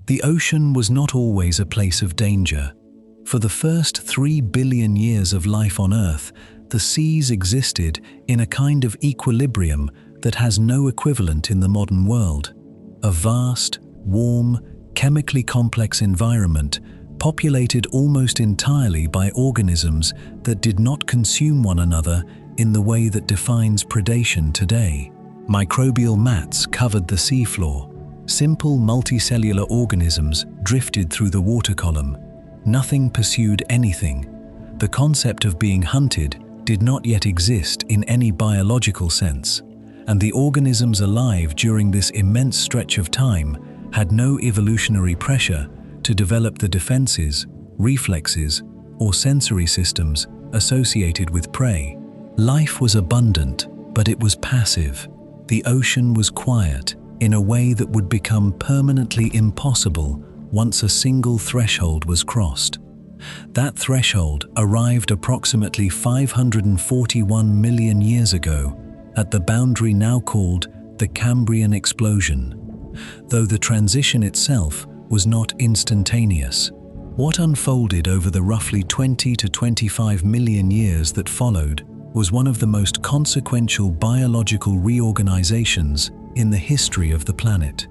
The ocean was not always a place of danger. For the first 3 billion years of life on Earth, the seas existed in a kind of equilibrium that has no equivalent in the modern world. A vast, warm, chemically complex environment populated almost entirely by organisms that did not consume one another in the way that defines predation today. Microbial mats covered the seafloor. Simple multicellular organisms drifted through the water column. Nothing pursued anything. The concept of being hunted did not yet exist in any biological sense, and the organisms alive during this immense stretch of time had no evolutionary pressure to develop the defenses, reflexes, or sensory systems associated with prey. Life was abundant, but it was passive. The ocean was quiet in a way that would become permanently impossible once a single threshold was crossed. That threshold arrived approximately 541 million years ago at the boundary now called the Cambrian explosion. Though the transition itself was not instantaneous, what unfolded over the roughly 20 to 25 million years that followed was one of the most consequential biological reorganizations in the history of the planet.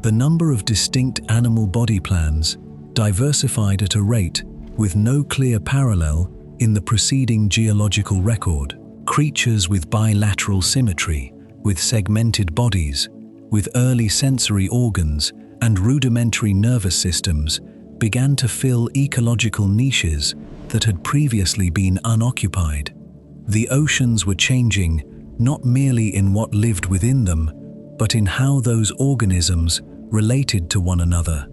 The number of distinct animal body plans diversified at a rate with no clear parallel in the preceding geological record. Creatures with bilateral symmetry, with segmented bodies, with early sensory organs and rudimentary nervous systems began to fill ecological niches that had previously been unoccupied. The oceans were changing not merely in what lived within them, but in how those organisms related to one another.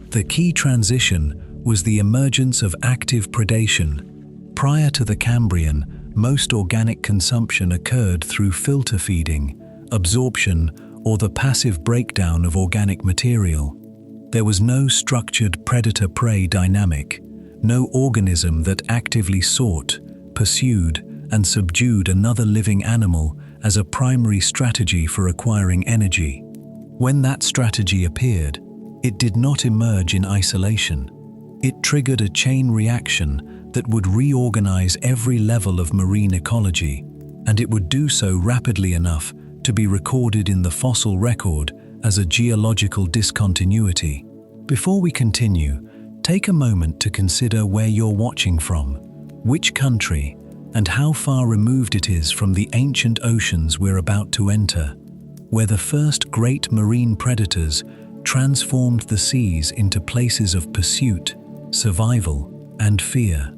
The key transition was the emergence of active predation. Prior to the Cambrian, most organic consumption occurred through filter feeding, absorption, or the passive breakdown of organic material. There was no structured predator-prey dynamic, no organism that actively sought, pursued, and subdued another living animal as a primary strategy for acquiring energy. When that strategy appeared, it did not emerge in isolation. It triggered a chain reaction that would reorganize every level of marine ecology, and it would do so rapidly enough to be recorded in the fossil record as a geological discontinuity. Before we continue, take a moment to consider where you're watching from, which country, and how far removed it is from the ancient oceans we're about to enter, where the first great marine predators transformed the seas into places of pursuit, survival, and fear.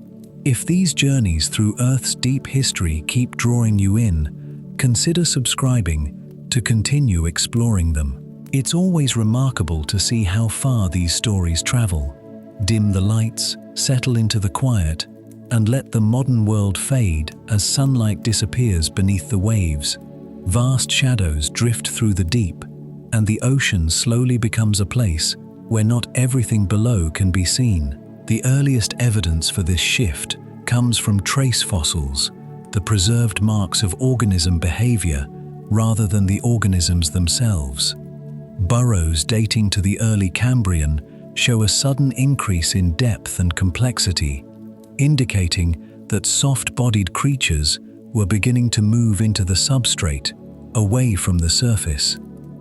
If these journeys through Earth's deep history keep drawing you in, consider subscribing to continue exploring them. It's always remarkable to see how far these stories travel. Dim the lights, settle into the quiet, and let the modern world fade as sunlight disappears beneath the waves. Vast shadows drift through the deep, and the ocean slowly becomes a place where not everything below can be seen. The earliest evidence for this shift comes from trace fossils, the preserved marks of organism behavior rather than the organisms themselves. Burrows dating to the early Cambrian show a sudden increase in depth and complexity, indicating that soft-bodied creatures were beginning to move into the substrate, away from the surface.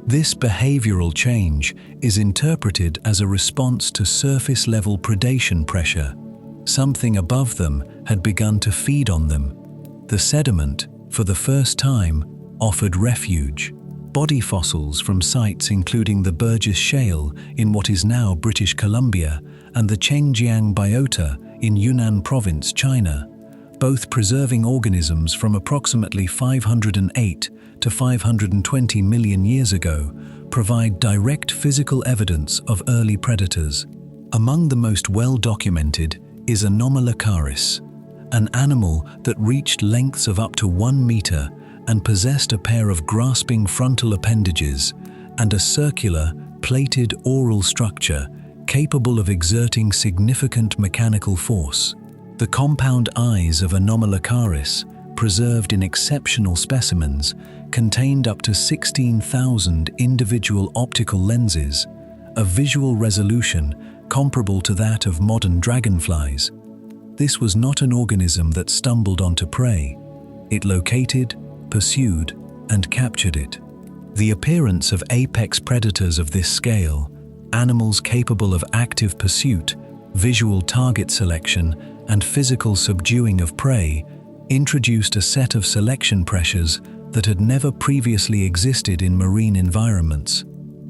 This behavioral change is interpreted as a response to surface-level predation pressure. Something above them had begun to feed on them. The sediment, for the first time, offered refuge. Body fossils from sites including the Burgess Shale in what is now British Columbia and the Chengjiang biota in Yunnan Province, China, both preserving organisms from approximately 508 to 520 million years ago, provide direct physical evidence of early predators. Among the most well-documented is Anomalocaris, an animal that reached lengths of up to 1 meter and possessed a pair of grasping frontal appendages and a circular, plated oral structure capable of exerting significant mechanical force. The compound eyes of Anomalocaris, preserved in exceptional specimens, contained up to 16,000 individual optical lenses, a visual resolution comparable to that of modern dragonflies. This was not an organism that stumbled onto prey. It located, pursued, and captured it. The appearance of apex predators of this scale, animals capable of active pursuit, visual target selection, and physical subduing of prey, introduced a set of selection pressures that had never previously existed in marine environments.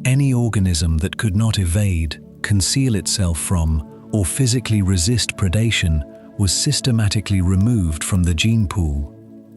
Any organism that could not evade, conceal itself from, or physically resist predation was systematically removed from the gene pool.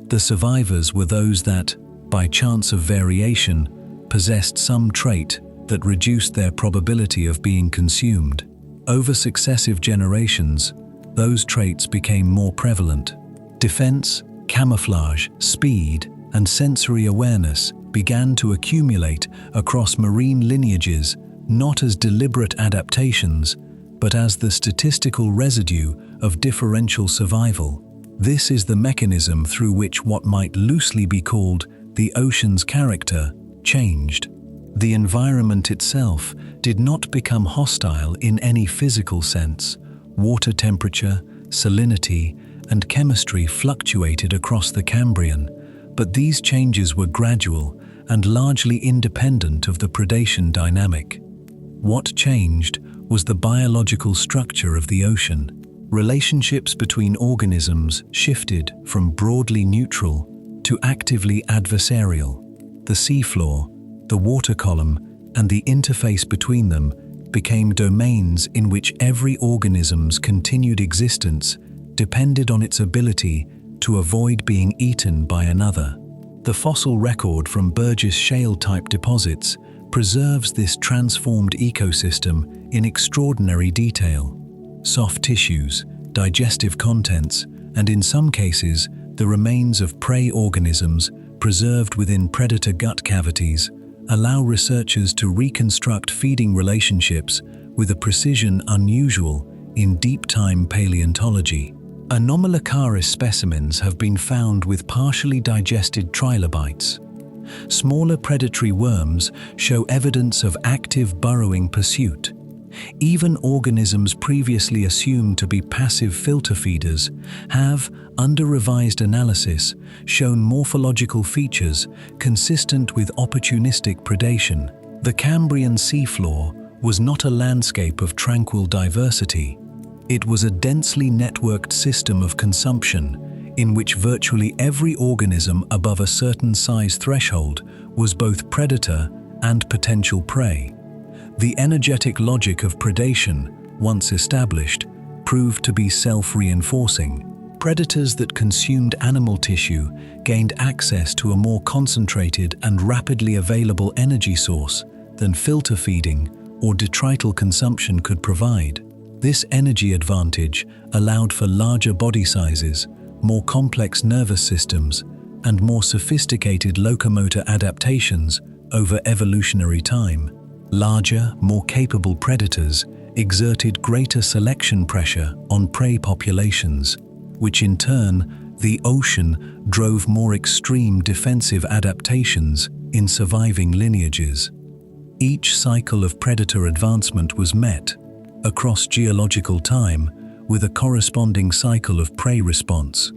The survivors were those that, by chance of variation, possessed some trait that reduced their probability of being consumed. Over successive generations, those traits became more prevalent. Defense, camouflage, speed, and sensory awareness began to accumulate across marine lineages, not as deliberate adaptations, but as the statistical residue of differential survival. This is the mechanism through which what might loosely be called the ocean's character changed. The environment itself did not become hostile in any physical sense. Water temperature, salinity, and chemistry fluctuated across the Cambrian, but these changes were gradual and largely independent of the predation dynamic. What changed was the biological structure of the ocean. Relationships between organisms shifted from broadly neutral to actively adversarial. The seafloor, the water column, and the interface between them became domains in which every organism's continued existence depended on its ability to avoid being eaten by another. The fossil record from Burgess Shale-type deposits preserves this transformed ecosystem in extraordinary detail. Soft tissues, digestive contents, and in some cases, the remains of prey organisms preserved within predator gut cavities allow researchers to reconstruct feeding relationships with a precision unusual in deep-time paleontology. Anomalocaris specimens have been found with partially digested trilobites. Smaller predatory worms show evidence of active burrowing pursuit. Even organisms previously assumed to be passive filter feeders have, under revised analysis, shown morphological features consistent with opportunistic predation. The Cambrian seafloor was not a landscape of tranquil diversity. It was a densely networked system of consumption in which virtually every organism above a certain size threshold was both predator and potential prey. The energetic logic of predation, once established, proved to be self-reinforcing. Predators that consumed animal tissue gained access to a more concentrated and rapidly available energy source than filter feeding or detrital consumption could provide. This energy advantage allowed for larger body sizes, more complex nervous systems, and more sophisticated locomotor adaptations over evolutionary time. Larger, more capable predators exerted greater selection pressure on prey populations, which in turn, the ocean drove more extreme defensive adaptations in surviving lineages. Each cycle of predator advancement was met, across geological time, with a corresponding cycle of prey response.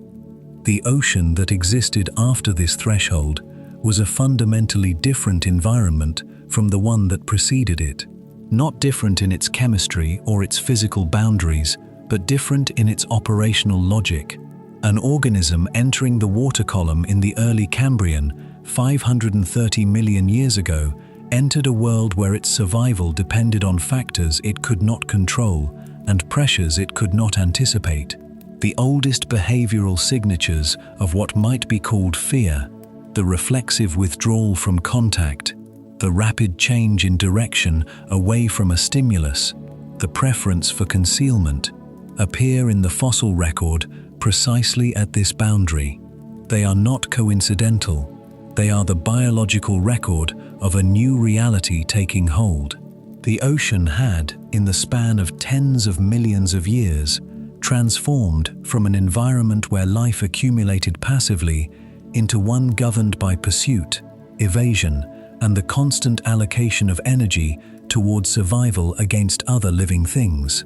The ocean that existed after this threshold was a fundamentally different environment from the one that preceded it. Not different in its chemistry or its physical boundaries, but different in its operational logic. An organism entering the water column in the early Cambrian, 530 million years ago, entered a world where its survival depended on factors it could not control and pressures it could not anticipate. The oldest behavioral signatures of what might be called fear, the reflexive withdrawal from contact, the rapid change in direction away from a stimulus, the preference for concealment, appear in the fossil record precisely at this boundary. They are not coincidental. They are the biological record of a new reality taking hold. The ocean had, in the span of tens of millions of years, transformed from an environment where life accumulated passively into one governed by pursuit, evasion, and the constant allocation of energy towards survival against other living things.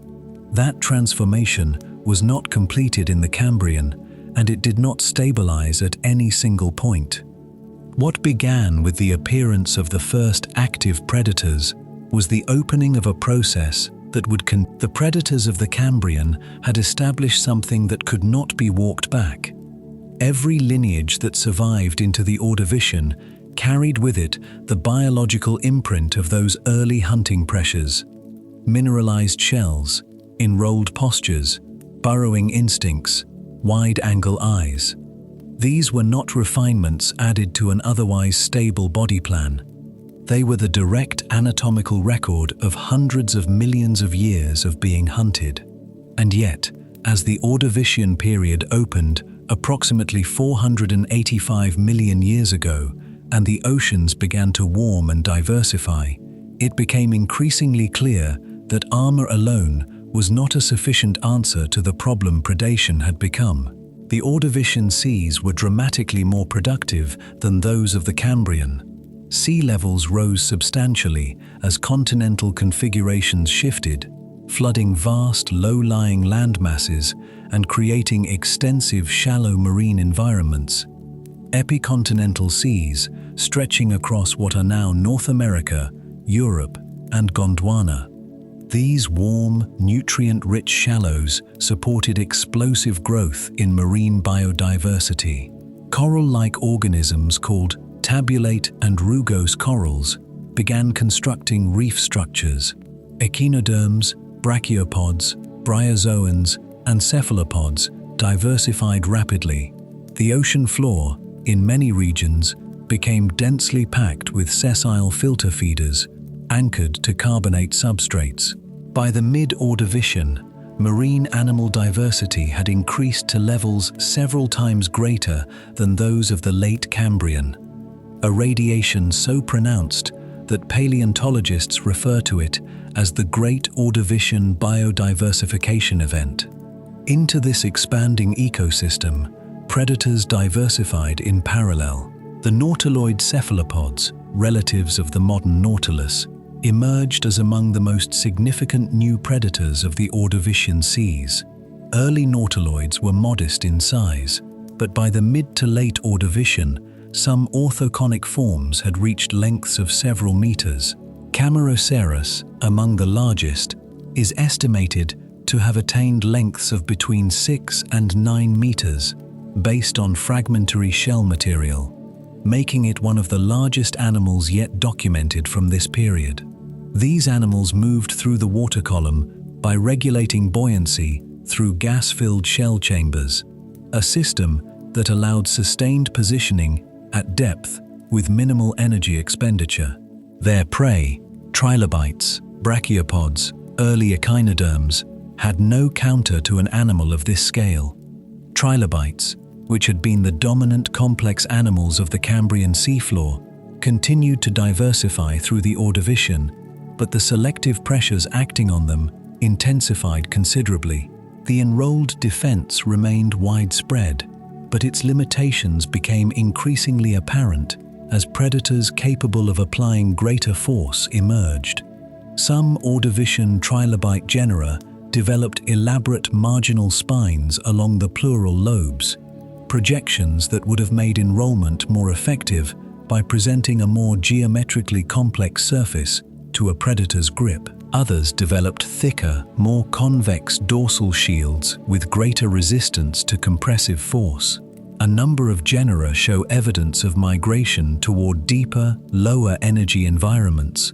That transformation was not completed in the Cambrian, and it did not stabilize at any single point. What began with the appearance of the first active predators was the opening of a process that would the predators of the Cambrian had established something that could not be walked back. Every lineage that survived into the Ordovician carried with it the biological imprint of those early hunting pressures: mineralized shells, enrolled postures, burrowing instincts, wide-angle eyes. These were not refinements added to an otherwise stable body plan. They were the direct anatomical record of hundreds of millions of years of being hunted. And yet, as the Ordovician period opened approximately 485 million years ago, and the oceans began to warm and diversify, it became increasingly clear that armor alone was not a sufficient answer to the problem predation had become. The Ordovician seas were dramatically more productive than those of the Cambrian. Sea levels rose substantially as continental configurations shifted, flooding vast low-lying landmasses and creating extensive shallow marine environments. Epicontinental seas, stretching across what are now North America, Europe, and Gondwana. These warm, nutrient-rich shallows supported explosive growth in marine biodiversity. Coral-like organisms called tabulate and rugose corals began constructing reef structures. Echinoderms, brachiopods, bryozoans, and cephalopods diversified rapidly. The ocean floor, in many regions, became densely packed with sessile filter feeders, anchored to carbonate substrates. By the mid-Ordovician, marine animal diversity had increased to levels several times greater than those of the late Cambrian. A radiation so pronounced that paleontologists refer to it as the Great Ordovician Biodiversification Event. Into this expanding ecosystem, predators diversified in parallel. The nautiloid cephalopods, relatives of the modern nautilus, emerged as among the most significant new predators of the Ordovician seas. Early nautiloids were modest in size, but by the mid to late Ordovician, some orthoconic forms had reached lengths of several meters. Camarasaurus, among the largest, is estimated to have attained lengths of between 6 and 9 meters, based on fragmentary shell material, making it one of the largest animals yet documented from this period. These animals moved through the water column by regulating buoyancy through gas-filled shell chambers, a system that allowed sustained positioning at depth with minimal energy expenditure. Their prey, trilobites, brachiopods, early echinoderms, had no counter to an animal of this scale. Trilobites, which had been the dominant complex animals of the Cambrian seafloor, continued to diversify through the Ordovician, but the selective pressures acting on them intensified considerably. The enrolled defense remained widespread, but its limitations became increasingly apparent as predators capable of applying greater force emerged. Some Ordovician trilobite genera developed elaborate marginal spines along the pleural lobes, projections that would have made enrollment more effective by presenting a more geometrically complex surface to a predator's grip. Others developed thicker, more convex dorsal shields with greater resistance to compressive force. A number of genera show evidence of migration toward deeper, lower energy environments,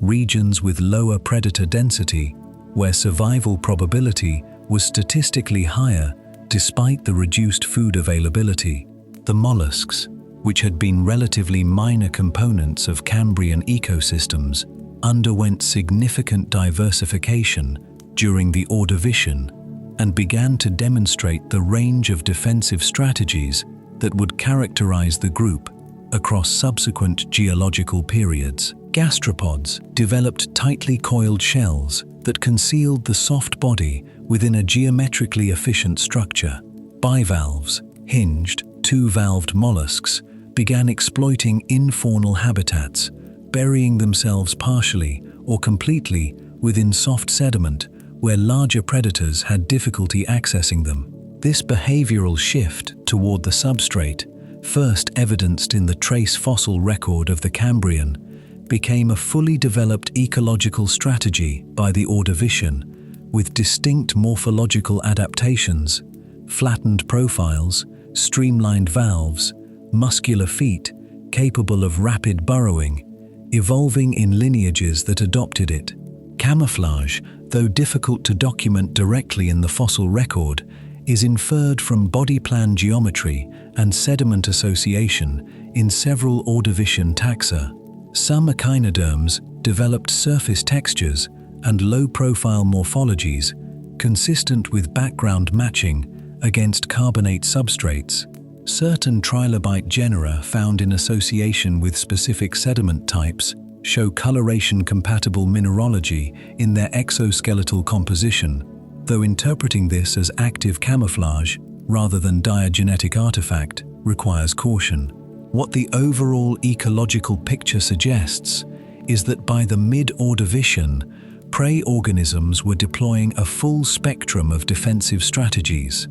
regions with lower predator density, where survival probability was statistically higher despite the reduced food availability. The mollusks, which had been relatively minor components of Cambrian ecosystems, underwent significant diversification during the Ordovician and began to demonstrate the range of defensive strategies that would characterize the group across subsequent geological periods. Gastropods developed tightly coiled shells that concealed the soft body within a geometrically efficient structure. Bivalves, hinged, two-valved mollusks, began exploiting infaunal habitats, burying themselves partially or completely within soft sediment where larger predators had difficulty accessing them. This behavioral shift toward the substrate, first evidenced in the trace fossil record of the Cambrian, became a fully developed ecological strategy by the Ordovician, with distinct morphological adaptations, flattened profiles, streamlined valves, muscular feet capable of rapid burrowing, evolving in lineages that adopted it. Camouflage, though difficult to document directly in the fossil record, is inferred from body plan geometry and sediment association in several Ordovician taxa. Some echinoderms developed surface textures and low-profile morphologies consistent with background matching against carbonate substrates. Certain trilobite genera found in association with specific sediment types show coloration-compatible mineralogy in their exoskeletal composition, though interpreting this as active camouflage rather than diagenetic artifact requires caution. What the overall ecological picture suggests is that by the mid-Ordovician, prey organisms were deploying a full spectrum of defensive strategies: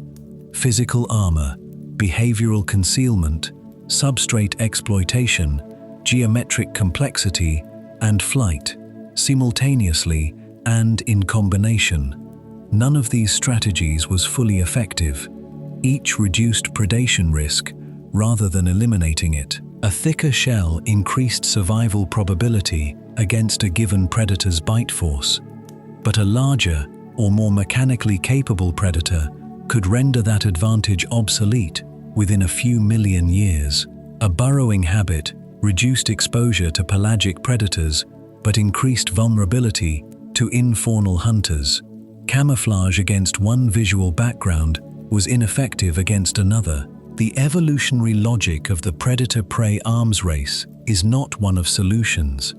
physical armor, behavioral concealment, substrate exploitation, geometric complexity, and flight, simultaneously and in combination. None of these strategies was fully effective. Each reduced predation risk rather than eliminating it. A thicker shell increased survival probability against a given predator's bite force, but a larger or more mechanically capable predator could render that advantage obsolete within a few million years. A burrowing habit reduced exposure to pelagic predators but increased vulnerability to infaunal hunters. Camouflage against one visual background was ineffective against another. The evolutionary logic of the predator-prey arms race is not one of solutions.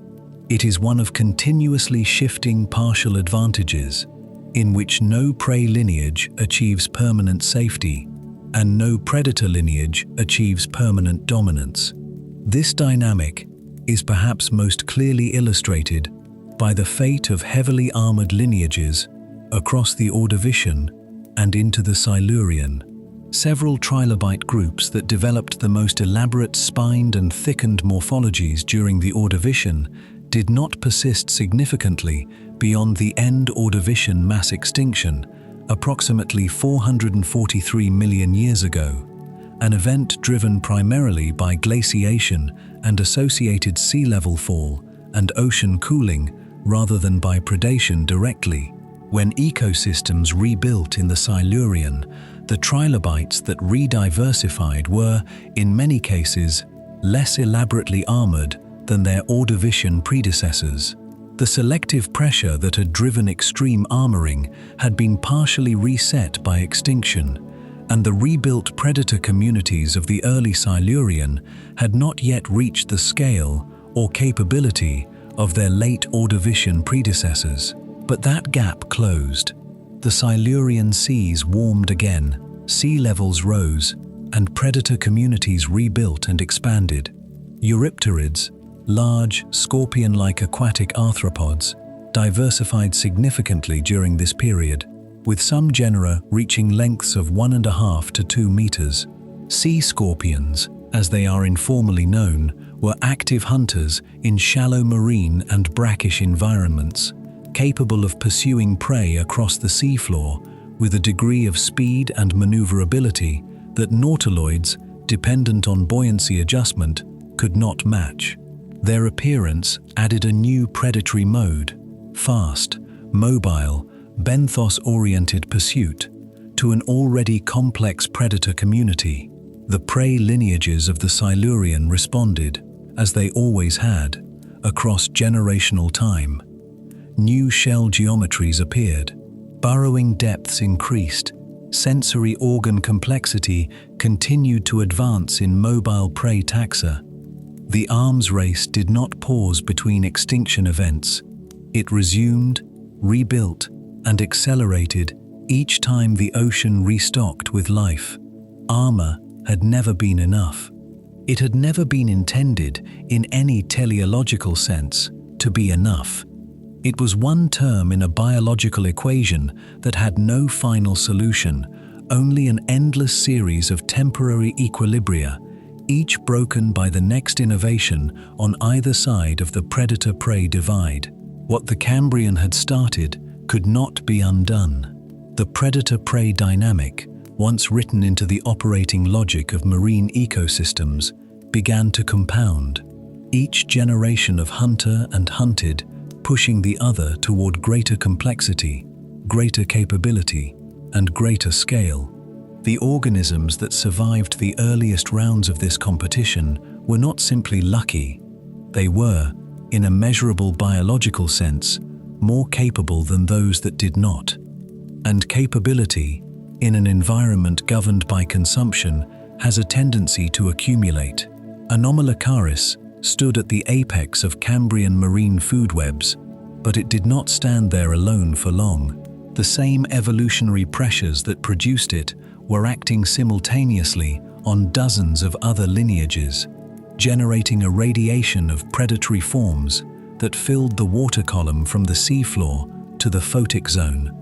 It is one of continuously shifting partial advantages, in which no prey lineage achieves permanent safety and no predator lineage achieves permanent dominance. This dynamic is perhaps most clearly illustrated by the fate of heavily armored lineages across the Ordovician and into the Silurian. Several trilobite groups that developed the most elaborate spined and thickened morphologies during the Ordovician did not persist significantly beyond the end Ordovician mass extinction, approximately 443 million years ago, an event driven primarily by glaciation and associated sea level fall and ocean cooling rather than by predation directly. When ecosystems rebuilt in the Silurian, the trilobites that re-diversified were, in many cases, less elaborately armored than their Ordovician predecessors. The selective pressure that had driven extreme armoring had been partially reset by extinction, and the rebuilt predator communities of the early Silurian had not yet reached the scale or capability of their late Ordovician predecessors. But that gap closed. The Silurian seas warmed again, sea levels rose, and predator communities rebuilt and expanded. Eurypterids, large, scorpion-like aquatic arthropods, diversified significantly during this period, with some genera reaching lengths of 1.5 to 2 meters. Sea scorpions, as they are informally known, were active hunters in shallow marine and brackish environments, capable of pursuing prey across the seafloor with a degree of speed and maneuverability that nautiloids, dependent on buoyancy adjustment, could not match. Their appearance added a new predatory mode, fast, mobile, benthos-oriented pursuit, to an already complex predator community. The prey lineages of the Silurian responded, as they always had, across generational time. New shell geometries appeared, burrowing depths increased, sensory organ complexity continued to advance in mobile prey taxa. The arms race did not pause between extinction events. It resumed, rebuilt, and accelerated each time the ocean restocked with life. Armor had never been enough. It had never been intended, in any teleological sense, to be enough. It was one term in a biological equation that had no final solution, only an endless series of temporary equilibria, each broken by the next innovation on either side of the predator-prey divide. What the Cambrian had started could not be undone. The predator-prey dynamic, once written into the operating logic of marine ecosystems, began to compound, each generation of hunter and hunted pushing the other toward greater complexity, greater capability, and greater scale. The organisms that survived the earliest rounds of this competition were not simply lucky. They were, in a measurable biological sense, more capable than those that did not. And capability, in an environment governed by consumption, has a tendency to accumulate. Anomalocaris stood at the apex of Cambrian marine food webs, but it did not stand there alone for long. The same evolutionary pressures that produced it were acting simultaneously on dozens of other lineages, generating a radiation of predatory forms that filled the water column from the seafloor to the photic zone.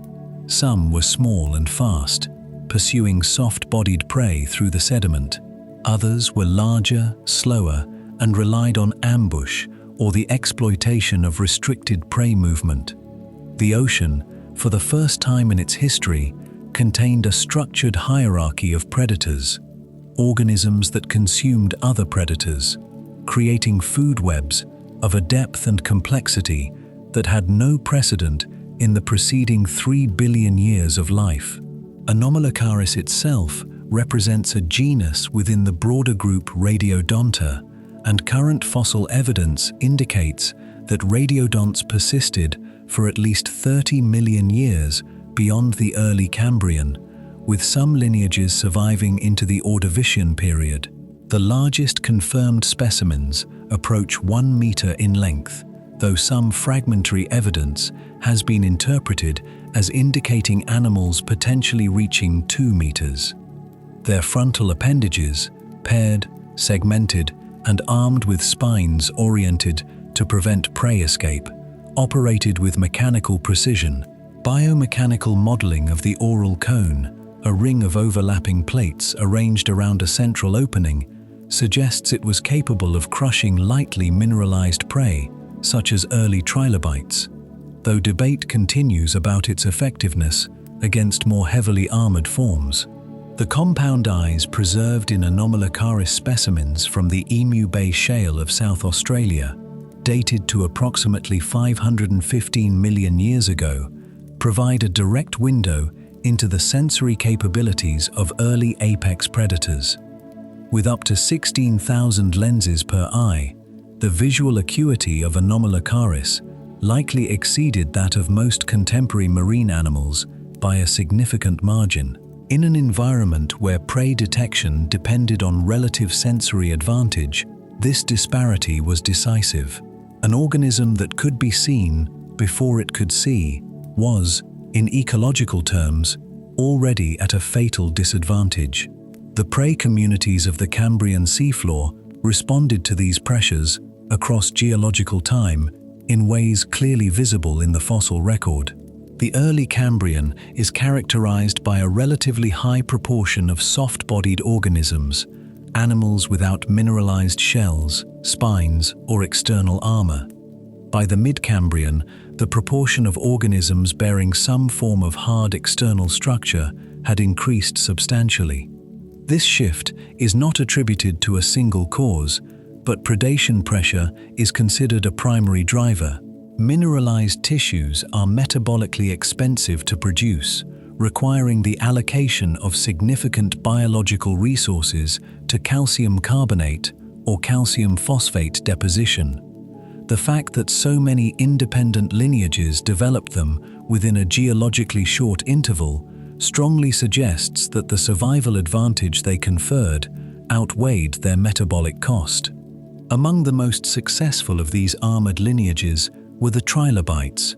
Some were small and fast, pursuing soft-bodied prey through the sediment. Others were larger, slower, and relied on ambush or the exploitation of restricted prey movement. The ocean, for the first time in its history, contained a structured hierarchy of predators, organisms that consumed other predators, creating food webs of a depth and complexity that had no precedent in the preceding 3 billion years of life. Anomalocaris itself represents a genus within the broader group Radiodonta, and current fossil evidence indicates that radiodonts persisted for at least 30 million years beyond the early Cambrian, with some lineages surviving into the Ordovician period. The largest confirmed specimens approach 1 meter in length, though some fragmentary evidence has been interpreted as indicating animals potentially reaching 2 meters. Their frontal appendages, paired, segmented, and armed with spines oriented to prevent prey escape, operated with mechanical precision. Biomechanical modeling of the oral cone, a ring of overlapping plates arranged around a central opening, suggests it was capable of crushing lightly mineralized prey, such as early trilobites, though debate continues about its effectiveness against more heavily armored forms. The compound eyes preserved in Anomalocaris specimens from the Emu Bay Shale of South Australia, dated to approximately 515 million years ago, provide a direct window into the sensory capabilities of early apex predators. With up to 16,000 lenses per eye, the visual acuity of Anomalocaris likely exceeded that of most contemporary marine animals by a significant margin. In an environment where prey detection depended on relative sensory advantage, this disparity was decisive. An organism that could be seen before it could see was, in ecological terms, already at a fatal disadvantage. The prey communities of the Cambrian seafloor responded to these pressures across geological time in ways clearly visible in the fossil record. The early Cambrian is characterized by a relatively high proportion of soft-bodied organisms, animals without mineralized shells, spines, or external armor. By the mid-Cambrian, the proportion of organisms bearing some form of hard external structure had increased substantially. This shift is not attributed to a single cause, but predation pressure is considered a primary driver. Mineralized tissues are metabolically expensive to produce, requiring the allocation of significant biological resources to calcium carbonate or calcium phosphate deposition. The fact that so many independent lineages developed them within a geologically short interval strongly suggests that the survival advantage they conferred outweighed their metabolic cost. Among the most successful of these armored lineages were the trilobites,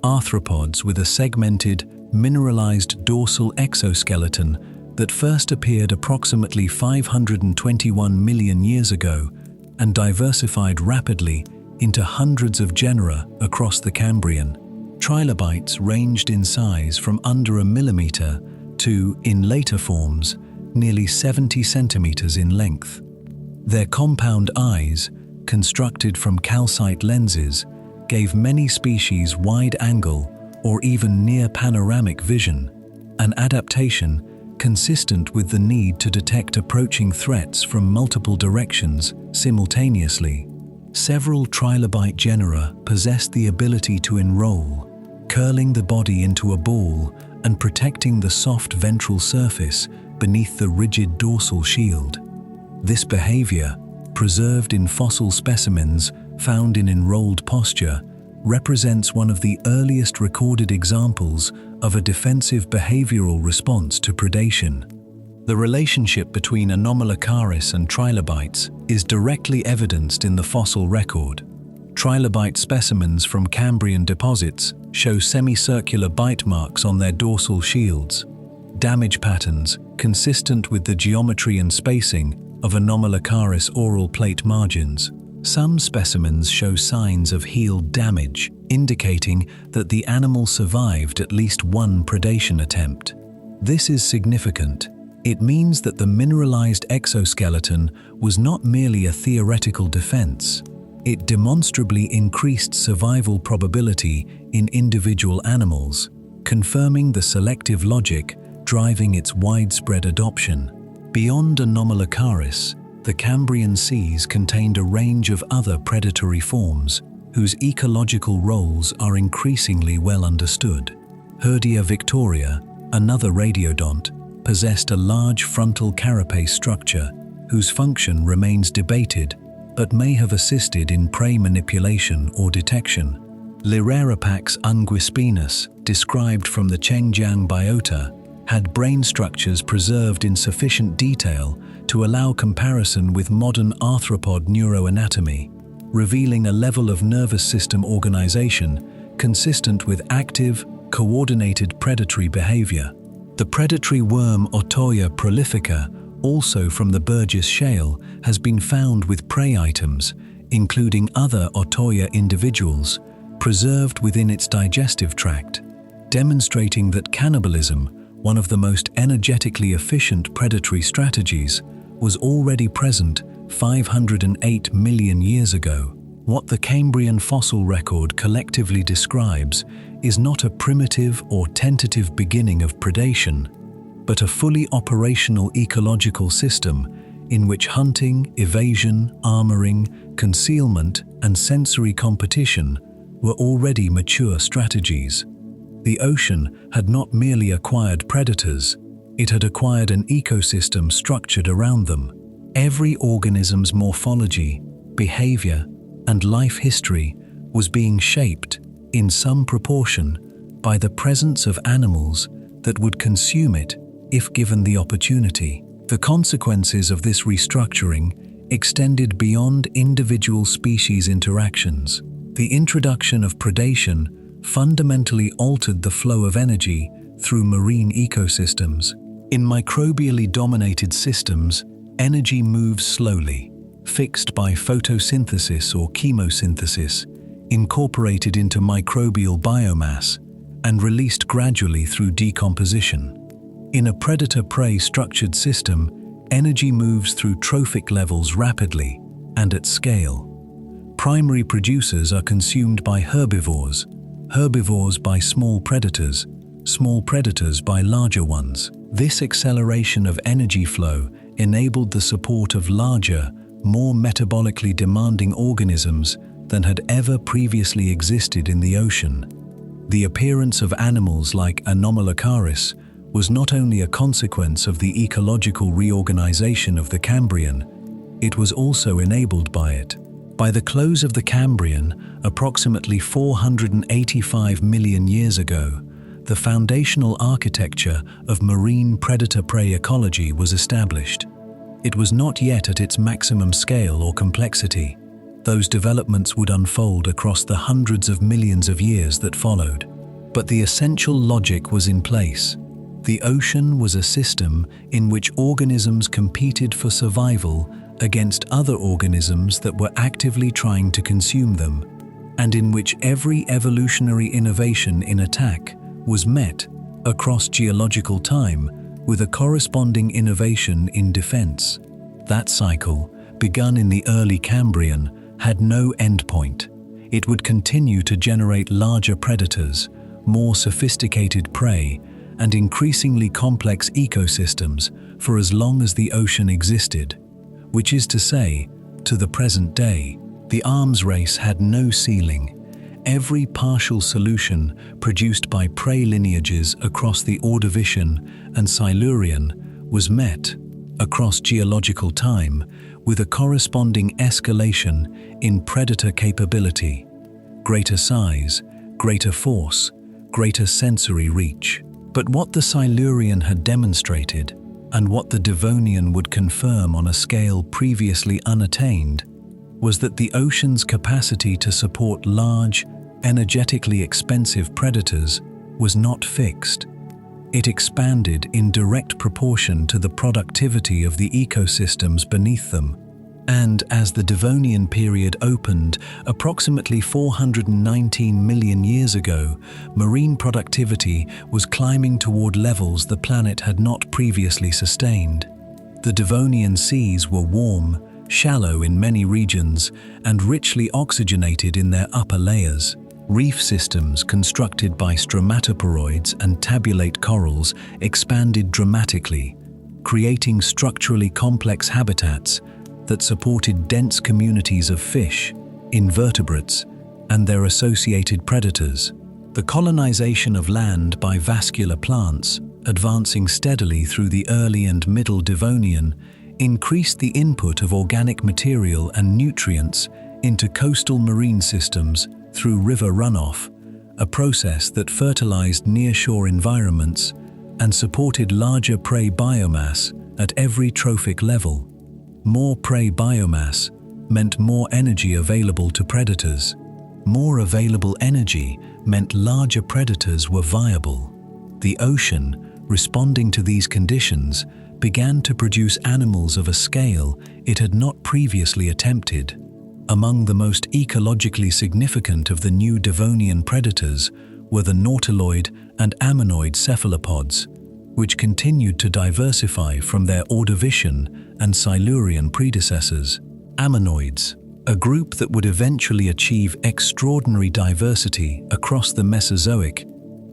arthropods with a segmented, mineralized dorsal exoskeleton that first appeared approximately 521 million years ago and diversified rapidly into hundreds of genera across the Cambrian. Trilobites ranged in size from under a millimeter to, in later forms, nearly 70 centimeters in length. Their compound eyes, constructed from calcite lenses, gave many species wide-angle or even near-panoramic vision, an adaptation consistent with the need to detect approaching threats from multiple directions simultaneously. Several trilobite genera possess the ability to enroll, curling the body into a ball and protecting the soft ventral surface beneath the rigid dorsal shield. This behavior, preserved in fossil specimens found in enrolled posture, represents one of the earliest recorded examples of a defensive behavioral response to predation. The relationship between Anomalocaris and trilobites is directly evidenced in the fossil record. Trilobite specimens from Cambrian deposits show semicircular bite marks on their dorsal shields, damage patterns consistent with the geometry and spacing of Anomalocaris oral plate margins. Some specimens show signs of healed damage, indicating that the animal survived at least one predation attempt. This is significant. It means that the mineralized exoskeleton was not merely a theoretical defense. It demonstrably increased survival probability in individual animals, confirming the selective logic driving its widespread adoption. Beyond Anomalocaris, the Cambrian seas contained a range of other predatory forms, whose ecological roles are increasingly well understood. Herdia victoria, another radiodont, possessed a large frontal carapace structure whose function remains debated but may have assisted in prey manipulation or detection. Lirarapax unguispinus, described from the Chengjiang biota, had brain structures preserved in sufficient detail to allow comparison with modern arthropod neuroanatomy, revealing a level of nervous system organization consistent with active, coordinated predatory behavior. The predatory worm Otoya prolifica, also from the Burgess Shale, has been found with prey items, including other Otoya individuals, preserved within its digestive tract, demonstrating that cannibalism, one of the most energetically efficient predatory strategies, was already present 508 million years ago. What the Cambrian fossil record collectively describes is not a primitive or tentative beginning of predation, but a fully operational ecological system in which hunting, evasion, armoring, concealment, and sensory competition were already mature strategies. The ocean had not merely acquired predators, it had acquired an ecosystem structured around them. Every organism's morphology, behavior, and life history was being shaped, in some proportion, by the presence of animals that would consume it if given the opportunity. The consequences of this restructuring extended beyond individual species interactions. The introduction of predation fundamentally altered the flow of energy through marine ecosystems. In microbially dominated systems, energy moves slowly, fixed by photosynthesis or chemosynthesis, incorporated into microbial biomass, and released gradually through decomposition. In a predator-prey structured system, energy moves through trophic levels rapidly and at scale. Primary producers are consumed by herbivores, herbivores by small predators by larger ones. This acceleration of energy flow enabled the support of larger, more metabolically demanding organisms than had ever previously existed in the ocean. The appearance of animals like Anomalocaris was not only a consequence of the ecological reorganization of the Cambrian, it was also enabled by it. By the close of the Cambrian, approximately 485 million years ago, the foundational architecture of marine predator-prey ecology was established. It was not yet at its maximum scale or complexity. Those developments would unfold across the hundreds of millions of years that followed. But the essential logic was in place. The ocean was a system in which organisms competed for survival against other organisms that were actively trying to consume them, and in which every evolutionary innovation in attack was met across geological time with a corresponding innovation in defense. That cycle, begun in the early Cambrian, had no endpoint. It would continue to generate larger predators, more sophisticated prey, and increasingly complex ecosystems for as long as the ocean existed, which is to say, to the present day. The arms race had no ceiling. Every partial solution produced by prey lineages across the Ordovician and Silurian was met, across geological time, with a corresponding escalation in predator capability, greater size, greater force, greater sensory reach. But what the Silurian had demonstrated, and what the Devonian would confirm on a scale previously unattained, was that the ocean's capacity to support large, energetically expensive predators was not fixed. It expanded in direct proportion to the productivity of the ecosystems beneath them. And as the Devonian period opened approximately 419 million years ago, marine productivity was climbing toward levels the planet had not previously sustained. The Devonian seas were warm, shallow in many regions, and richly oxygenated in their upper layers. Reef systems constructed by stromatoporoids and tabulate corals expanded dramatically, creating structurally complex habitats that supported dense communities of fish, invertebrates, and their associated predators. The colonization of land by vascular plants, advancing steadily through the early and middle Devonian, increased the input of organic material and nutrients into coastal marine systems through river runoff, a process that fertilized nearshore environments and supported larger prey biomass at every trophic level. More prey biomass meant more energy available to predators. More available energy meant larger predators were viable. The ocean, responding to these conditions, began to produce animals of a scale it had not previously attempted. Among the most ecologically significant of the new Devonian predators were the nautiloid and ammonoid cephalopods, which continued to diversify from their Ordovician and Silurian predecessors. Ammonoids, a group that would eventually achieve extraordinary diversity across the Mesozoic,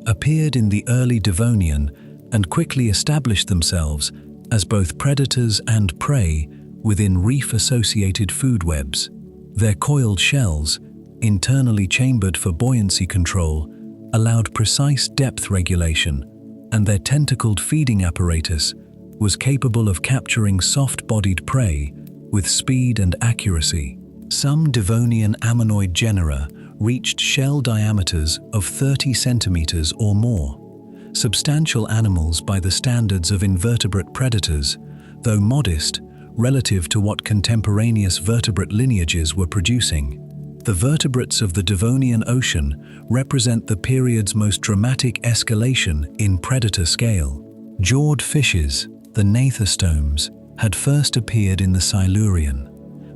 appeared in the early Devonian and quickly established themselves as both predators and prey within reef-associated food webs. Their coiled shells, internally chambered for buoyancy control, allowed precise depth regulation, and their tentacled feeding apparatus was capable of capturing soft-bodied prey with speed and accuracy. Some Devonian ammonoid genera reached shell diameters of 30 centimeters or more, substantial animals by the standards of invertebrate predators, though modest relative to what contemporaneous vertebrate lineages were producing. The vertebrates of the Devonian Ocean represent the period's most dramatic escalation in predator scale. Jawed fishes, the gnathostomes, had first appeared in the Silurian,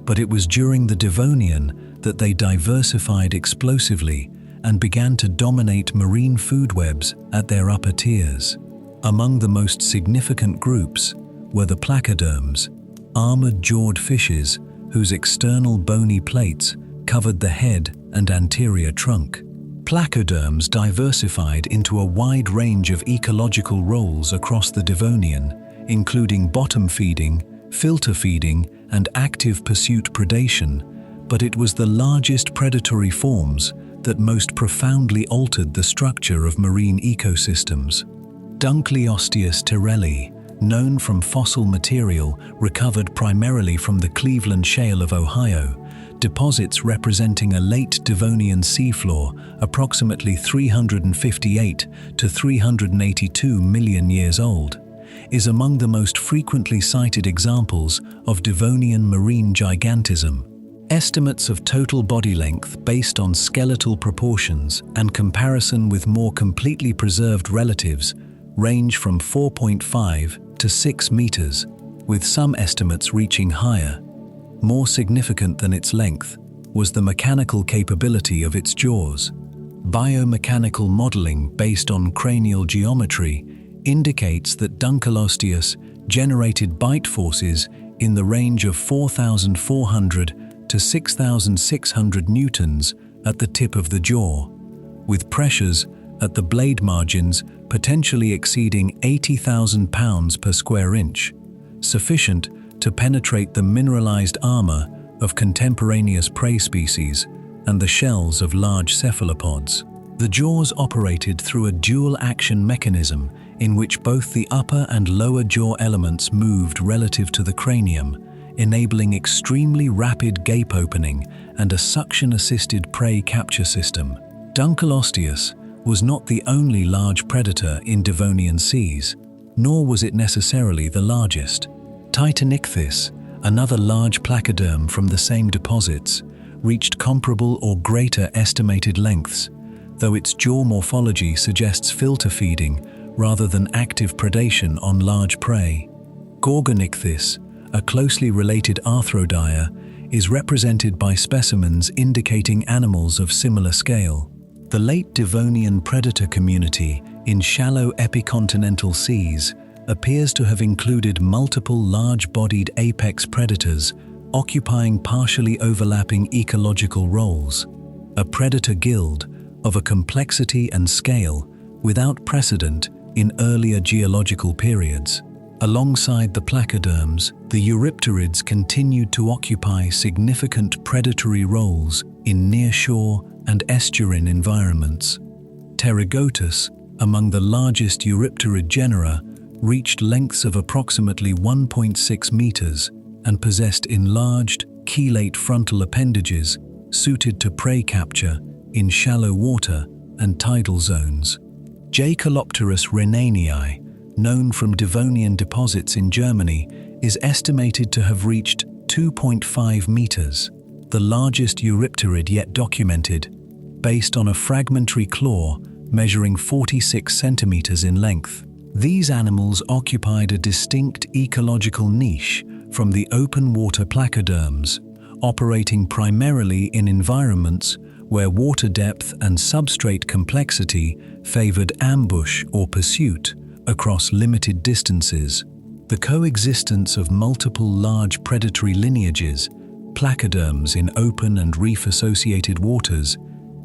but it was during the Devonian that they diversified explosively and began to dominate marine food webs at their upper tiers. Among the most significant groups were the placoderms, armored jawed fishes whose external bony plates covered the head and anterior trunk. Placoderms diversified into a wide range of ecological roles across the Devonian, including bottom feeding, filter feeding, and active pursuit predation, but it was the largest predatory forms that most profoundly altered the structure of marine ecosystems. Dunkleosteus tyrrelli, known from fossil material recovered primarily from the Cleveland Shale of Ohio, deposits representing a late Devonian seafloor approximately 358 to 382 million years old, is among the most frequently cited examples of Devonian marine gigantism. Estimates of total body length based on skeletal proportions and comparison with more completely preserved relatives range from 4.5 to 6 meters, with some estimates reaching higher. More significant than its length was the mechanical capability of its jaws. Biomechanical modeling based on cranial geometry indicates that Dunkleosteus generated bite forces in the range of 4,400 to 6,600 newtons at the tip of the jaw, with pressures at the blade margins potentially exceeding 80,000 pounds per square inch, sufficient to penetrate the mineralized armor of contemporaneous prey species and the shells of large cephalopods. The jaws operated through a dual-action mechanism in which both the upper and lower jaw elements moved relative to the cranium, enabling extremely rapid gape opening and a suction-assisted prey capture system. Dunkleosteus was not the only large predator in Devonian seas, nor was it necessarily the largest. Titanichthys, another large placoderm from the same deposits, reached comparable or greater estimated lengths, though its jaw morphology suggests filter feeding rather than active predation on large prey. Gorgonichthys, a closely related arthrodire, is represented by specimens indicating animals of similar scale. The late Devonian predator community in shallow epicontinental seas appears to have included multiple large-bodied apex predators occupying partially overlapping ecological roles, a predator guild of a complexity and scale without precedent in earlier geological periods. Alongside the placoderms, the eurypterids continued to occupy significant predatory roles in nearshore and estuarine environments. Pterygotus, among the largest eurypterid genera, reached lengths of approximately 1.6 meters and possessed enlarged, chelate frontal appendages suited to prey capture in shallow water and tidal zones. Jaekelopterus rhenanii, known from Devonian deposits in Germany, is estimated to have reached 2.5 meters, the largest eurypterid yet documented, based on a fragmentary claw measuring 46 centimeters in length. These animals occupied a distinct ecological niche from the open water placoderms, operating primarily in environments where water depth and substrate complexity favored ambush or pursuit across limited distances. The coexistence of multiple large predatory lineages, placoderms in open and reef-associated waters,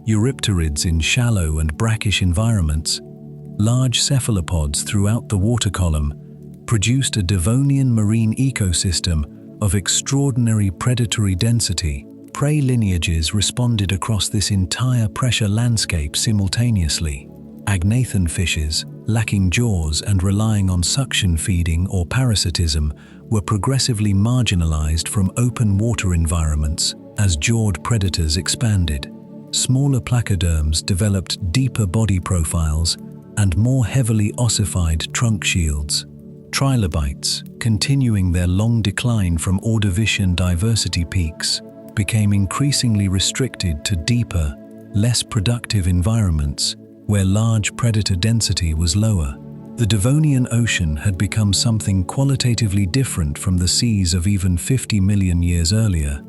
eurypterids in shallow and brackish environments, large cephalopods throughout the water column, produced a Devonian marine ecosystem of extraordinary predatory density. Prey lineages responded across this entire pressure landscape simultaneously. Agnathan fishes, lacking jaws and relying on suction feeding or parasitism, were progressively marginalized from open water environments as jawed predators expanded. Smaller placoderms developed deeper body profiles and more heavily ossified trunk shields. Trilobites, continuing their long decline from Ordovician diversity peaks, became increasingly restricted to deeper, less productive environments where large predator density was lower. The Devonian Ocean had become something qualitatively different from the seas of even 50 million years earlier.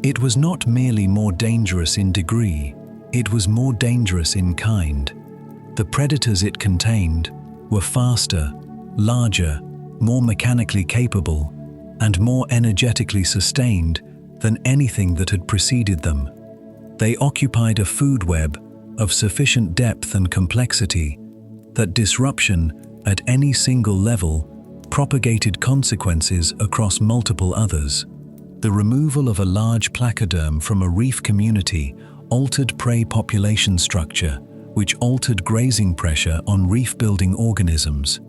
It was not merely more dangerous in degree, it was more dangerous in kind. The predators it contained were faster, larger, more mechanically capable, and more energetically sustained than anything that had preceded them. They occupied a food web of sufficient depth and complexity that disruption at any single level propagated consequences across multiple others. The removal of a large placoderm from a reef community altered prey population structure, which altered grazing pressure on reef-building organisms,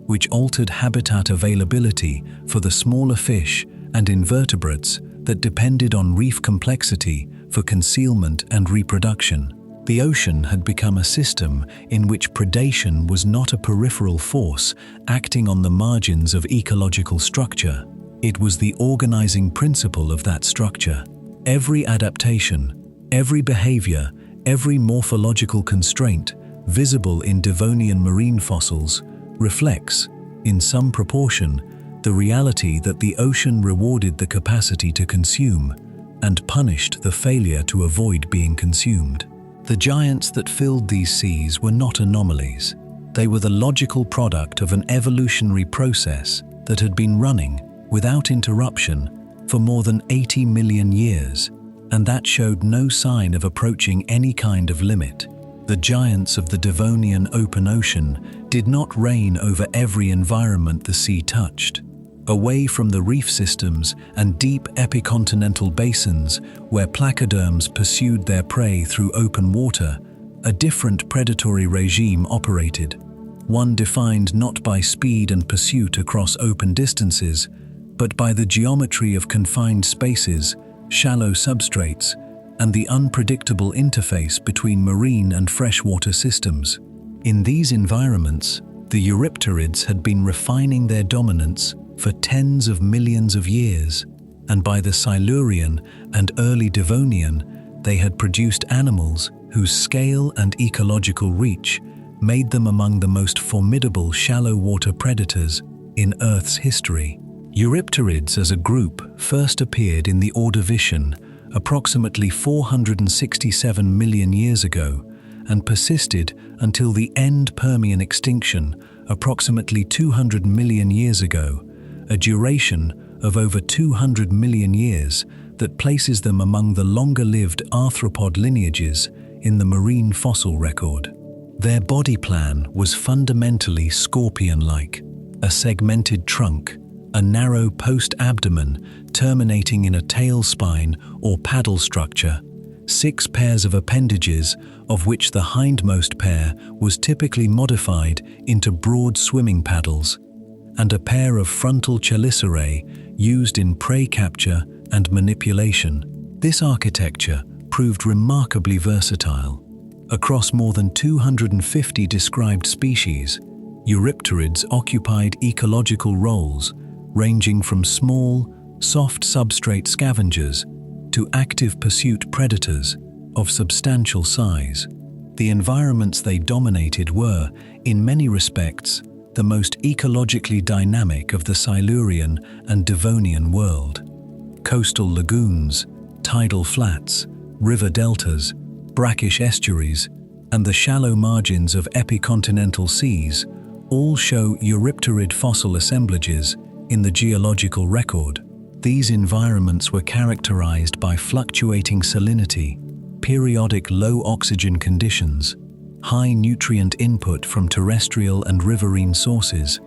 which altered habitat availability for the smaller fish and invertebrates that depended on reef complexity for concealment and reproduction. The ocean had become a system in which predation was not a peripheral force acting on the margins of ecological structure. It was the organizing principle of that structure. Every adaptation, every behavior, every morphological constraint visible in Devonian marine fossils reflects, in some proportion, the reality that the ocean rewarded the capacity to consume and punished the failure to avoid being consumed. The giants that filled these seas were not anomalies. They were the logical product of an evolutionary process that had been running without interruption for more than 80 million years, and that showed no sign of approaching any kind of limit. The giants of the Devonian open ocean did not reign over every environment the sea touched. Away from the reef systems and deep epicontinental basins where placoderms pursued their prey through open water, a different predatory regime operated, one defined not by speed and pursuit across open distances, but by the geometry of confined spaces, shallow substrates, and the unpredictable interface between marine and freshwater systems. In these environments, the Eurypterids had been refining their dominance for tens of millions of years, and by the Silurian and early Devonian, they had produced animals whose scale and ecological reach made them among the most formidable shallow water predators in Earth's history. Eurypterids as a group first appeared in the Ordovician approximately 467 million years ago and persisted until the end Permian extinction approximately 200 million years ago, a duration of over 200 million years that places them among the longer-lived arthropod lineages in the marine fossil record. Their body plan was fundamentally scorpion-like, a segmented trunk, a narrow post-abdomen terminating in a tail spine or paddle structure, 6 pairs of appendages, of which the hindmost pair was typically modified into broad swimming paddles, and a pair of frontal chelicerae used in prey capture and manipulation. This architecture proved remarkably versatile. Across more than 250 described species, Eurypterids occupied ecological roles ranging from small, soft substrate scavengers to active pursuit predators of substantial size. The environments they dominated were, in many respects, the most ecologically dynamic of the Silurian and Devonian world. Coastal lagoons, tidal flats, river deltas, brackish estuaries, and the shallow margins of epicontinental seas all show Eurypterid fossil assemblages in the geological record. These environments were characterized by fluctuating salinity, periodic low oxygen conditions, high nutrient input from terrestrial and riverine sources,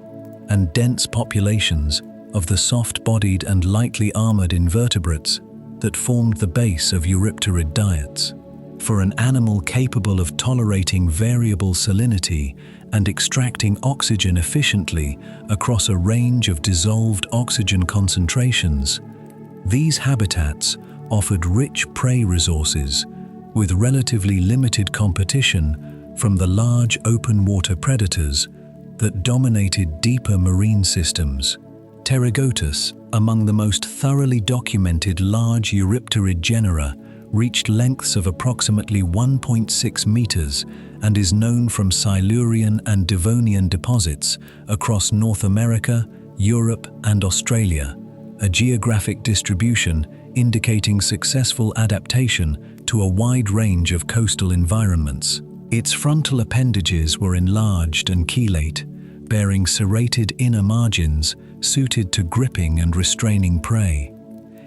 and dense populations of the soft-bodied and lightly armored invertebrates that formed the base of Eurypterid diets. For an animal capable of tolerating variable salinity and extracting oxygen efficiently across a range of dissolved oxygen concentrations, these habitats offered rich prey resources with relatively limited competition from the large open-water predators that dominated deeper marine systems. Pterygotus, among the most thoroughly documented large Eurypterid genera, reached lengths of approximately 1.6 meters and is known from Silurian and Devonian deposits across North America, Europe, and Australia, a geographic distribution indicating successful adaptation to a wide range of coastal environments. Its frontal appendages were enlarged and chelate, bearing serrated inner margins suited to gripping and restraining prey.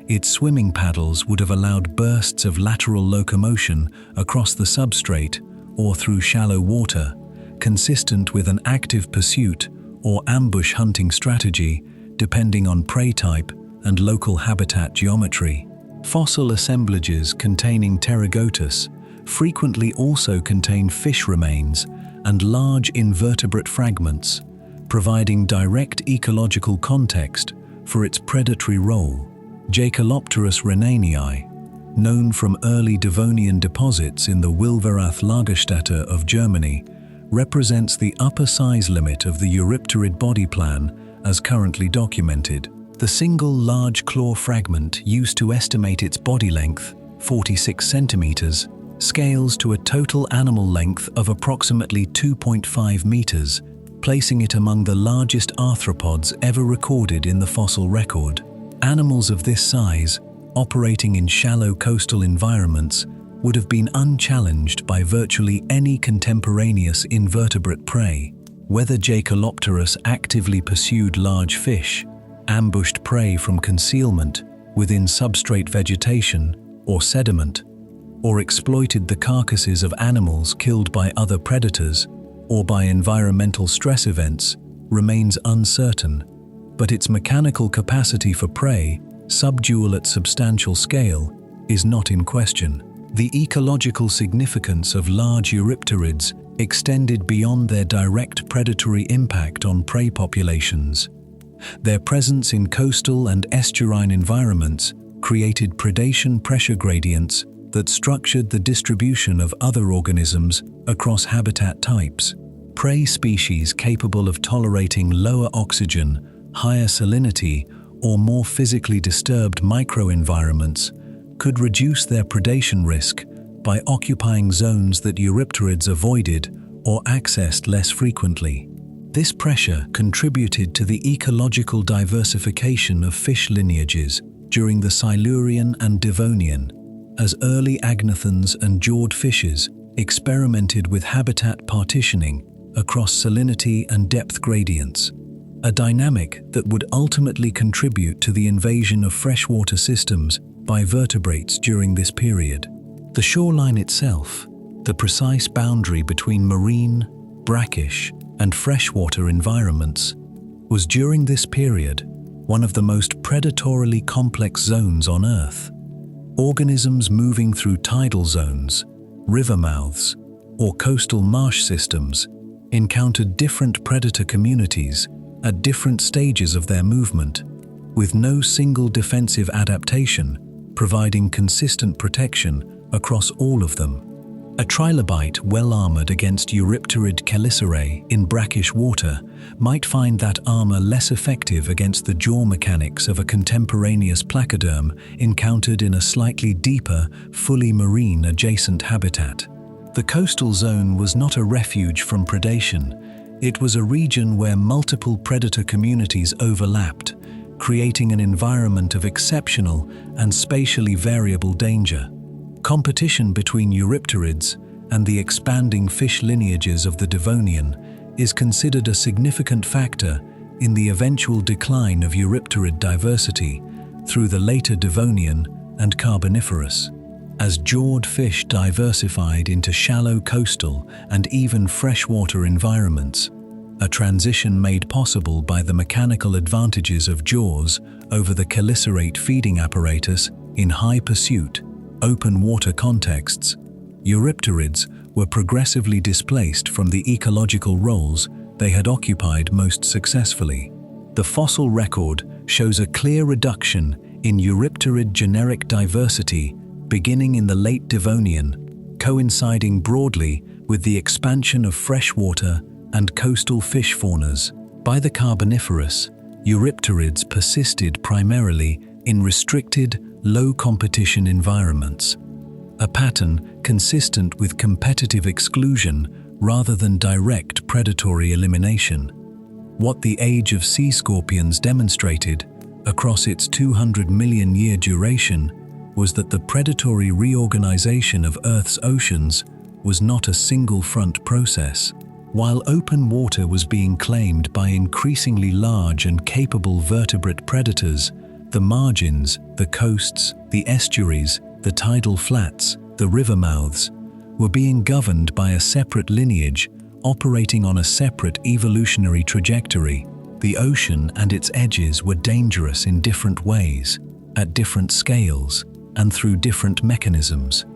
Its swimming paddles would have allowed bursts of lateral locomotion across the substrate or through shallow water, consistent with an active pursuit or ambush hunting strategy, depending on prey type and local habitat geometry. Fossil assemblages containing Pterygotus frequently also contain fish remains and large invertebrate fragments, providing direct ecological context for its predatory role. Jaekelopterus rhenanii, known from early Devonian deposits in the Wilverath Lagerstätte of Germany, represents the upper size limit of the Eurypterid body plan as currently documented. The single large claw fragment used to estimate its body length, 46 centimeters, scales to a total animal length of approximately 2.5 meters, placing it among the largest arthropods ever recorded in the fossil record. Animals of this size, operating in shallow coastal environments, would have been unchallenged by virtually any contemporaneous invertebrate prey. Whether Jaekelopterus actively pursued large fish, ambushed prey from concealment within substrate vegetation or sediment, or exploited the carcasses of animals killed by other predators or by environmental stress events, remains uncertain, but its mechanical capacity for prey, subdual at substantial scale, is not in question. The ecological significance of large eurypterids extended beyond their direct predatory impact on prey populations. Their presence in coastal and estuarine environments created predation pressure gradients that structured the distribution of other organisms across habitat types. Prey species capable of tolerating lower oxygen, higher salinity, or more physically disturbed microenvironments could reduce their predation risk by occupying zones that eurypterids avoided or accessed less frequently. This pressure contributed to the ecological diversification of fish lineages during the Silurian and Devonian, as early agnathans and jawed fishes experimented with habitat partitioning across salinity and depth gradients, a dynamic that would ultimately contribute to the invasion of freshwater systems by vertebrates during this period. The shoreline itself, the precise boundary between marine, brackish, and freshwater environments, was during this period one of the most predatorily complex zones on Earth. Organisms moving through tidal zones, river mouths, or coastal marsh systems encountered different predator communities at different stages of their movement, with no single defensive adaptation providing consistent protection across all of them. A trilobite well-armored against eurypterid chelicerae in brackish water might find that armor less effective against the jaw mechanics of a contemporaneous placoderm encountered in a slightly deeper, fully marine adjacent habitat. The coastal zone was not a refuge from predation. It was a region where multiple predator communities overlapped, creating an environment of exceptional and spatially variable danger. Competition between eurypterids and the expanding fish lineages of the Devonian is considered a significant factor in the eventual decline of eurypterid diversity through the later Devonian and Carboniferous. As jawed fish diversified into shallow coastal and even freshwater environments, a transition made possible by the mechanical advantages of jaws over the chelicerate feeding apparatus in high pursuit, open water contexts, eurypterids were progressively displaced from the ecological roles they had occupied most successfully. The fossil record shows a clear reduction in eurypterid generic diversity beginning in the late Devonian, coinciding broadly with the expansion of freshwater and coastal fish faunas. By the Carboniferous, eurypterids persisted primarily in restricted, low-competition environments, a pattern consistent with competitive exclusion rather than direct predatory elimination. What the age of sea scorpions demonstrated across its 200 million year duration was that the predatory reorganization of Earth's oceans was not a single-front process. While open water was being claimed by increasingly large and capable vertebrate predators, the margins, the coasts, the estuaries, the tidal flats, the river mouths, were being governed by a separate lineage operating on a separate evolutionary trajectory. The ocean and its edges were dangerous in different ways, at different scales, and through different mechanisms.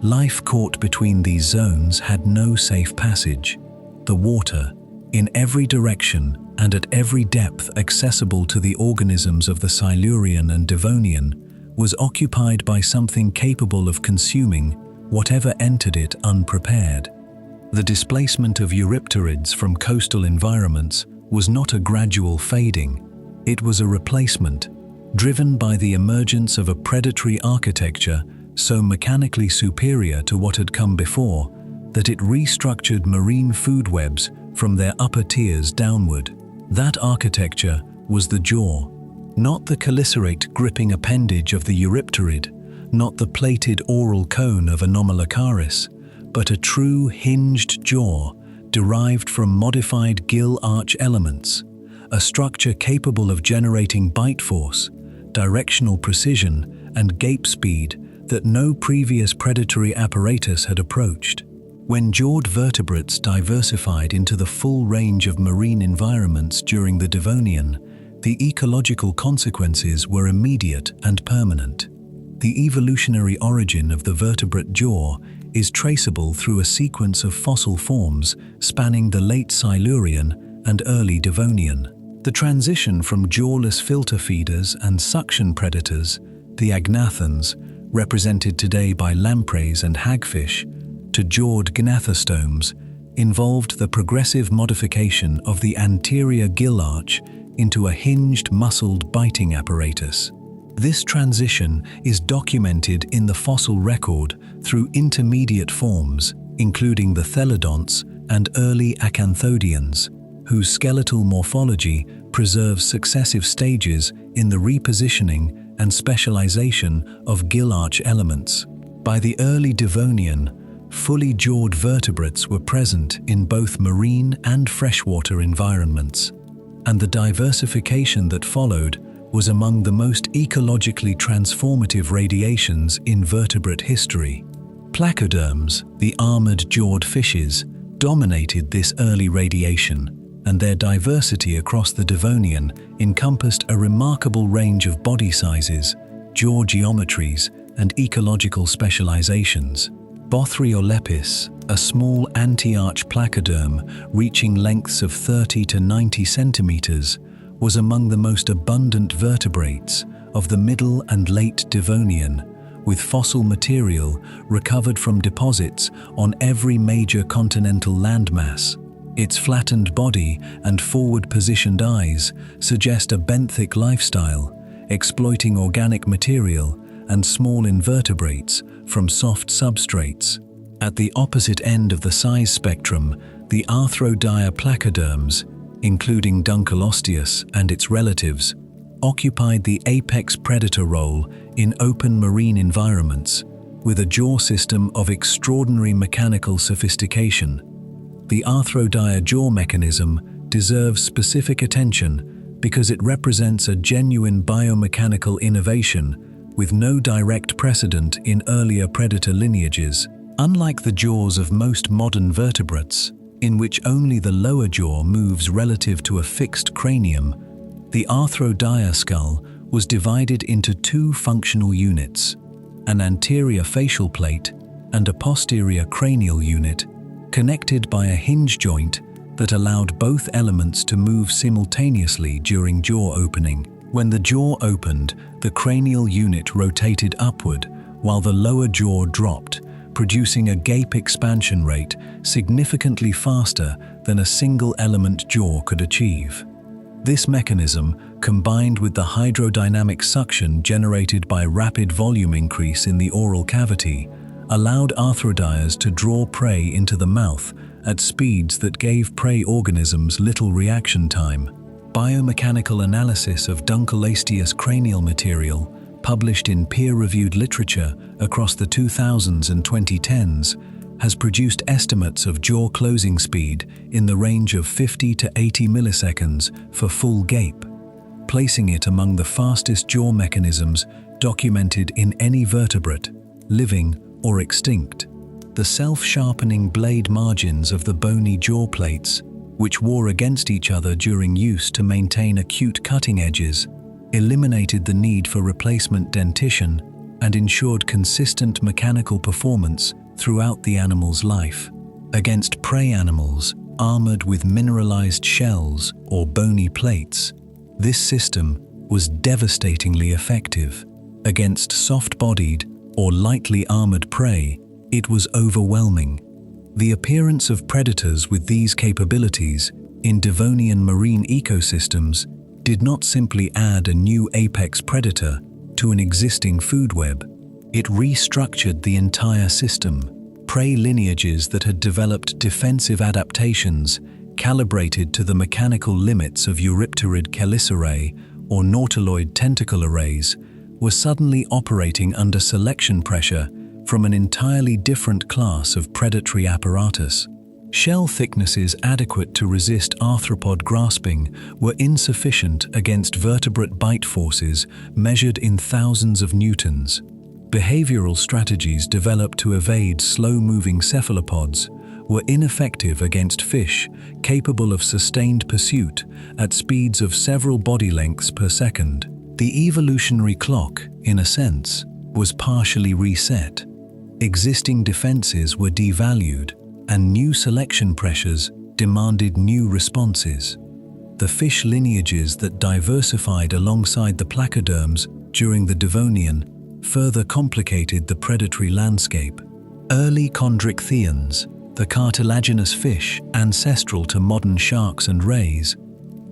Life caught between these zones had no safe passage. The water, in every direction and at every depth accessible to the organisms of the Silurian and Devonian, was occupied by something capable of consuming whatever entered it unprepared. The displacement of eurypterids from coastal environments was not a gradual fading, it was a replacement, driven by the emergence of a predatory architecture so mechanically superior to what had come before that it restructured marine food webs from their upper tiers downward. That architecture was the jaw, not the chelicerated gripping appendage of the Eurypterid, not the plated oral cone of Anomalocaris, but a true hinged jaw derived from modified gill arch elements, a structure capable of generating bite force, directional precision, and gape speed that no previous predatory apparatus had approached. When jawed vertebrates diversified into the full range of marine environments during the Devonian, the ecological consequences were immediate and permanent. The evolutionary origin of the vertebrate jaw is traceable through a sequence of fossil forms spanning the late Silurian and early Devonian. The transition from jawless filter feeders and suction predators, the Agnathans, represented today by lampreys and hagfish, to jawed gnathostomes, involved the progressive modification of the anterior gill arch into a hinged, muscled biting apparatus. This transition is documented in the fossil record through intermediate forms, including the thelodonts and early acanthodians, whose skeletal morphology preserves successive stages in the repositioning and specialization of gill arch elements. By the early Devonian, fully jawed vertebrates were present in both marine and freshwater environments, and the diversification that followed was among the most ecologically transformative radiations in vertebrate history. Placoderms, the armored-jawed fishes, dominated this early radiation, and their diversity across the Devonian encompassed a remarkable range of body sizes, jaw geometries, and ecological specializations. Bothriolepis, a small anti-arch placoderm reaching lengths of 30 to 90 centimeters, was among the most abundant vertebrates of the Middle and Late Devonian, with fossil material recovered from deposits on every major continental landmass. Its flattened body and forward-positioned eyes suggest a benthic lifestyle, exploiting organic material and small invertebrates from soft substrates. At the opposite end of the size spectrum, the Arthrodire placoderms, including Dunkleosteus and its relatives, occupied the apex predator role in open marine environments, with a jaw system of extraordinary mechanical sophistication. The Arthrodire jaw mechanism deserves specific attention because it represents a genuine biomechanical innovation with no direct precedent in earlier predator lineages. Unlike the jaws of most modern vertebrates, in which only the lower jaw moves relative to a fixed cranium, the Arthrodire skull was divided into two functional units, an anterior facial plate and a posterior cranial unit, connected by a hinge joint that allowed both elements to move simultaneously during jaw opening. When the jaw opened, the cranial unit rotated upward while the lower jaw dropped, producing a gape expansion rate significantly faster than a single-element jaw could achieve. This mechanism, combined with the hydrodynamic suction generated by rapid volume increase in the oral cavity, allowed arthrodires to draw prey into the mouth at speeds that gave prey organisms little reaction time. Biomechanical analysis of Dunkleosteus cranial material, published in peer-reviewed literature across the 2000s and 2010s, has produced estimates of jaw closing speed in the range of 50 to 80 milliseconds for full gape, placing it among the fastest jaw mechanisms documented in any vertebrate, living or extinct. The self-sharpening blade margins of the bony jaw plates, which wore against each other during use to maintain acute cutting edges, eliminated the need for replacement dentition and ensured consistent mechanical performance throughout the animal's life. Against prey animals armored with mineralized shells or bony plates, this system was devastatingly effective. Against soft-bodied or lightly armored prey, it was overwhelming. The appearance of predators with these capabilities in Devonian marine ecosystems did not simply add a new apex predator to an existing food web. It restructured the entire system. Prey lineages that had developed defensive adaptations calibrated to the mechanical limits of eurypterid chelicerae or nautiloid tentacle arrays, were suddenly operating under selection pressure from an entirely different class of predatory apparatus. Shell thicknesses adequate to resist arthropod grasping were insufficient against vertebrate bite forces measured in thousands of newtons. Behavioral strategies developed to evade slow-moving cephalopods were ineffective against fish capable of sustained pursuit at speeds of several body lengths per second. The evolutionary clock, in a sense, was partially reset. Existing defenses were devalued, and new selection pressures demanded new responses. The fish lineages that diversified alongside the placoderms during the Devonian further complicated the predatory landscape. Early chondrichthyans, the cartilaginous fish ancestral to modern sharks and rays,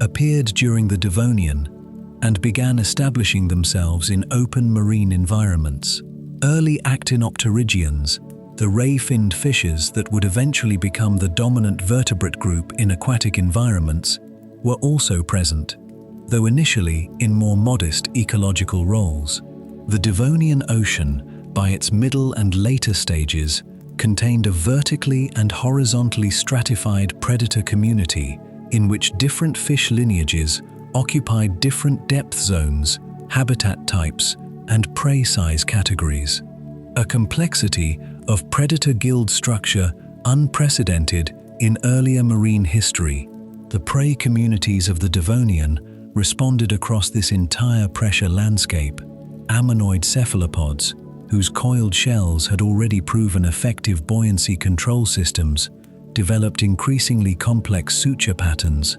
appeared during the Devonian and began establishing themselves in open marine environments. Early actinopterygians, the ray-finned fishes that would eventually become the dominant vertebrate group in aquatic environments, were also present, though initially in more modest ecological roles. The Devonian Ocean, by its middle and later stages, contained a vertically and horizontally stratified predator community in which different fish lineages occupied different depth zones, habitat types, and prey size categories. A complexity of predator guild structure unprecedented in earlier marine history. The prey communities of the Devonian responded across this entire pressure landscape. Ammonoid cephalopods, whose coiled shells had already proven effective buoyancy control systems, developed increasingly complex suture patterns,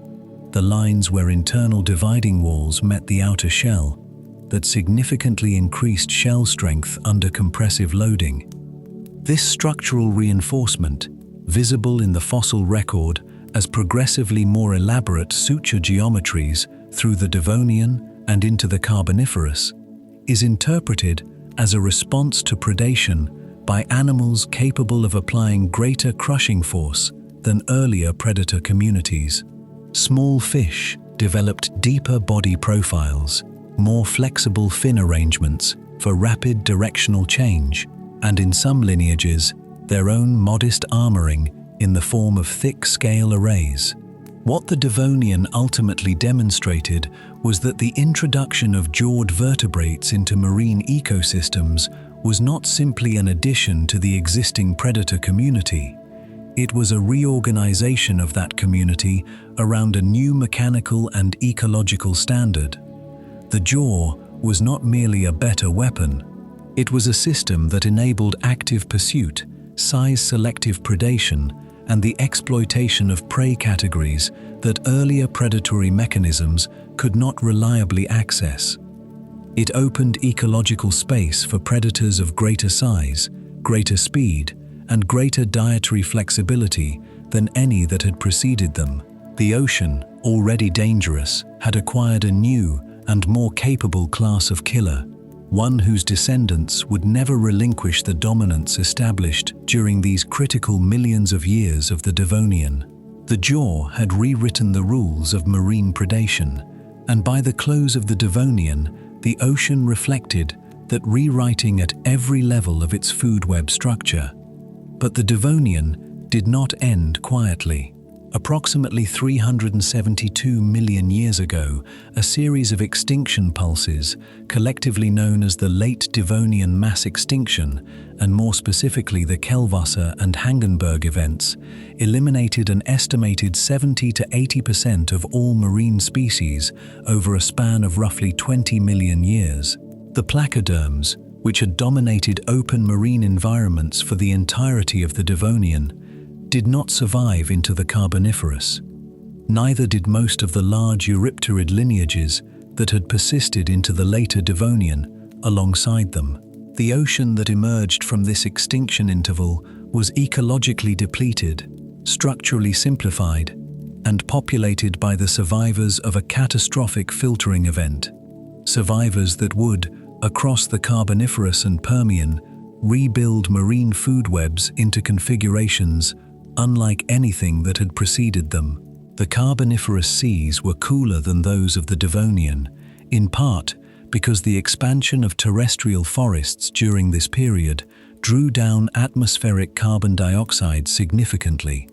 the lines where internal dividing walls met the outer shell, that significantly increased shell strength under compressive loading. This structural reinforcement, visible in the fossil record as progressively more elaborate suture geometries through the Devonian and into the Carboniferous, is interpreted as a response to predation by animals capable of applying greater crushing force than earlier predator communities. Small fish developed deeper body profiles, more flexible fin arrangements for rapid directional change, and in some lineages, their own modest armoring in the form of thick scale arrays. What the Devonian ultimately demonstrated was that the introduction of jawed vertebrates into marine ecosystems was not simply an addition to the existing predator community. It was a reorganization of that community around a new mechanical and ecological standard. The jaw was not merely a better weapon. It was a system that enabled active pursuit, size-selective predation, and the exploitation of prey categories that earlier predatory mechanisms could not reliably access. It opened ecological space for predators of greater size, greater speed, and greater dietary flexibility than any that had preceded them. The ocean, already dangerous, had acquired a new and more capable class of killer, one whose descendants would never relinquish the dominance established during these critical millions of years of the Devonian. The jaw had rewritten the rules of marine predation, and by the close of the Devonian, the ocean reflected that rewriting at every level of its food web structure. But the Devonian did not end quietly. Approximately 372 million years ago, a series of extinction pulses, collectively known as the Late Devonian Mass Extinction, and more specifically the Kellwasser and Hangenberg events, eliminated an estimated 70 to 80% of all marine species over a span of roughly 20 million years. The placoderms, which had dominated open marine environments for the entirety of the Devonian, did not survive into the Carboniferous. Neither did most of the large eurypterid lineages that had persisted into the later Devonian alongside them. The ocean that emerged from this extinction interval was ecologically depleted, structurally simplified, and populated by the survivors of a catastrophic filtering event. Survivors that would, across the Carboniferous and Permian, rebuild marine food webs into configurations unlike anything that had preceded them. The Carboniferous seas were cooler than those of the Devonian, in part because the expansion of terrestrial forests during this period drew down atmospheric carbon dioxide significantly.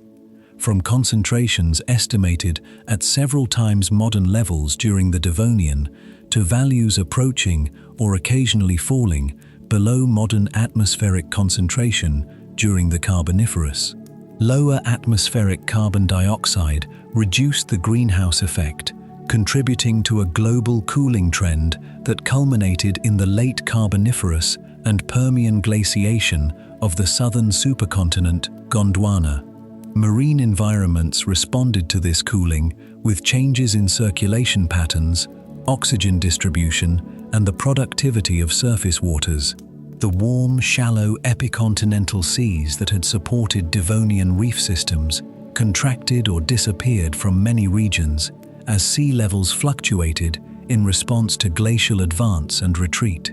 From concentrations estimated at several times modern levels during the Devonian to values approaching or occasionally falling below modern atmospheric concentration during the Carboniferous. Lower atmospheric carbon dioxide reduced the greenhouse effect, contributing to a global cooling trend that culminated in the late Carboniferous and Permian glaciation of the southern supercontinent Gondwana. Marine environments responded to this cooling with changes in circulation patterns, oxygen distribution, and the productivity of surface waters. The warm, shallow epicontinental seas that had supported Devonian reef systems contracted or disappeared from many regions as sea levels fluctuated in response to glacial advance and retreat.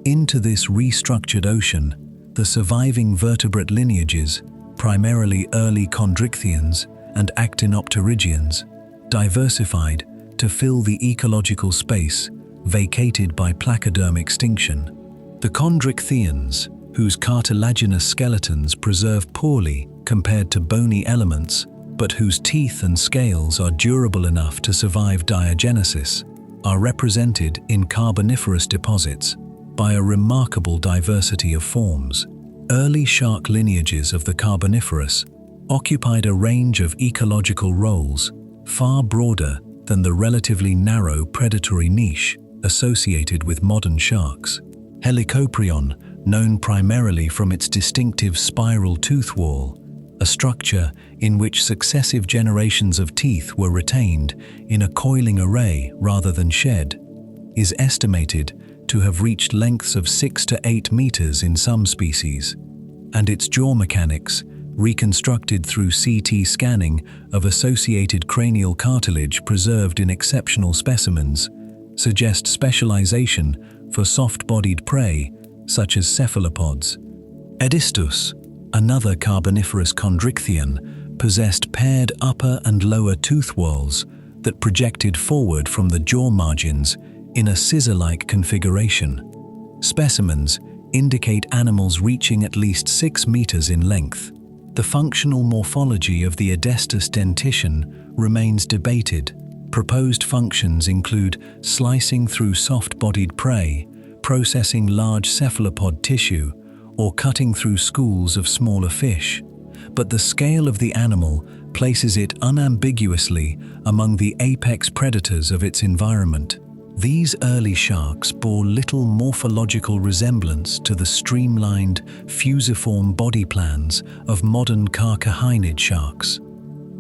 Into this restructured ocean, the surviving vertebrate lineages, primarily early chondrichthyans and actinopterygians, diversified to fill the ecological space vacated by placoderm extinction. The chondrichthyans, whose cartilaginous skeletons preserve poorly compared to bony elements, but whose teeth and scales are durable enough to survive diagenesis, are represented in Carboniferous deposits by a remarkable diversity of forms. Early shark lineages of the Carboniferous occupied a range of ecological roles far broader than the relatively narrow predatory niche associated with modern sharks. Helicoprion, known primarily from its distinctive spiral tooth wall, a structure in which successive generations of teeth were retained in a coiling array rather than shed, is estimated to have reached lengths of 6 to 8 meters in some species, and its jaw mechanics, reconstructed through CT scanning of associated cranial cartilage preserved in exceptional specimens, suggest specialization for soft-bodied prey such as cephalopods. Edistus, another Carboniferous chondrichthyan, possessed paired upper and lower tooth whorls that projected forward from the jaw margins in a scissor-like configuration. Specimens indicate animals reaching at least 6 meters in length. The functional morphology of the Edistus dentition remains debated. Proposed functions include slicing through soft-bodied prey, processing large cephalopod tissue, or cutting through schools of smaller fish. But the scale of the animal places it unambiguously among the apex predators of its environment. These early sharks bore little morphological resemblance to the streamlined, fusiform body plans of modern carchahinid sharks.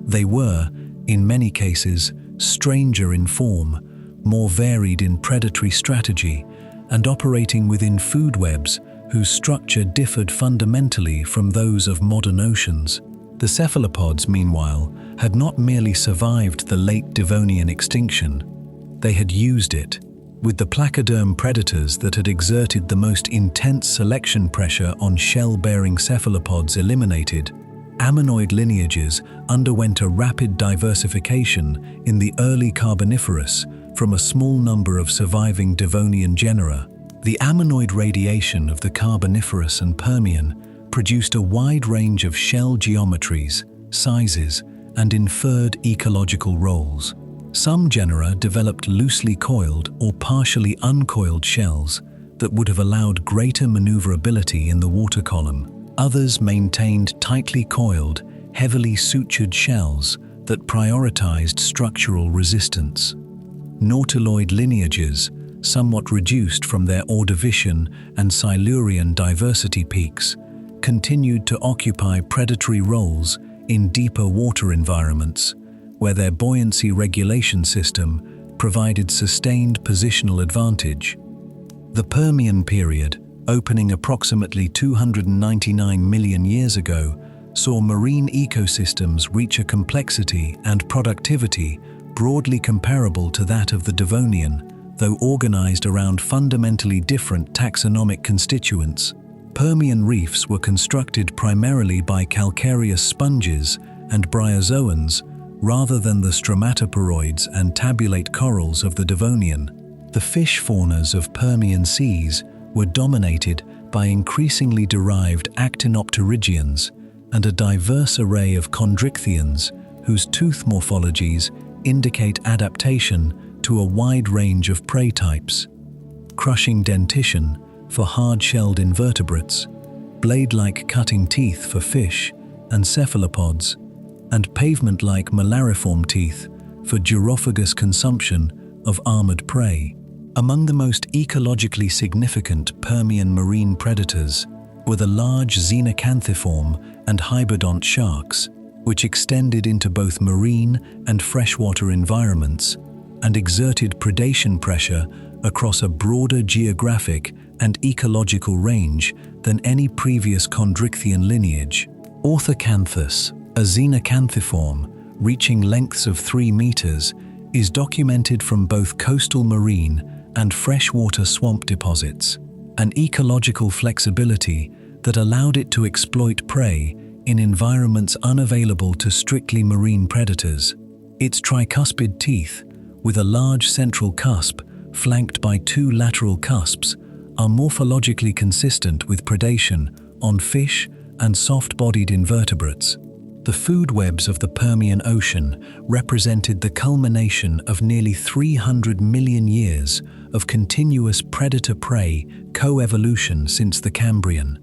They were, in many cases, stranger in form, more varied in predatory strategy, and operating within food webs whose structure differed fundamentally from those of modern oceans. The cephalopods, meanwhile, had not merely survived the late Devonian extinction, they had used it. With the placoderm predators that had exerted the most intense selection pressure on shell-bearing cephalopods eliminated, ammonoid lineages underwent a rapid diversification in the early Carboniferous from a small number of surviving Devonian genera. The ammonoid radiation of the Carboniferous and Permian produced a wide range of shell geometries, sizes, and inferred ecological roles. Some genera developed loosely coiled or partially uncoiled shells that would have allowed greater maneuverability in the water column. Others maintained tightly coiled, heavily sutured shells that prioritized structural resistance. Nautiloid lineages, somewhat reduced from their Ordovician and Silurian diversity peaks, continued to occupy predatory roles in deeper water environments, where their buoyancy regulation system provided sustained positional advantage. The Permian period, opening approximately 299 million years ago, saw marine ecosystems reach a complexity and productivity broadly comparable to that of the Devonian, though organized around fundamentally different taxonomic constituents. Permian reefs were constructed primarily by calcareous sponges and bryozoans, rather than the stromatoporoids and tabulate corals of the Devonian. The fish faunas of Permian seas were dominated by increasingly derived actinopterygians and a diverse array of chondrichthyans whose tooth morphologies indicate adaptation to a wide range of prey types. Crushing dentition for hard-shelled invertebrates, blade-like cutting teeth for fish and cephalopods, and pavement-like malariform teeth for gyrophagous consumption of armored prey. Among the most ecologically significant Permian marine predators were the large xenacanthiform and hybodont sharks, which extended into both marine and freshwater environments and exerted predation pressure across a broader geographic and ecological range than any previous chondrichthyan lineage. Orthocanthus, a xenacanthiform reaching lengths of 3 meters, is documented from both coastal marine and freshwater swamp deposits, an ecological flexibility that allowed it to exploit prey in environments unavailable to strictly marine predators. Its tricuspid teeth, with a large central cusp flanked by 2 lateral cusps, are morphologically consistent with predation on fish and soft-bodied invertebrates. The food webs of the Permian Ocean represented the culmination of nearly 300 million years of continuous predator-prey coevolution since the Cambrian.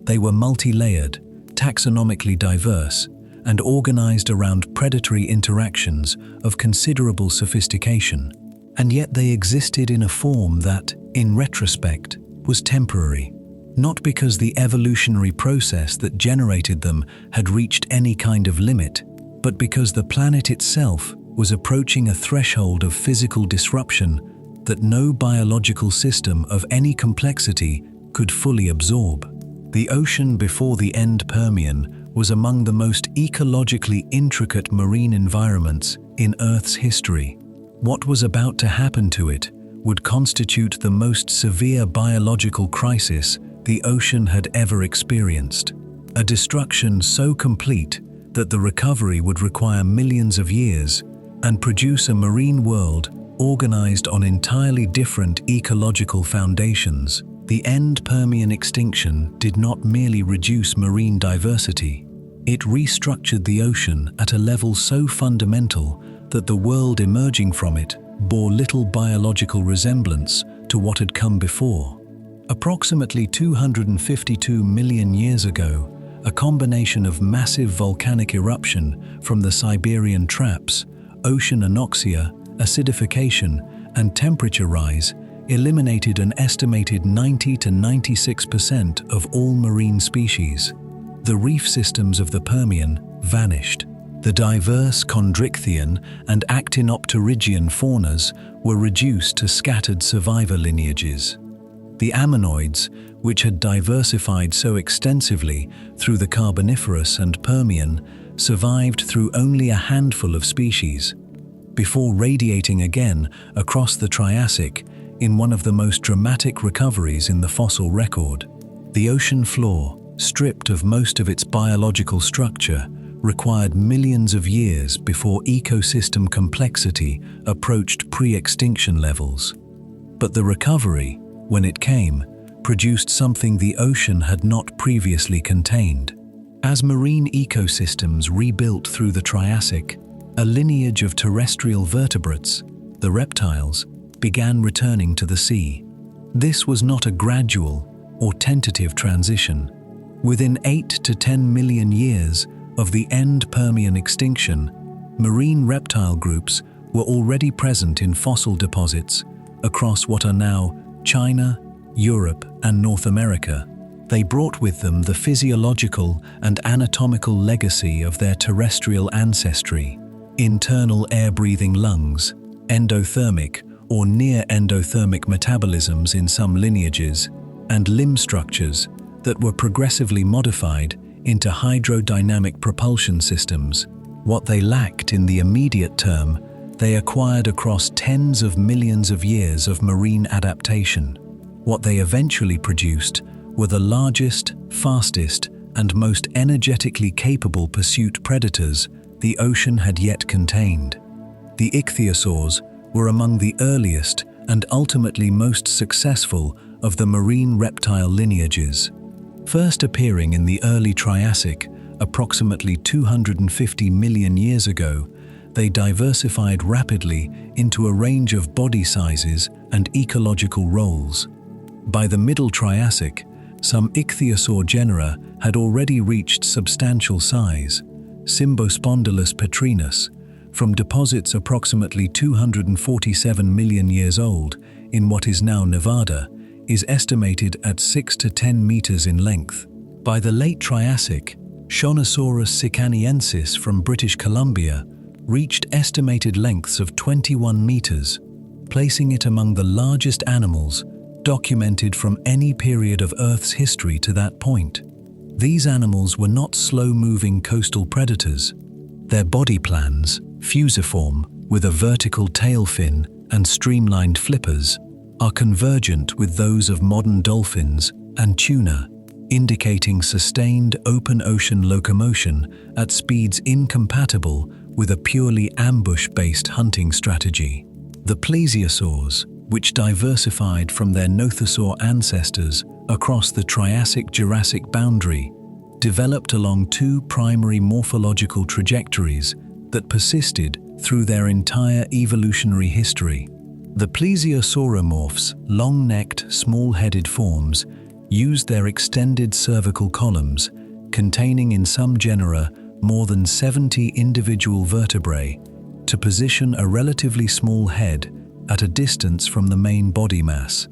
They were multi-layered, taxonomically diverse, and organized around predatory interactions of considerable sophistication. And yet they existed in a form that, in retrospect, was temporary. Not because the evolutionary process that generated them had reached any kind of limit, but because the planet itself was approaching a threshold of physical disruption that no biological system of any complexity could fully absorb. The ocean before the end Permian was among the most ecologically intricate marine environments in Earth's history. What was about to happen to it would constitute the most severe biological crisis the ocean had ever experienced. A destruction so complete that the recovery would require millions of years and produce a marine world organized on entirely different ecological foundations. The end Permian extinction did not merely reduce marine diversity. It restructured the ocean at a level so fundamental that the world emerging from it bore little biological resemblance to what had come before. Approximately 252 million years ago, a combination of massive volcanic eruption from the Siberian traps, ocean anoxia, acidification, and temperature rise eliminated an estimated 90 to 96% of all marine species. The reef systems of the Permian vanished. The diverse chondrichthyan and actinopterygian faunas were reduced to scattered survivor lineages. The ammonoids, which had diversified so extensively through the Carboniferous and Permian, survived through only a handful of species, before radiating again across the Triassic in one of the most dramatic recoveries in the fossil record. The ocean floor, stripped of most of its biological structure, required millions of years before ecosystem complexity approached pre-extinction levels. But the recovery, when it came, produced something the ocean had not previously contained. As marine ecosystems rebuilt through the Triassic, a lineage of terrestrial vertebrates, the reptiles, began returning to the sea. This was not a gradual or tentative transition. Within 8 to 10 million years of the end Permian extinction, marine reptile groups were already present in fossil deposits across what are now China, Europe, and North America. They brought with them the physiological and anatomical legacy of their terrestrial ancestry: internal air-breathing lungs, endothermic or near-endothermic metabolisms in some lineages, and limb structures that were progressively modified into hydrodynamic propulsion systems. What they lacked in the immediate term, they acquired across tens of millions of years of marine adaptation. What they eventually produced were the largest, fastest, and most energetically capable pursuit predators the ocean had yet contained. The ichthyosaurs were among the earliest and ultimately most successful of the marine reptile lineages. First appearing in the early Triassic, approximately 250 million years ago, they diversified rapidly into a range of body sizes and ecological roles. By the Middle Triassic, some ichthyosaur genera had already reached substantial size. Symbospondylus petrinus, from deposits approximately 247 million years old in what is now Nevada, is estimated at 6 to 10 meters in length. By the late Triassic, Shonosaurus sicaniensis from British Columbia reached estimated lengths of 21 meters, placing it among the largest animals documented from any period of Earth's history to that point. These animals were not slow-moving coastal predators. Their body plans, fusiform, with a vertical tail fin and streamlined flippers, are convergent with those of modern dolphins and tuna, indicating sustained open ocean locomotion at speeds incompatible with a purely ambush-based hunting strategy. The plesiosaurs, which diversified from their nothosaur ancestors across the Triassic-Jurassic boundary, developed along two primary morphological trajectories that persisted through their entire evolutionary history. The plesiosauromorphs' long-necked, small-headed forms used their extended cervical columns, containing in some genera more than 70 individual vertebrae, to position a relatively small head at a distance from the main body mass,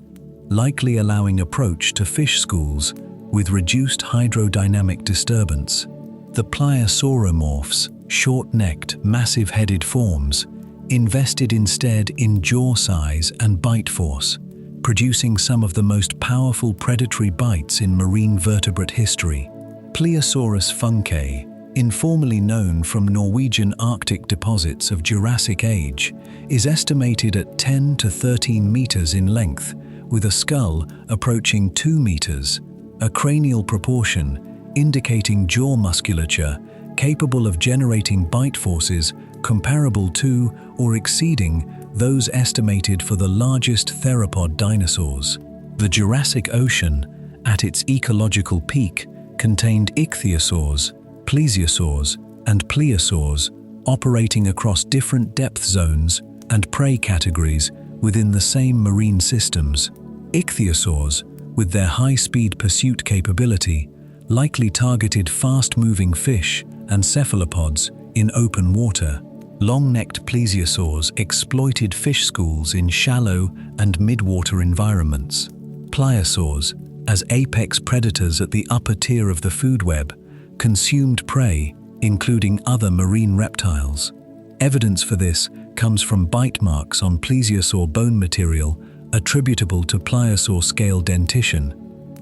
likely allowing approach to fish schools with reduced hydrodynamic disturbance. The pliosauromorphs, short-necked, massive-headed forms, invested instead in jaw size and bite force, producing some of the most powerful predatory bites in marine vertebrate history. Plesiosaurus funcae, informally known from Norwegian Arctic deposits of Jurassic age, is estimated at 10 to 13 meters in length, with a skull approaching 2 meters, a cranial proportion indicating jaw musculature capable of generating bite forces comparable to or exceeding those estimated for the largest theropod dinosaurs. The Jurassic Ocean, at its ecological peak, contained ichthyosaurs, plesiosaurs, and pliosaurs operating across different depth zones and prey categories within the same marine systems. Ichthyosaurs, with their high-speed pursuit capability, likely targeted fast-moving fish and cephalopods in open water. Long-necked plesiosaurs exploited fish schools in shallow and mid-water environments. Pliosaurs, as apex predators at the upper tier of the food web, consumed prey, including other marine reptiles. Evidence for this comes from bite marks on plesiosaur bone material attributable to pliosaur scale dentition,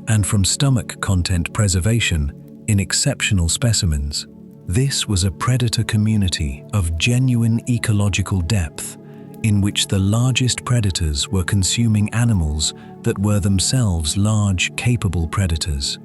and from stomach content preservation in exceptional specimens. This was a predator community of genuine ecological depth, in which the largest predators were consuming animals that were themselves large, capable predators.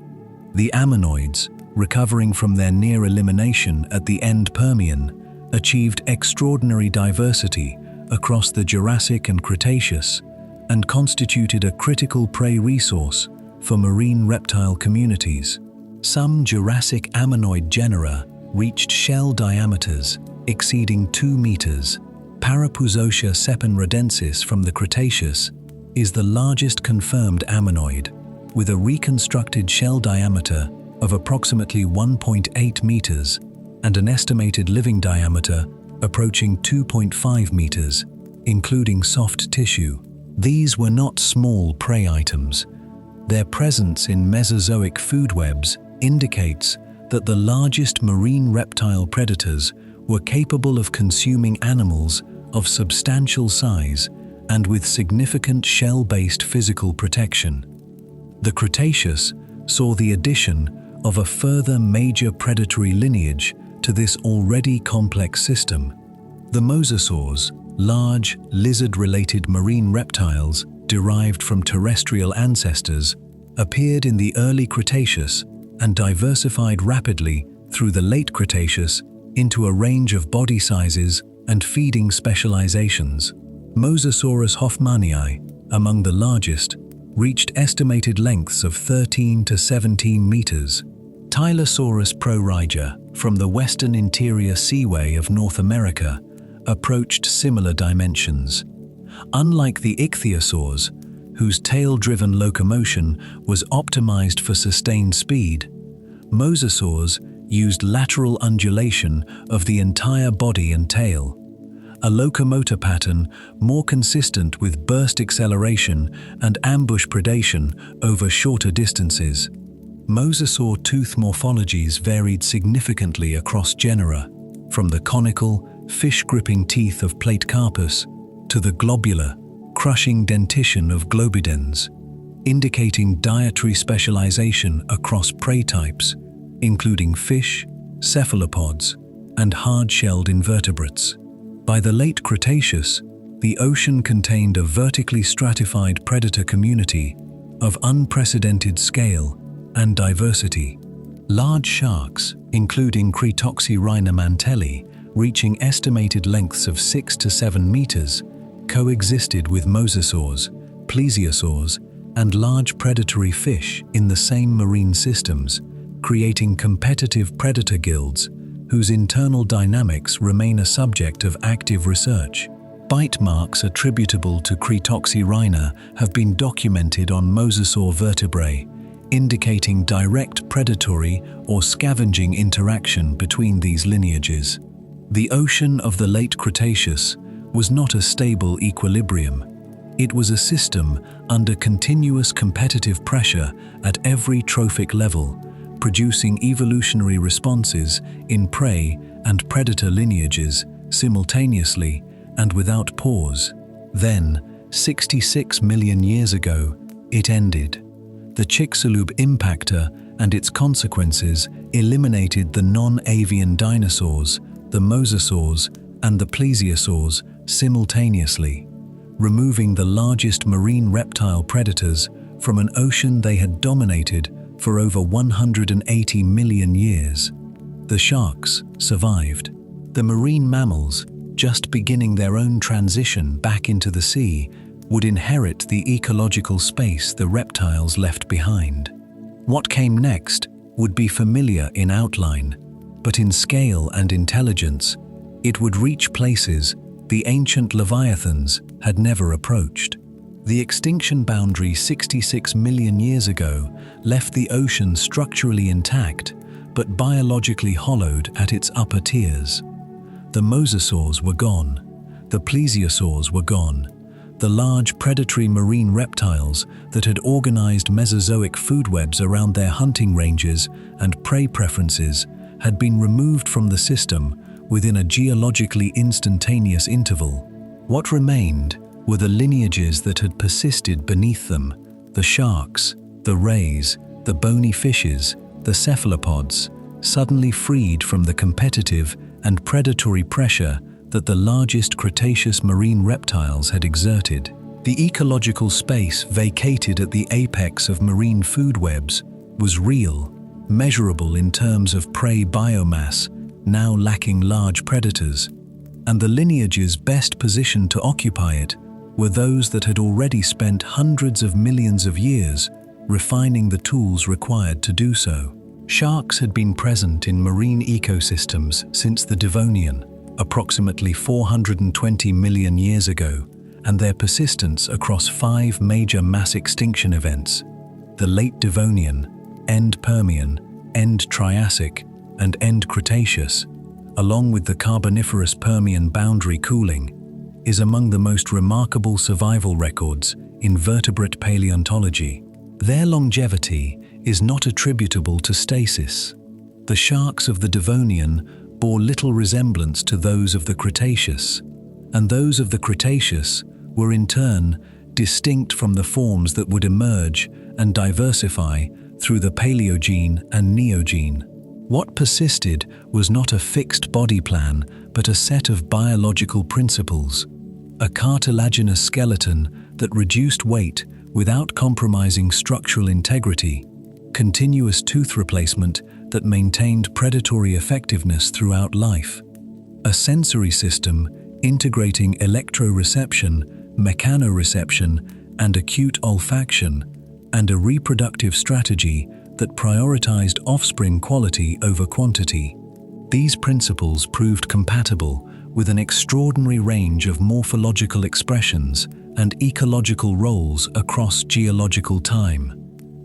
The ammonoids, recovering from their near elimination at the end Permian, achieved extraordinary diversity across the Jurassic and Cretaceous and constituted a critical prey resource for marine reptile communities. Some Jurassic ammonoid genera reached shell diameters exceeding 2 meters. Parapuzotia sepenrodensis from the Cretaceous is the largest confirmed ammonoid, with a reconstructed shell diameter of approximately 1.8 meters and an estimated living diameter approaching 2.5 meters, including soft tissue. These were not small prey items. Their presence in Mesozoic food webs indicates that the largest marine reptile predators were capable of consuming animals of substantial size and with significant shell-based physical protection. The Cretaceous saw the addition of a further major predatory lineage to this already complex system. The mosasaurs, large, lizard-related marine reptiles derived from terrestrial ancestors, appeared in the early Cretaceous and diversified rapidly through the late Cretaceous into a range of body sizes and feeding specializations. Mosasaurus hoffmanii, among the largest, reached estimated lengths of 13 to 17 meters. Tylosaurus prorija, from the western interior seaway of North America, approached similar dimensions. Unlike the ichthyosaurs, whose tail-driven locomotion was optimized for sustained speed, mosasaurs used lateral undulation of the entire body and tail, a locomotor pattern more consistent with burst acceleration and ambush predation over shorter distances. Mosasaur tooth morphologies varied significantly across genera, from the conical, fish-gripping teeth of Platecarpus to the globular, crushing dentition of Globidens, indicating dietary specialization across prey types, including fish, cephalopods, and hard-shelled invertebrates. By the late Cretaceous, the ocean contained a vertically stratified predator community of unprecedented scale and diversity. Large sharks, including Cretoxyrhina mantelli, reaching estimated lengths of 6 to 7 meters, coexisted with mosasaurs, plesiosaurs, and large predatory fish in the same marine systems, creating competitive predator guilds whose internal dynamics remain a subject of active research. Bite marks attributable to Cretoxyrhina have been documented on mosasaur vertebrae, indicating direct predatory or scavenging interaction between these lineages. The ocean of the late Cretaceous was not a stable equilibrium. It was a system under continuous competitive pressure at every trophic level, producing evolutionary responses in prey and predator lineages simultaneously and without pause. Then, 66 million years ago, it ended. The Chicxulub impactor and its consequences eliminated the non-avian dinosaurs, the mosasaurs, and the plesiosaurs simultaneously, removing the largest marine reptile predators from an ocean they had dominated for over 180 million years. The sharks survived. The marine mammals, just beginning their own transition back into the sea, would inherit the ecological space the reptiles left behind. What came next would be familiar in outline, but in scale and intelligence, it would reach places the ancient Leviathans had never approached. The extinction boundary 66 million years ago left the ocean structurally intact, but biologically hollowed at its upper tiers. The mosasaurs were gone. The plesiosaurs were gone. The large predatory marine reptiles that had organized Mesozoic food webs around their hunting ranges and prey preferences had been removed from the system within a geologically instantaneous interval. What remained were the lineages that had persisted beneath them: the sharks, the rays, the bony fishes, the cephalopods, suddenly freed from the competitive and predatory pressure that the largest Cretaceous marine reptiles had exerted. The ecological space vacated at the apex of marine food webs was real, measurable in terms of prey biomass, now lacking large predators, and the lineages best positioned to occupy it were those that had already spent hundreds of millions of years refining the tools required to do so. Sharks had been present in marine ecosystems since the Devonian, approximately 420 million years ago, and their persistence across 5 major mass extinction events: the Late Devonian, End Permian, End Triassic, and End Cretaceous, along with the Carboniferous Permian boundary cooling, is among the most remarkable survival records in vertebrate paleontology. Their longevity is not attributable to stasis. The sharks of the Devonian bore little resemblance to those of the Cretaceous, and those of the Cretaceous were in turn distinct from the forms that would emerge and diversify through the Paleogene and Neogene. What persisted was not a fixed body plan, but a set of biological principles, a cartilaginous skeleton that reduced weight without compromising structural integrity, continuous tooth replacement that maintained predatory effectiveness throughout life. A sensory system integrating electroreception, mechanoreception, and acute olfaction, and a reproductive strategy that prioritized offspring quality over quantity. These principles proved compatible with an extraordinary range of morphological expressions and ecological roles across geological time.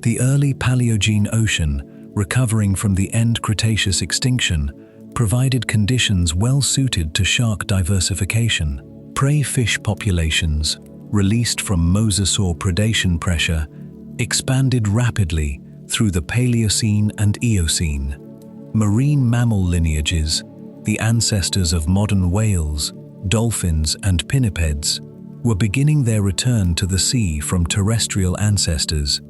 The early Paleogene ocean, recovering from the end Cretaceous extinction, provided conditions well suited to shark diversification. Prey fish populations, released from mosasaur predation pressure, expanded rapidly through the Paleocene and Eocene. Marine mammal lineages, the ancestors of modern whales, dolphins, and pinnipeds, were beginning their return to the sea from terrestrial ancestors,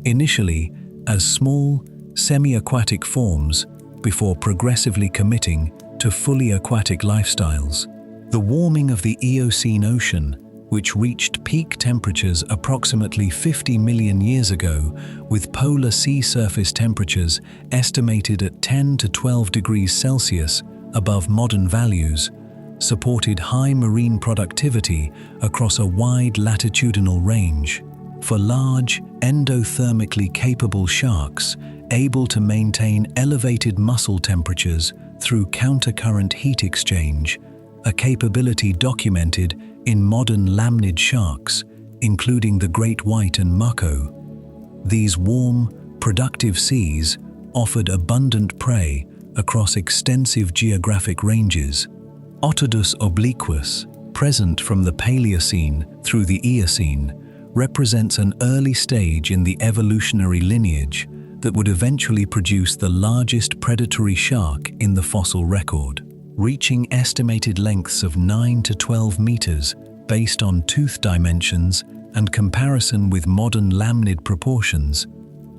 initially as small, semi-aquatic forms before progressively committing to fully aquatic lifestyles. The warming of the Eocene Ocean, which reached peak temperatures approximately 50 million years ago, with polar sea surface temperatures estimated at 10 to 12 degrees Celsius above modern values, supported high marine productivity across a wide latitudinal range. For large, endothermically capable sharks, able to maintain elevated muscle temperatures through countercurrent heat exchange, a capability documented in modern lamnid sharks, including the great white and mako. These warm, productive seas offered abundant prey across extensive geographic ranges. Otodus obliquus, present from the Paleocene through the Eocene, represents an early stage in the evolutionary lineage that would eventually produce the largest predatory shark in the fossil record, reaching estimated lengths of 9 to 12 meters based on tooth dimensions and comparison with modern lamnid proportions.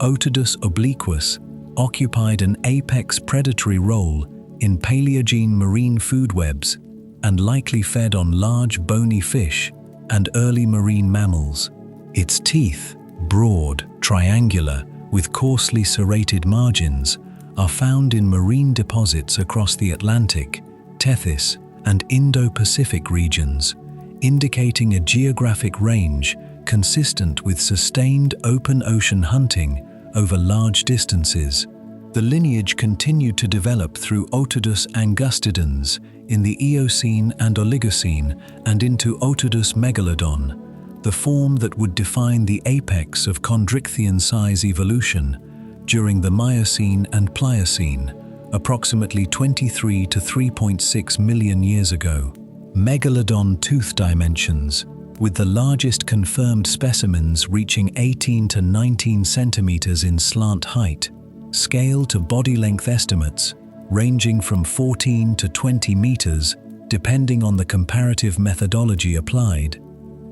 Otodus obliquus occupied an apex predatory role in Paleogene marine food webs and likely fed on large bony fish and early marine mammals. Its teeth, broad, triangular, with coarsely serrated margins, are found in marine deposits across the Atlantic, Tethys, and Indo-Pacific regions, indicating a geographic range consistent with sustained open ocean hunting over large distances. The lineage continued to develop through Otodus angustidens in the Eocene and Oligocene and into Otodus megalodon, the form that would define the apex of Chondrichthian size evolution during the Miocene and Pliocene, approximately 23 to 3.6 million years ago. Megalodon tooth dimensions, with the largest confirmed specimens reaching 18 to 19 centimeters in slant height, scale to body length estimates ranging from 14 to 20 meters depending on the comparative methodology applied,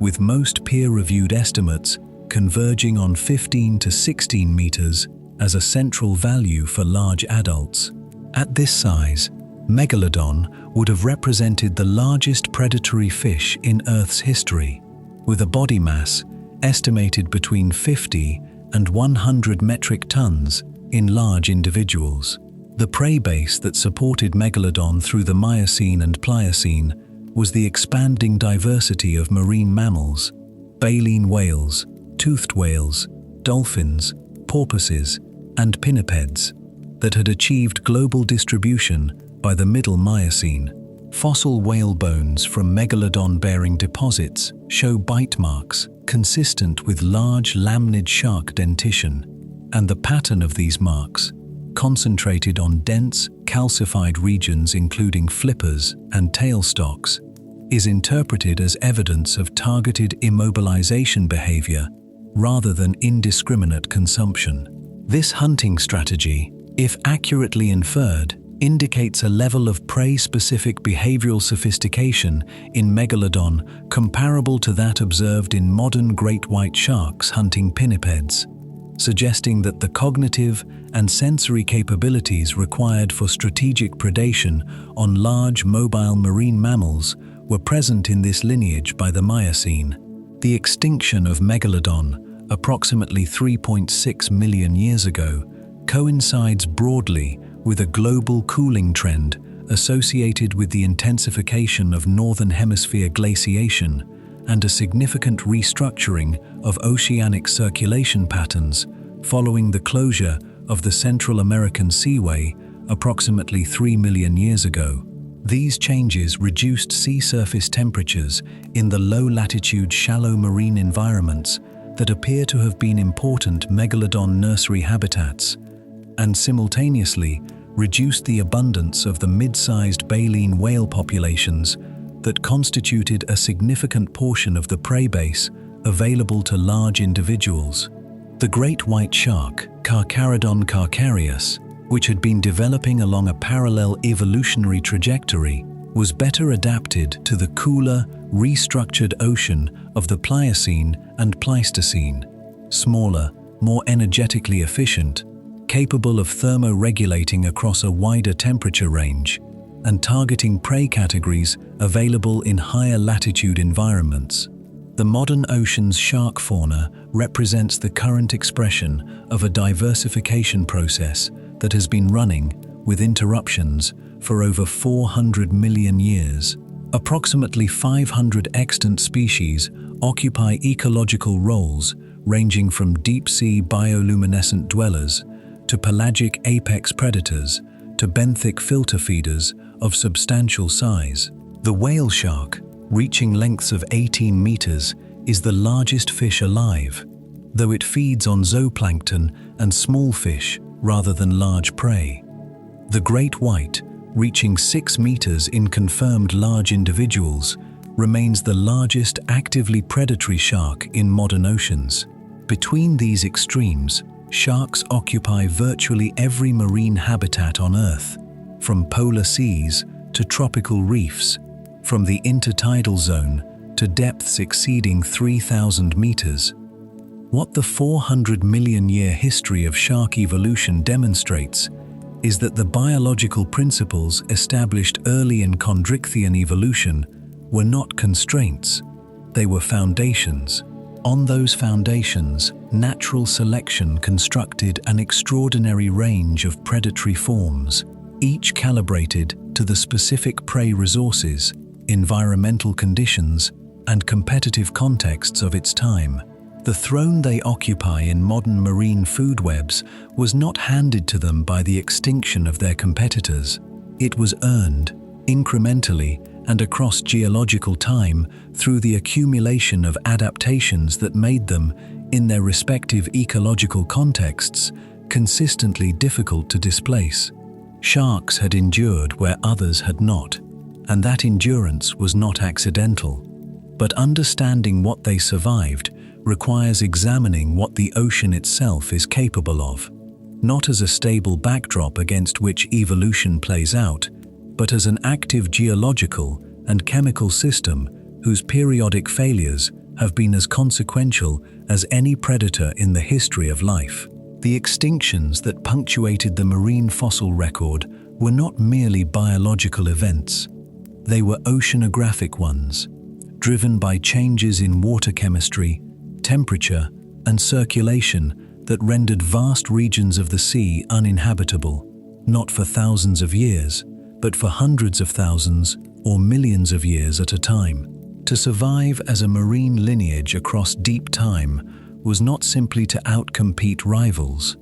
with most peer-reviewed estimates converging on 15 to 16 meters as a central value for large adults. At this size, Megalodon would have represented the largest predatory fish in Earth's history, with a body mass estimated between 50 and 100 metric tons in large individuals. The prey base that supported Megalodon through the Miocene and Pliocene was the expanding diversity of marine mammals, baleen whales, toothed whales, dolphins, porpoises, and pinnipeds, that had achieved global distribution by the Middle Miocene. Fossil whale bones from megalodon-bearing deposits show bite marks consistent with large lamnid shark dentition, and the pattern of these marks, concentrated on dense, calcified regions including flippers and tailstocks, is interpreted as evidence of targeted immobilization behavior rather than indiscriminate consumption. This hunting strategy, if accurately inferred, indicates a level of prey-specific behavioral sophistication in Megalodon comparable to that observed in modern great white sharks hunting pinnipeds, suggesting that the cognitive and sensory capabilities required for strategic predation on large mobile marine mammals were present in this lineage by the Miocene. The extinction of Megalodon, approximately 3.6 million years ago, coincides broadly with a global cooling trend associated with the intensification of Northern Hemisphere glaciation and a significant restructuring of oceanic circulation patterns following the closure of the Central American Seaway approximately 3 million years ago. These changes reduced sea surface temperatures in the low-latitude shallow marine environments that appear to have been important megalodon nursery habitats, and simultaneously reduced the abundance of the mid-sized baleen whale populations that constituted a significant portion of the prey base available to large individuals. The great white shark, Carcharodon carcharius, which had been developing along a parallel evolutionary trajectory, was better adapted to the cooler, restructured ocean of the Pliocene and Pleistocene. Smaller, more energetically efficient, capable of thermoregulating across a wider temperature range, and targeting prey categories available in higher latitude environments. The modern ocean's shark fauna represents the current expression of a diversification process that has been running, with interruptions, for over 400 million years. Approximately 500 extant species occupy ecological roles ranging from deep-sea bioluminescent dwellers to pelagic apex predators to benthic filter feeders of substantial size. The whale shark, reaching lengths of 18 meters, is the largest fish alive, though it feeds on zooplankton and small fish rather than large prey. The great white, reaching 6 meters in confirmed large individuals, remains the largest actively predatory shark in modern oceans. Between these extremes, sharks occupy virtually every marine habitat on Earth, from polar seas to tropical reefs, from the intertidal zone to depths exceeding 3,000 meters. What the 400 million year history of shark evolution demonstrates is that the biological principles established early in Chondrichthyan evolution were not constraints, they were foundations. On those foundations, natural selection constructed an extraordinary range of predatory forms, each calibrated to the specific prey resources, environmental conditions, and competitive contexts of its time. The throne they occupy in modern marine food webs was not handed to them by the extinction of their competitors. It was earned, incrementally and across geological time, through the accumulation of adaptations that made them, in their respective ecological contexts, consistently difficult to displace. Sharks had endured where others had not, and that endurance was not accidental. But understanding what they survived requires examining what the ocean itself is capable of, not as a stable backdrop against which evolution plays out, but as an active geological and chemical system whose periodic failures have been as consequential as any predator in the history of life. The extinctions that punctuated the marine fossil record were not merely biological events. They were oceanographic ones, driven by changes in water chemistry, temperature, and circulation that rendered vast regions of the sea uninhabitable, not for thousands of years, but for hundreds of thousands or millions of years at a time. To survive as a marine lineage across deep time was not simply to outcompete rivals.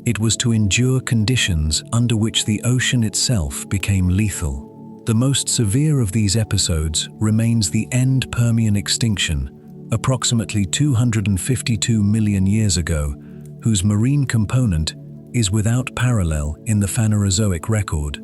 It was to endure conditions under which the ocean itself became lethal. The most severe of these episodes remains the end Permian extinction, approximately 252 million years ago, whose marine component is without parallel in the Phanerozoic record.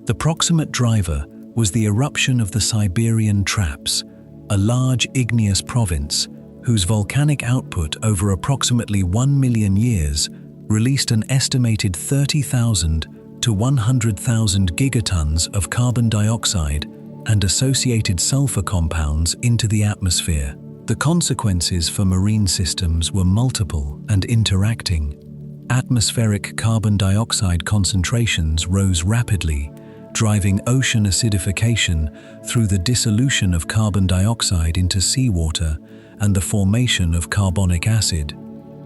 The proximate driver was the eruption of the Siberian Traps, a large igneous province whose volcanic output over approximately 1 million years released an estimated 30,000 to 100,000 gigatons of carbon dioxide and associated sulfur compounds into the atmosphere. The consequences for marine systems were multiple and interacting. Atmospheric carbon dioxide concentrations rose rapidly, driving ocean acidification through the dissolution of carbon dioxide into seawater and the formation of carbonic acid.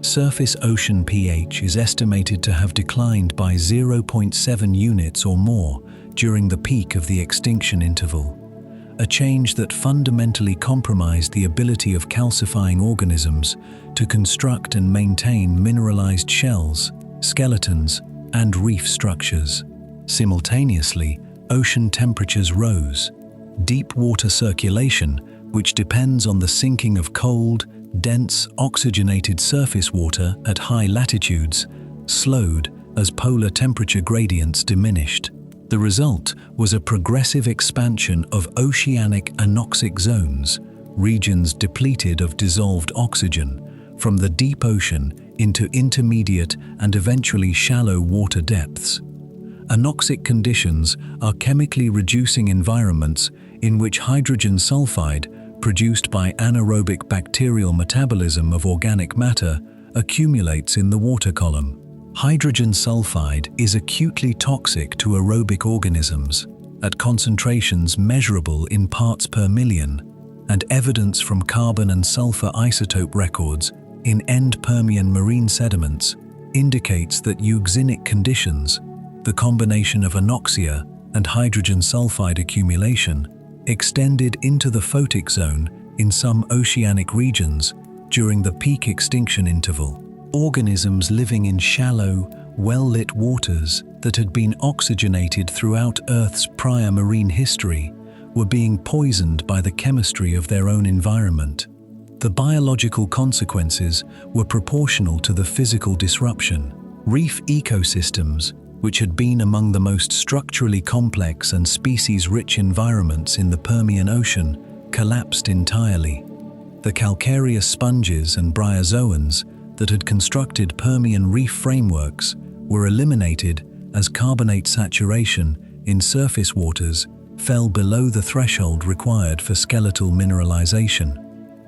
Surface ocean pH is estimated to have declined by 0.7 units or more during the peak of the extinction interval, a change that fundamentally compromised the ability of calcifying organisms to construct and maintain mineralized shells, skeletons, and reef structures. Simultaneously, ocean temperatures rose. Deep water circulation, which depends on the sinking of cold, dense, oxygenated surface water at high latitudes, slowed as polar temperature gradients diminished. The result was a progressive expansion of oceanic anoxic zones, regions depleted of dissolved oxygen, from the deep ocean into intermediate and eventually shallow water depths. Anoxic conditions are chemically reducing environments in which hydrogen sulfide, produced by anaerobic bacterial metabolism of organic matter, accumulates in the water column. Hydrogen sulfide is acutely toxic to aerobic organisms at concentrations measurable in parts per million, and evidence from carbon and sulfur isotope records in end Permian marine sediments indicates that euxinic conditions, the combination of anoxia and hydrogen sulfide accumulation, extended into the photic zone in some oceanic regions during the peak extinction interval. Organisms living in shallow, well-lit waters that had been oxygenated throughout Earth's prior marine history were being poisoned by the chemistry of their own environment. The biological consequences were proportional to the physical disruption. Reef ecosystems, which had been among the most structurally complex and species-rich environments in the Permian Ocean, collapsed entirely. The calcareous sponges and bryozoans that had constructed Permian reef frameworks were eliminated as carbonate saturation in surface waters fell below the threshold required for skeletal mineralization.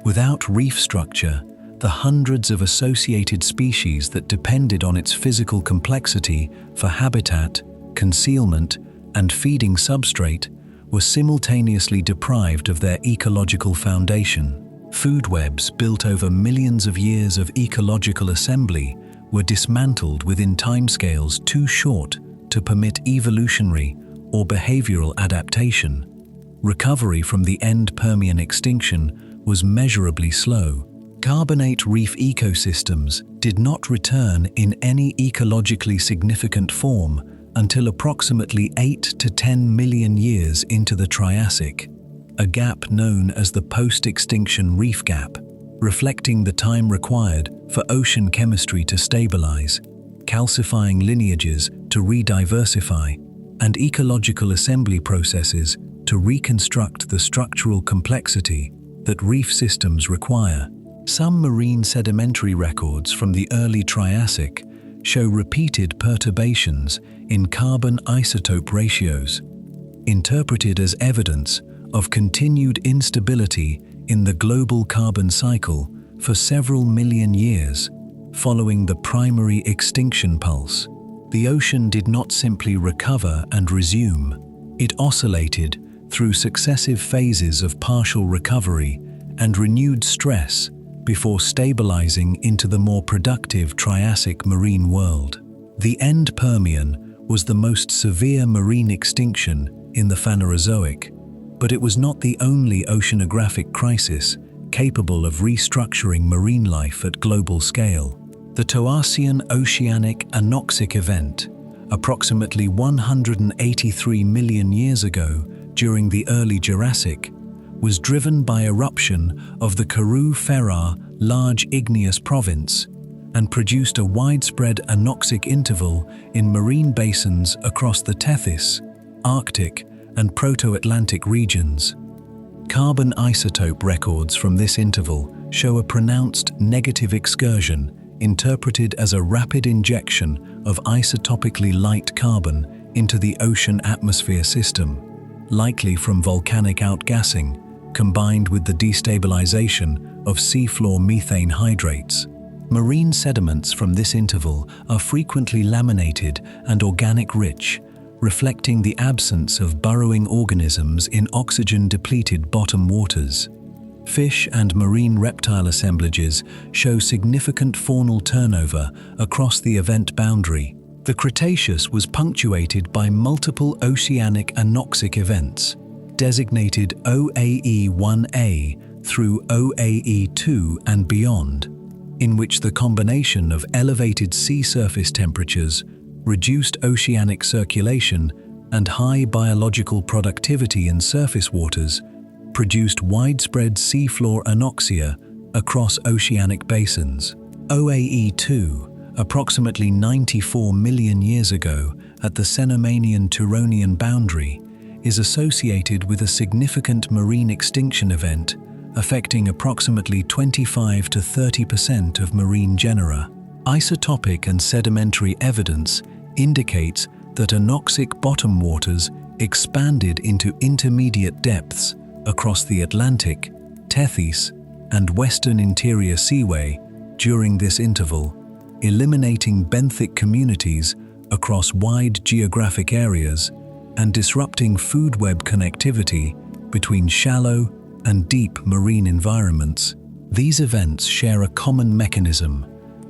Without reef structure, the hundreds of associated species that depended on its physical complexity for habitat, concealment, and feeding substrate were simultaneously deprived of their ecological foundation. Food webs built over millions of years of ecological assembly were dismantled within timescales too short to permit evolutionary or behavioral adaptation. Recovery from the end Permian extinction was measurably slow. Carbonate reef ecosystems did not return in any ecologically significant form until approximately 8 to 10 million years into the Triassic, a gap known as the post-extinction reef gap, reflecting the time required for ocean chemistry to stabilize, calcifying lineages to re-diversify, and ecological assembly processes to reconstruct the structural complexity that reef systems require. Some marine sedimentary records from the early Triassic show repeated perturbations in carbon isotope ratios, interpreted as evidence of continued instability in the global carbon cycle for several million years following the primary extinction pulse. The ocean did not simply recover and resume. It oscillated through successive phases of partial recovery and renewed stress before stabilizing into the more productive Triassic marine world. The end Permian was the most severe marine extinction in the Phanerozoic, but it was not the only oceanographic crisis capable of restructuring marine life at global scale. The Toarcian oceanic anoxic event, approximately 183 million years ago during the early Jurassic, was driven by eruption of the Karoo-Ferrar large igneous province and produced a widespread anoxic interval in marine basins across the Tethys, Arctic, and Proto-Atlantic regions. Carbon isotope records from this interval show a pronounced negative excursion interpreted as a rapid injection of isotopically light carbon into the ocean atmosphere system, likely from volcanic outgassing, combined with the destabilization of seafloor methane hydrates. Marine sediments from this interval are frequently laminated and organic-rich, reflecting the absence of burrowing organisms in oxygen-depleted bottom waters. Fish and marine reptile assemblages show significant faunal turnover across the event boundary. The Cretaceous was punctuated by multiple oceanic anoxic events, designated OAE-1A through OAE-2 and beyond, in which the combination of elevated sea surface temperatures, reduced oceanic circulation, and high biological productivity in surface waters produced widespread seafloor anoxia across oceanic basins. OAE-2, approximately 94 million years ago at the Cenomanian-Turonian boundary, is associated with a significant marine extinction event affecting approximately 25 to 30% of marine genera. Isotopic and sedimentary evidence indicates that anoxic bottom waters expanded into intermediate depths across the Atlantic, Tethys, and Western Interior Seaway during this interval, eliminating benthic communities across wide geographic areas and disrupting food web connectivity between shallow and deep marine environments. These events share a common mechanism: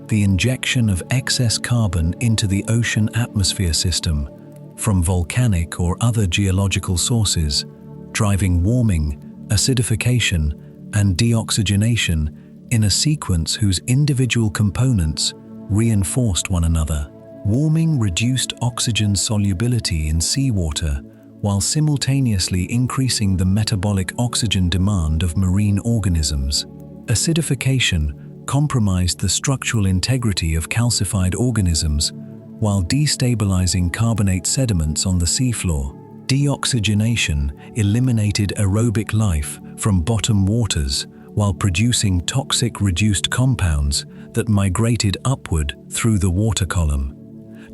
the injection of excess carbon into the ocean atmosphere system from volcanic or other geological sources, driving warming, acidification, and deoxygenation in a sequence whose individual components reinforced one another. Warming reduced oxygen solubility in seawater while simultaneously increasing the metabolic oxygen demand of marine organisms. Acidification compromised the structural integrity of calcified organisms while destabilizing carbonate sediments on the seafloor. Deoxygenation eliminated aerobic life from bottom waters while producing toxic reduced compounds that migrated upward through the water column.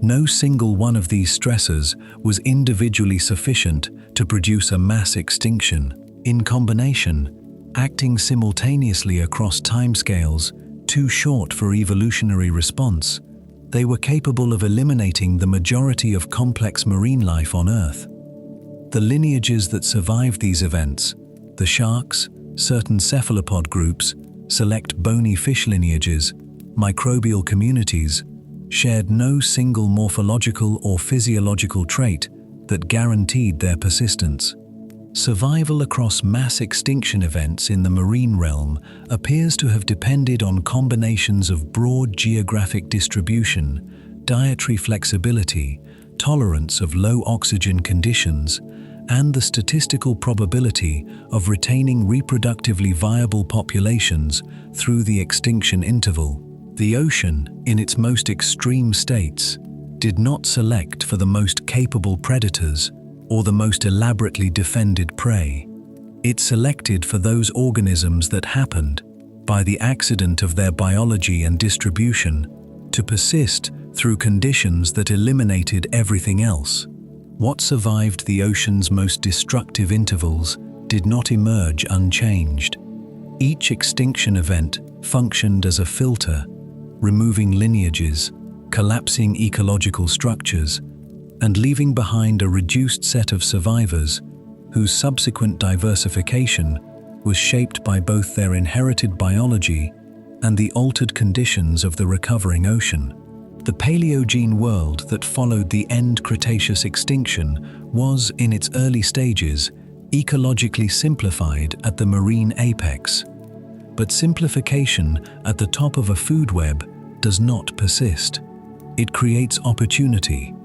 No single one of these stressors was individually sufficient to produce a mass extinction. In combination, acting simultaneously across timescales too short for evolutionary response, they were capable of eliminating the majority of complex marine life on Earth. The lineages that survived these events, the sharks, certain cephalopod groups, select bony fish lineages, microbial communities, shared no single morphological or physiological trait that guaranteed their persistence. Survival across mass extinction events in the marine realm appears to have depended on combinations of broad geographic distribution, dietary flexibility, tolerance of low oxygen conditions, and the statistical probability of retaining reproductively viable populations through the extinction interval. The ocean, in its most extreme states, did not select for the most capable predators or the most elaborately defended prey. It selected for those organisms that happened, by the accident of their biology and distribution, to persist through conditions that eliminated everything else. What survived the ocean's most destructive intervals did not emerge unchanged. Each extinction event functioned as a filter, removing lineages, collapsing ecological structures, and leaving behind a reduced set of survivors whose subsequent diversification was shaped by both their inherited biology and the altered conditions of the recovering ocean. The Paleogene world that followed the end Cretaceous extinction was, in its early stages, ecologically simplified at the marine apex. But simplification at the top of a food web does not persist. It creates opportunity,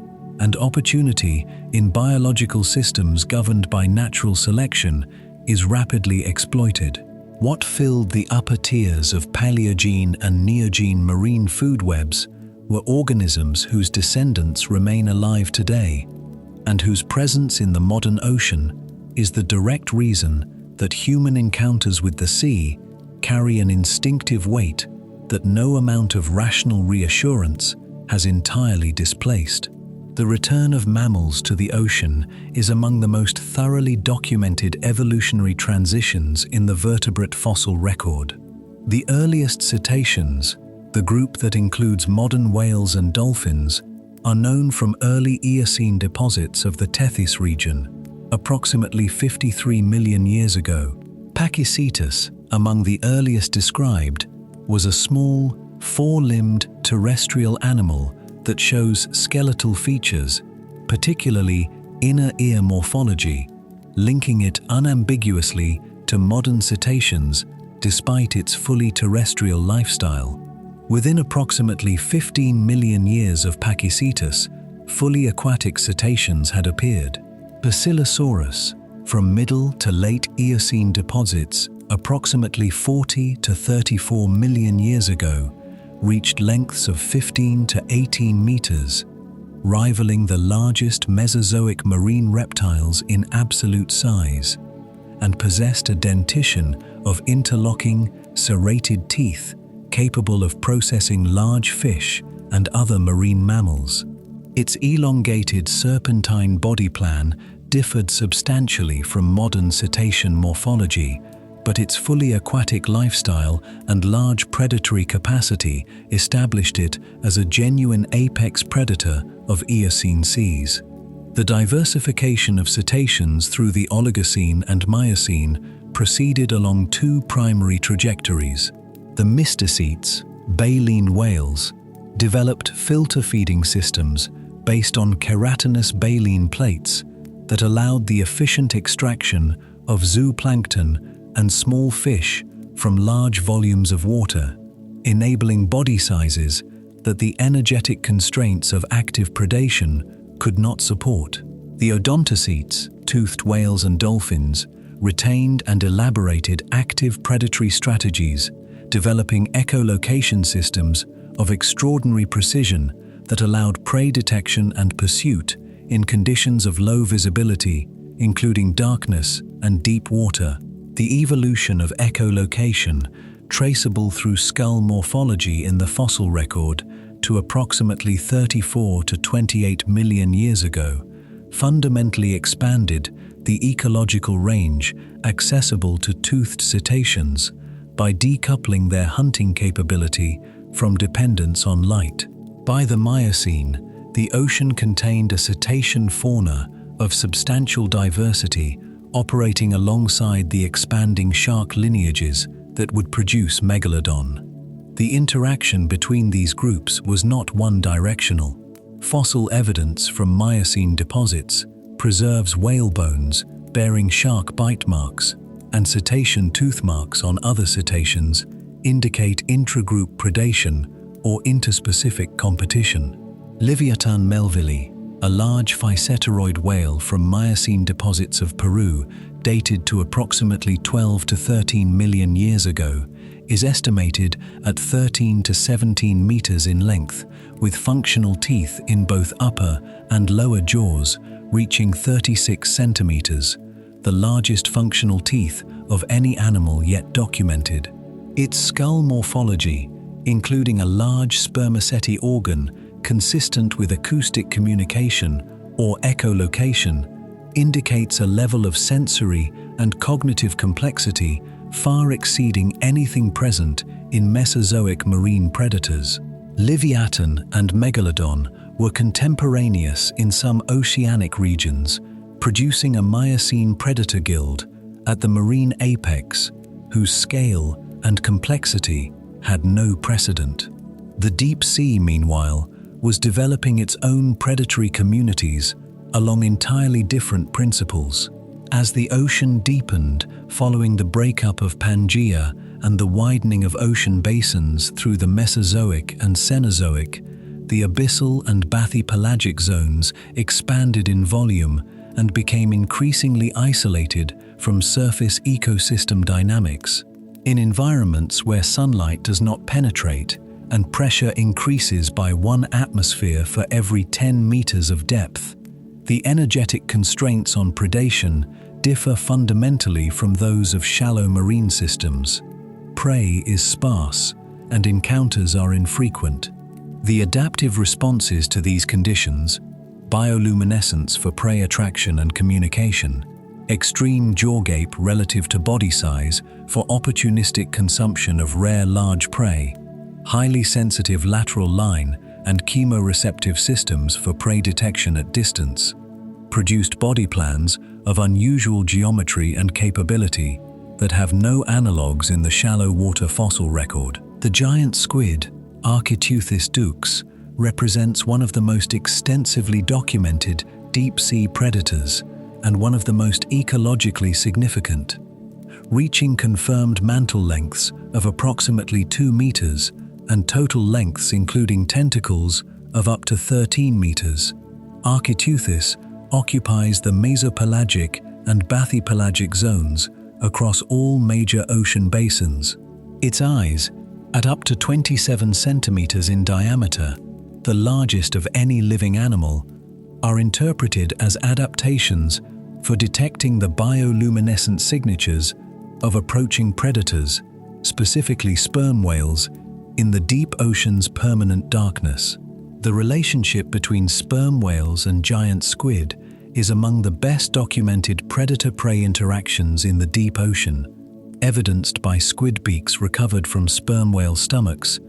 and opportunity in biological systems governed by natural selection is rapidly exploited. What filled the upper tiers of Paleogene and Neogene marine food webs were organisms whose descendants remain alive today, and whose presence in the modern ocean is the direct reason that human encounters with the sea carry an instinctive weight that no amount of rational reassurance has entirely displaced. The return of mammals to the ocean is among the most thoroughly documented evolutionary transitions in the vertebrate fossil record. The earliest cetaceans, the group that includes modern whales and dolphins, are known from early Eocene deposits of the Tethys region, approximately 53 million years ago. Pachycetus, among the earliest described, was a small, four-limbed terrestrial animal that shows skeletal features, particularly inner ear morphology, linking it unambiguously to modern cetaceans despite its fully terrestrial lifestyle. Within approximately 15 million years of Pachycetus, fully aquatic cetaceans had appeared. Basilosaurus, from Middle to Late Eocene deposits approximately 40 to 34 million years ago, reached lengths of 15 to 18 meters, rivaling the largest Mesozoic marine reptiles in absolute size, and possessed a dentition of interlocking, serrated teeth capable of processing large fish and other marine mammals. Its elongated serpentine body plan differed substantially from modern cetacean morphology, but its fully aquatic lifestyle and large predatory capacity established it as a genuine apex predator of Eocene seas. The diversification of cetaceans through the Oligocene and Miocene proceeded along two primary trajectories. The mysticetes, baleen whales, developed filter-feeding systems based on keratinous baleen plates that allowed the efficient extraction of zooplankton and small fish from large volumes of water, enabling body sizes that the energetic constraints of active predation could not support. The odontocetes, toothed whales and dolphins, retained and elaborated active predatory strategies, developing echolocation systems of extraordinary precision that allowed prey detection and pursuit in conditions of low visibility, including darkness and deep water. The evolution of echolocation, traceable through skull morphology in the fossil record to approximately 34 to 28 million years ago, fundamentally expanded the ecological range accessible to toothed cetaceans by decoupling their hunting capability from dependence on light. By the Miocene, the ocean contained a cetacean fauna of substantial diversity operating alongside the expanding shark lineages that would produce megalodon. The interaction between these groups was not one-directional. Fossil evidence from Miocene deposits preserves whale bones bearing shark bite marks, and cetacean tooth marks on other cetaceans indicate intragroup predation or interspecific competition. Leviathan melvillei, a large physeteroid whale from Miocene deposits of Peru dated to approximately 12 to 13 million years ago, is estimated at 13 to 17 meters in length, with functional teeth in both upper and lower jaws reaching 36 centimeters, the largest functional teeth of any animal yet documented. Its skull morphology, including a large spermaceti organ consistent with acoustic communication or echolocation, indicates a level of sensory and cognitive complexity far exceeding anything present in Mesozoic marine predators. Leviathan and megalodon were contemporaneous in some oceanic regions, producing a Miocene predator guild at the marine apex, whose scale and complexity had no precedent. The deep sea, meanwhile, was developing its own predatory communities along entirely different principles. As the ocean deepened following the breakup of Pangaea and the widening of ocean basins through the Mesozoic and Cenozoic, the abyssal and bathypelagic zones expanded in volume and became increasingly isolated from surface ecosystem dynamics. In environments where sunlight does not penetrate and pressure increases by 1 atmosphere for every 10 meters of depth, the energetic constraints on predation differ fundamentally from those of shallow marine systems. Prey is sparse, and encounters are infrequent. The adaptive responses to these conditions, bioluminescence for prey attraction and communication, extreme jaw gape relative to body size for opportunistic consumption of rare large prey, highly sensitive lateral line and chemoreceptive systems for prey detection at distance, produced body plans of unusual geometry and capability that have no analogues in the shallow water fossil record. The giant squid, Architeuthis dux, represents one of the most extensively documented deep-sea predators and one of the most ecologically significant, reaching confirmed mantle lengths of approximately 2 meters and total lengths including tentacles of up to 13 meters. Architeuthis occupies the mesopelagic and bathypelagic zones across all major ocean basins. Its eyes, at up to 27 centimeters in diameter, the largest of any living animal, are interpreted as adaptations for detecting the bioluminescent signatures of approaching predators, specifically sperm whales, in the deep ocean's permanent darkness. The relationship between sperm whales and giant squid is among the best documented predator-prey interactions in the deep ocean, evidenced by squid beaks recovered from sperm whale stomachs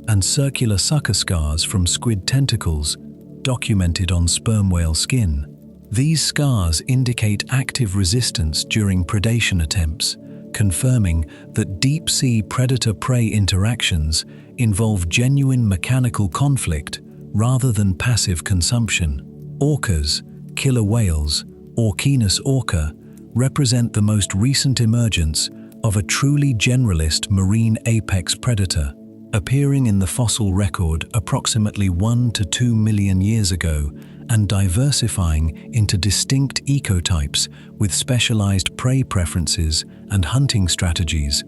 and circular sucker scars from squid tentacles documented on sperm whale skin. These scars indicate active resistance during predation attempts, confirming that deep-sea predator-prey interactions involve genuine mechanical conflict rather than passive consumption. Orcas, killer whales, Orcinus orca, represent the most recent emergence of a truly generalist marine apex predator, appearing in the fossil record approximately 1 to 2 million years ago and diversifying into distinct ecotypes with specialized prey preferences and hunting strategies.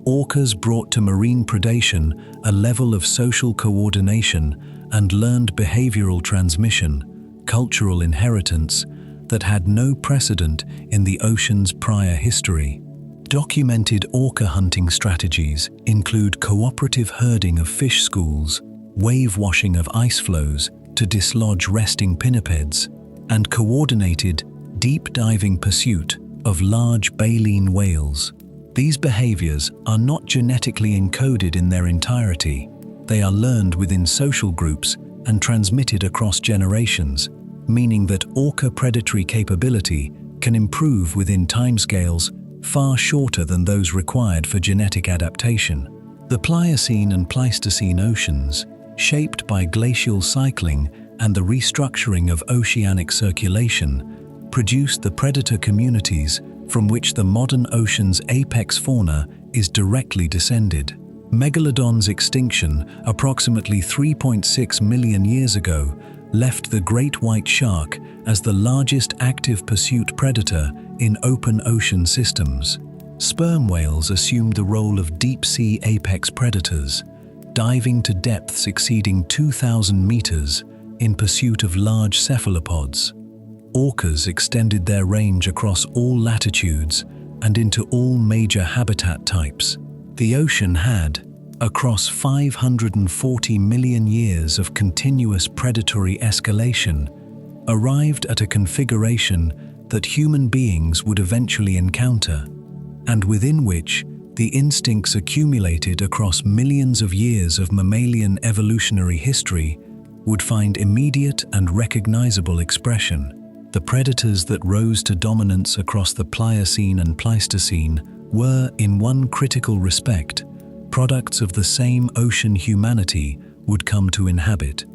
Orcas brought to marine predation a level of social coordination and learned behavioral transmission, cultural inheritance, that had no precedent in the ocean's prior history. Documented orca hunting strategies include cooperative herding of fish schools, wave washing of ice flows to dislodge resting pinnipeds, and coordinated, deep-diving pursuit of large baleen whales. These behaviors are not genetically encoded in their entirety. They are learned within social groups and transmitted across generations, meaning that orca predatory capability can improve within timescales far shorter than those required for genetic adaptation. The Pliocene and Pleistocene oceans, shaped by glacial cycling and the restructuring of oceanic circulation, produced the predator communities from which the modern ocean's apex fauna is directly descended. Megalodon's extinction approximately 3.6 million years ago left the great white shark as the largest active pursuit predator in open ocean systems. Sperm whales assumed the role of deep-sea apex predators, diving to depths exceeding 2,000 meters in pursuit of large cephalopods. Orcas extended their range across all latitudes and into all major habitat types. The ocean had, across 540 million years of continuous predatory escalation, arrived at a configuration that human beings would eventually encounter, and within which the instincts accumulated across millions of years of mammalian evolutionary history would find immediate and recognizable expression. The predators that rose to dominance across the Pliocene and Pleistocene were, in one critical respect, products of the same ocean humanity would come to inhabit.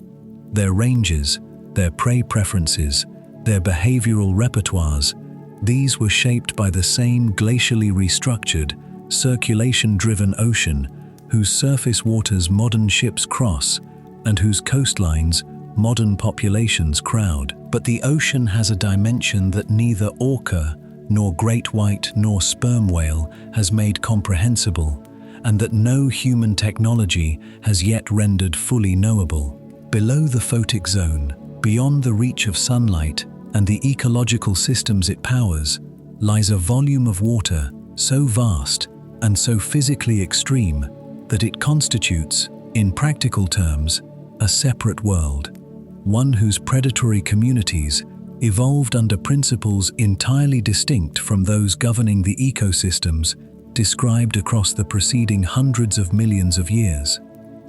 Their ranges, their prey preferences, their behavioral repertoires, these were shaped by the same glacially restructured, circulation-driven ocean whose surface waters modern ships cross and whose coastlines modern populations crowd. But the ocean has a dimension that neither orca, nor great white, nor sperm whale has made comprehensible, and that no human technology has yet rendered fully knowable. Below the photic zone, beyond the reach of sunlight and the ecological systems it powers, lies a volume of water so vast and so physically extreme that it constitutes, in practical terms, a separate world, one whose predatory communities evolved under principles entirely distinct from those governing the ecosystems described across the preceding hundreds of millions of years.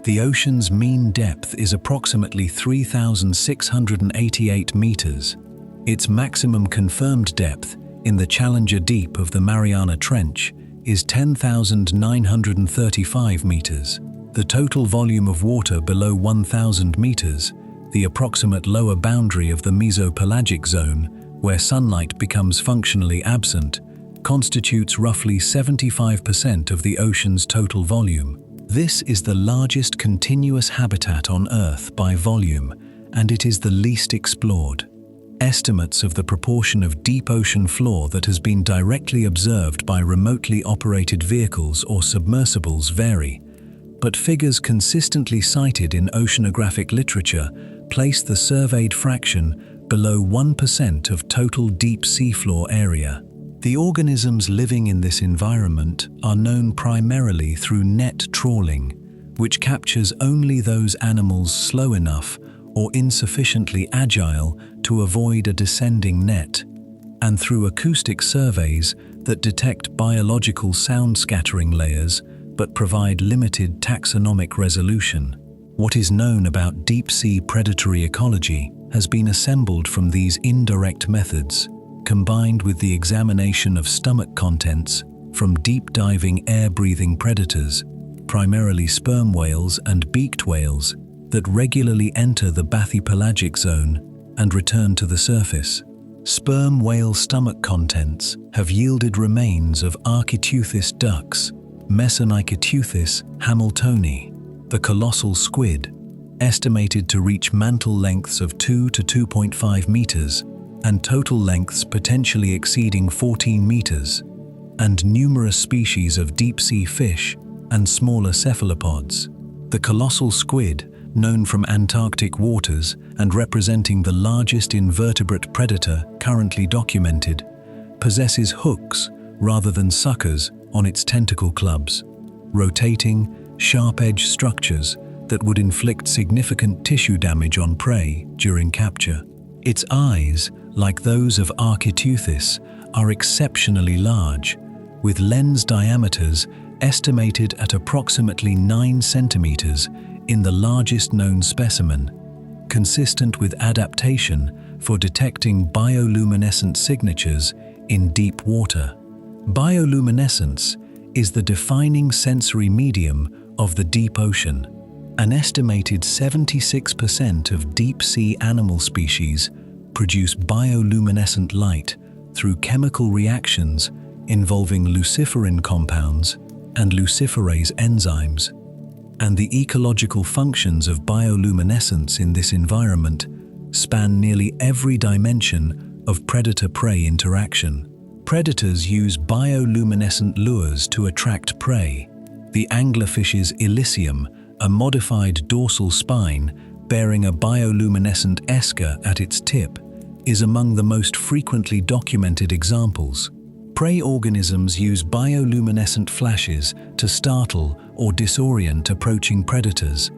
The ocean's mean depth is approximately 3,688 meters. Its maximum confirmed depth in the Challenger Deep of the Mariana Trench is 10,935 meters. The total volume of water below 1,000 meters, the approximate lower boundary of the mesopelagic zone, where sunlight becomes functionally absent, constitutes roughly 75% of the ocean's total volume. This is the largest continuous habitat on Earth by volume, and it is the least explored. Estimates of the proportion of deep ocean floor that has been directly observed by remotely operated vehicles or submersibles vary, but figures consistently cited in oceanographic literature place the surveyed fraction below 1% of total deep seafloor area. The organisms living in this environment are known primarily through net trawling, which captures only those animals slow enough or insufficiently agile to avoid a descending net, and through acoustic surveys that detect biological sound scattering layers but provide limited taxonomic resolution. What is known about deep-sea predatory ecology has been assembled from these indirect methods, combined with the examination of stomach contents from deep-diving air-breathing predators, primarily sperm whales and beaked whales, that regularly enter the bathypelagic zone and return to the surface. Sperm whale stomach contents have yielded remains of Architeuthis ducks, Mesonicoteuthis hamiltoni, the colossal squid, estimated to reach mantle lengths of 2 to 2.5 meters and total lengths potentially exceeding 14 meters, and numerous species of deep-sea fish and smaller cephalopods. The colossal squid, known from Antarctic waters and representing the largest invertebrate predator currently documented, possesses hooks rather than suckers on its tentacle clubs, rotating, sharp-edged structures that would inflict significant tissue damage on prey during capture. Its eyes, like those of Architeuthis, are exceptionally large, with lens diameters estimated at approximately 9 centimeters in the largest known specimen, consistent with adaptation for detecting bioluminescent signatures in deep water. Bioluminescence is the defining sensory medium of the deep ocean. An estimated 76% of deep-sea animal species produce bioluminescent light through chemical reactions involving luciferin compounds and luciferase enzymes. And the ecological functions of bioluminescence in this environment span nearly every dimension of predator-prey interaction. Predators use bioluminescent lures to attract prey. The anglerfish's elysium, a modified dorsal spine bearing a bioluminescent esker at its tip, is among the most frequently documented examples. Prey organisms use bioluminescent flashes to startle or disorient approaching predators,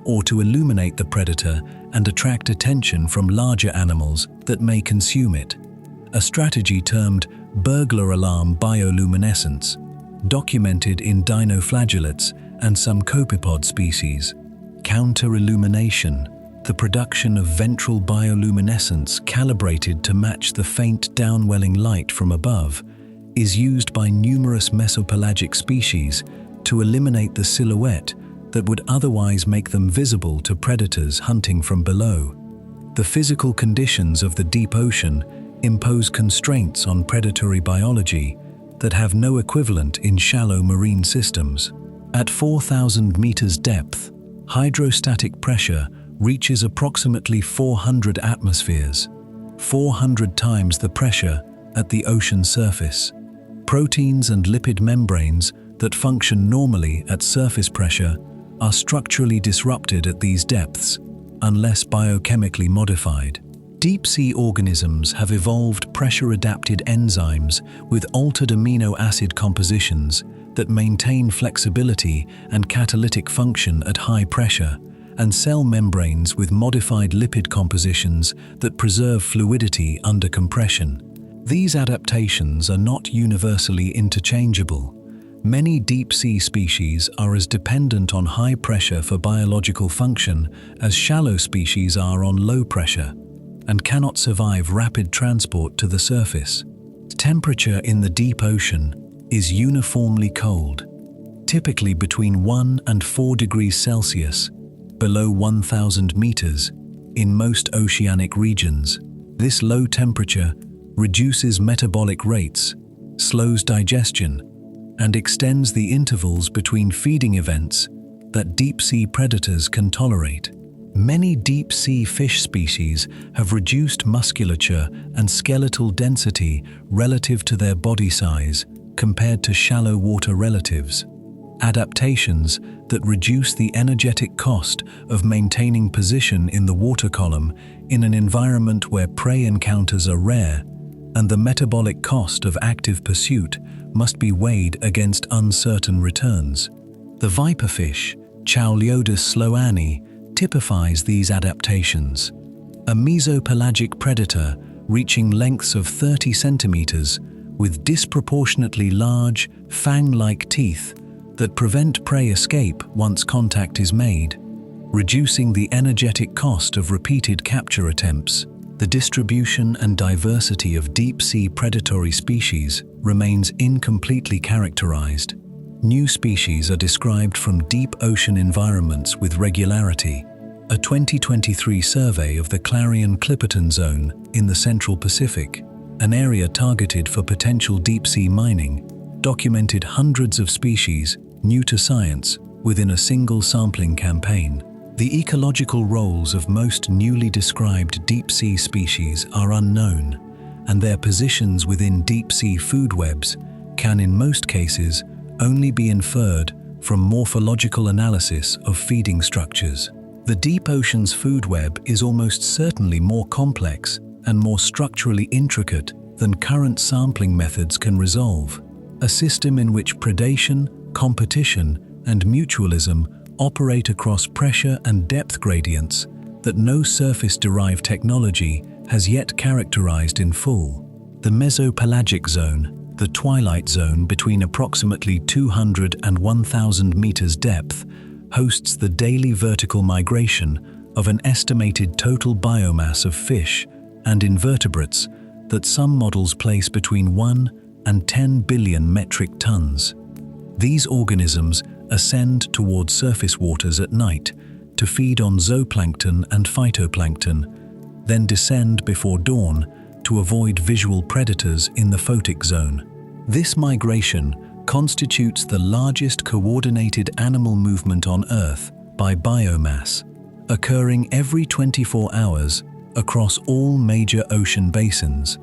or to illuminate the predator and attract attention from larger animals that may consume it. A strategy termed burglar alarm bioluminescence, documented in dinoflagellates and some copepod species. Counter-illumination, the production of ventral bioluminescence calibrated to match the faint downwelling light from above, is used by numerous mesopelagic species to eliminate the silhouette that would otherwise make them visible to predators hunting from below. The physical conditions of the deep ocean impose constraints on predatory biology that have no equivalent in shallow marine systems. At 4,000 meters depth, hydrostatic pressure reaches approximately 400 atmospheres, 400 times the pressure at the ocean surface. Proteins and lipid membranes that function normally at surface pressure are structurally disrupted at these depths, unless biochemically modified. Deep-sea organisms have evolved pressure-adapted enzymes with altered amino acid compositions that maintain flexibility and catalytic function at high pressure, and cell membranes with modified lipid compositions that preserve fluidity under compression. These adaptations are not universally interchangeable. Many deep-sea species are as dependent on high pressure for biological function as shallow species are on low pressure, and cannot survive rapid transport to the surface. Temperature in the deep ocean, is uniformly cold, typically between 1 and 4 degrees Celsius, below 1,000 meters, in most oceanic regions. This low temperature reduces metabolic rates, slows digestion, and extends the intervals between feeding events that deep-sea predators can tolerate. Many deep-sea fish species have reduced musculature and skeletal density relative to their body size compared to shallow water relatives. Adaptations that reduce the energetic cost of maintaining position in the water column in an environment where prey encounters are rare, and the metabolic cost of active pursuit must be weighed against uncertain returns. The viperfish, Chauliodus sloani, typifies these adaptations. A mesopelagic predator reaching lengths of 30 centimeters with disproportionately large, fang-like teeth that prevent prey escape once contact is made, reducing the energetic cost of repeated capture attempts. The distribution and diversity of deep-sea predatory species remains incompletely characterized. New species are described from deep ocean environments with regularity. A 2023 survey of the Clarion-Clipperton Zone in the Central Pacific, an area targeted for potential deep-sea mining, documented hundreds of species new to science within a single sampling campaign. The ecological roles of most newly described deep-sea species are unknown, and their positions within deep-sea food webs can in most cases only be inferred from morphological analysis of feeding structures. The deep ocean's food web is almost certainly more complex and more structurally intricate than current sampling methods can resolve, a system in which predation, competition, and mutualism operate across pressure and depth gradients that no surface-derived technology has yet characterized in full. The mesopelagic zone, the twilight zone between approximately 200 and 1,000 meters depth, hosts the daily vertical migration of an estimated total biomass of fish and invertebrates that some models place between 1 and 10 billion metric tons. These organisms ascend towards surface waters at night to feed on zooplankton and phytoplankton, then descend before dawn to avoid visual predators in the photic zone. This migration constitutes the largest coordinated animal movement on Earth by biomass, occurring every 24 hours across all major ocean basins,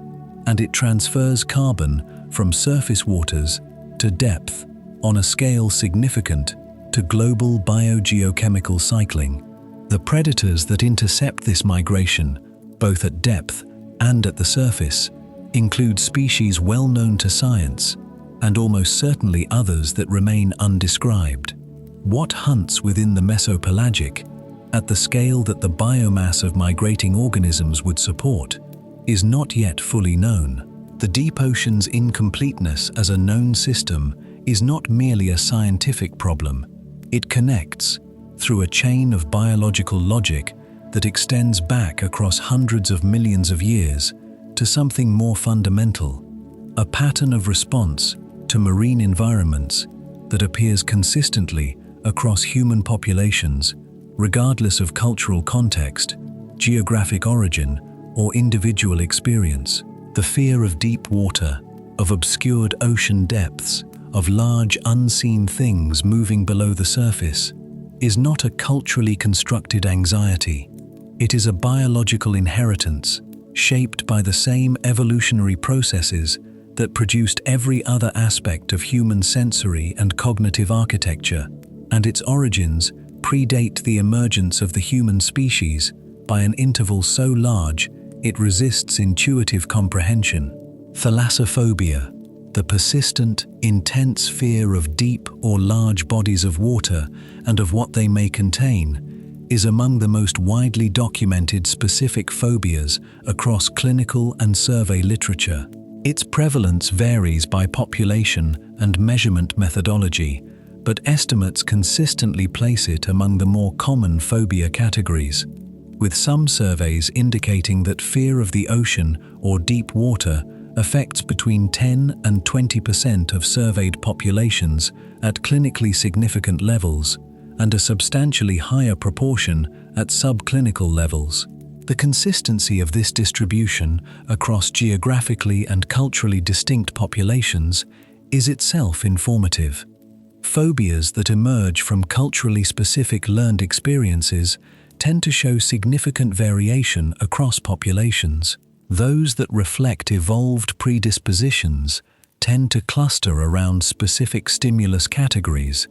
and it transfers carbon from surface waters to depth on a scale significant to global biogeochemical cycling. The predators that intercept this migration, both at depth and at the surface, include species well known to science, and almost certainly others that remain undescribed. What hunts within the mesopelagic, at the scale that the biomass of migrating organisms would support, is not yet fully known. The deep ocean's incompleteness as a known system is not merely a scientific problem. It connects, through a chain of biological logic that extends back across hundreds of millions of years, to something more fundamental, a pattern of response to marine environments that appears consistently across human populations, regardless of cultural context, geographic origin, or individual experience. The fear of deep water, of obscured ocean depths, of large unseen things moving below the surface, is not a culturally constructed anxiety. It is a biological inheritance, shaped by the same evolutionary processes that produced every other aspect of human sensory and cognitive architecture, and its origins predate the emergence of the human species by an interval so large it resists intuitive comprehension. Thalassophobia, the persistent, intense fear of deep or large bodies of water and of what they may contain, is among the most widely documented specific phobias across clinical and survey literature. Its prevalence varies by population and measurement methodology, but estimates consistently place it among the more common phobia categories, with some surveys indicating that fear of the ocean or deep water affects between 10 and 20% of surveyed populations at clinically significant levels and a substantially higher proportion at subclinical levels. The consistency of this distribution across geographically and culturally distinct populations is itself informative. Phobias that emerge from culturally specific learned experiences tend to show significant variation across populations. Those that reflect evolved predispositions tend to cluster around specific stimulus categories: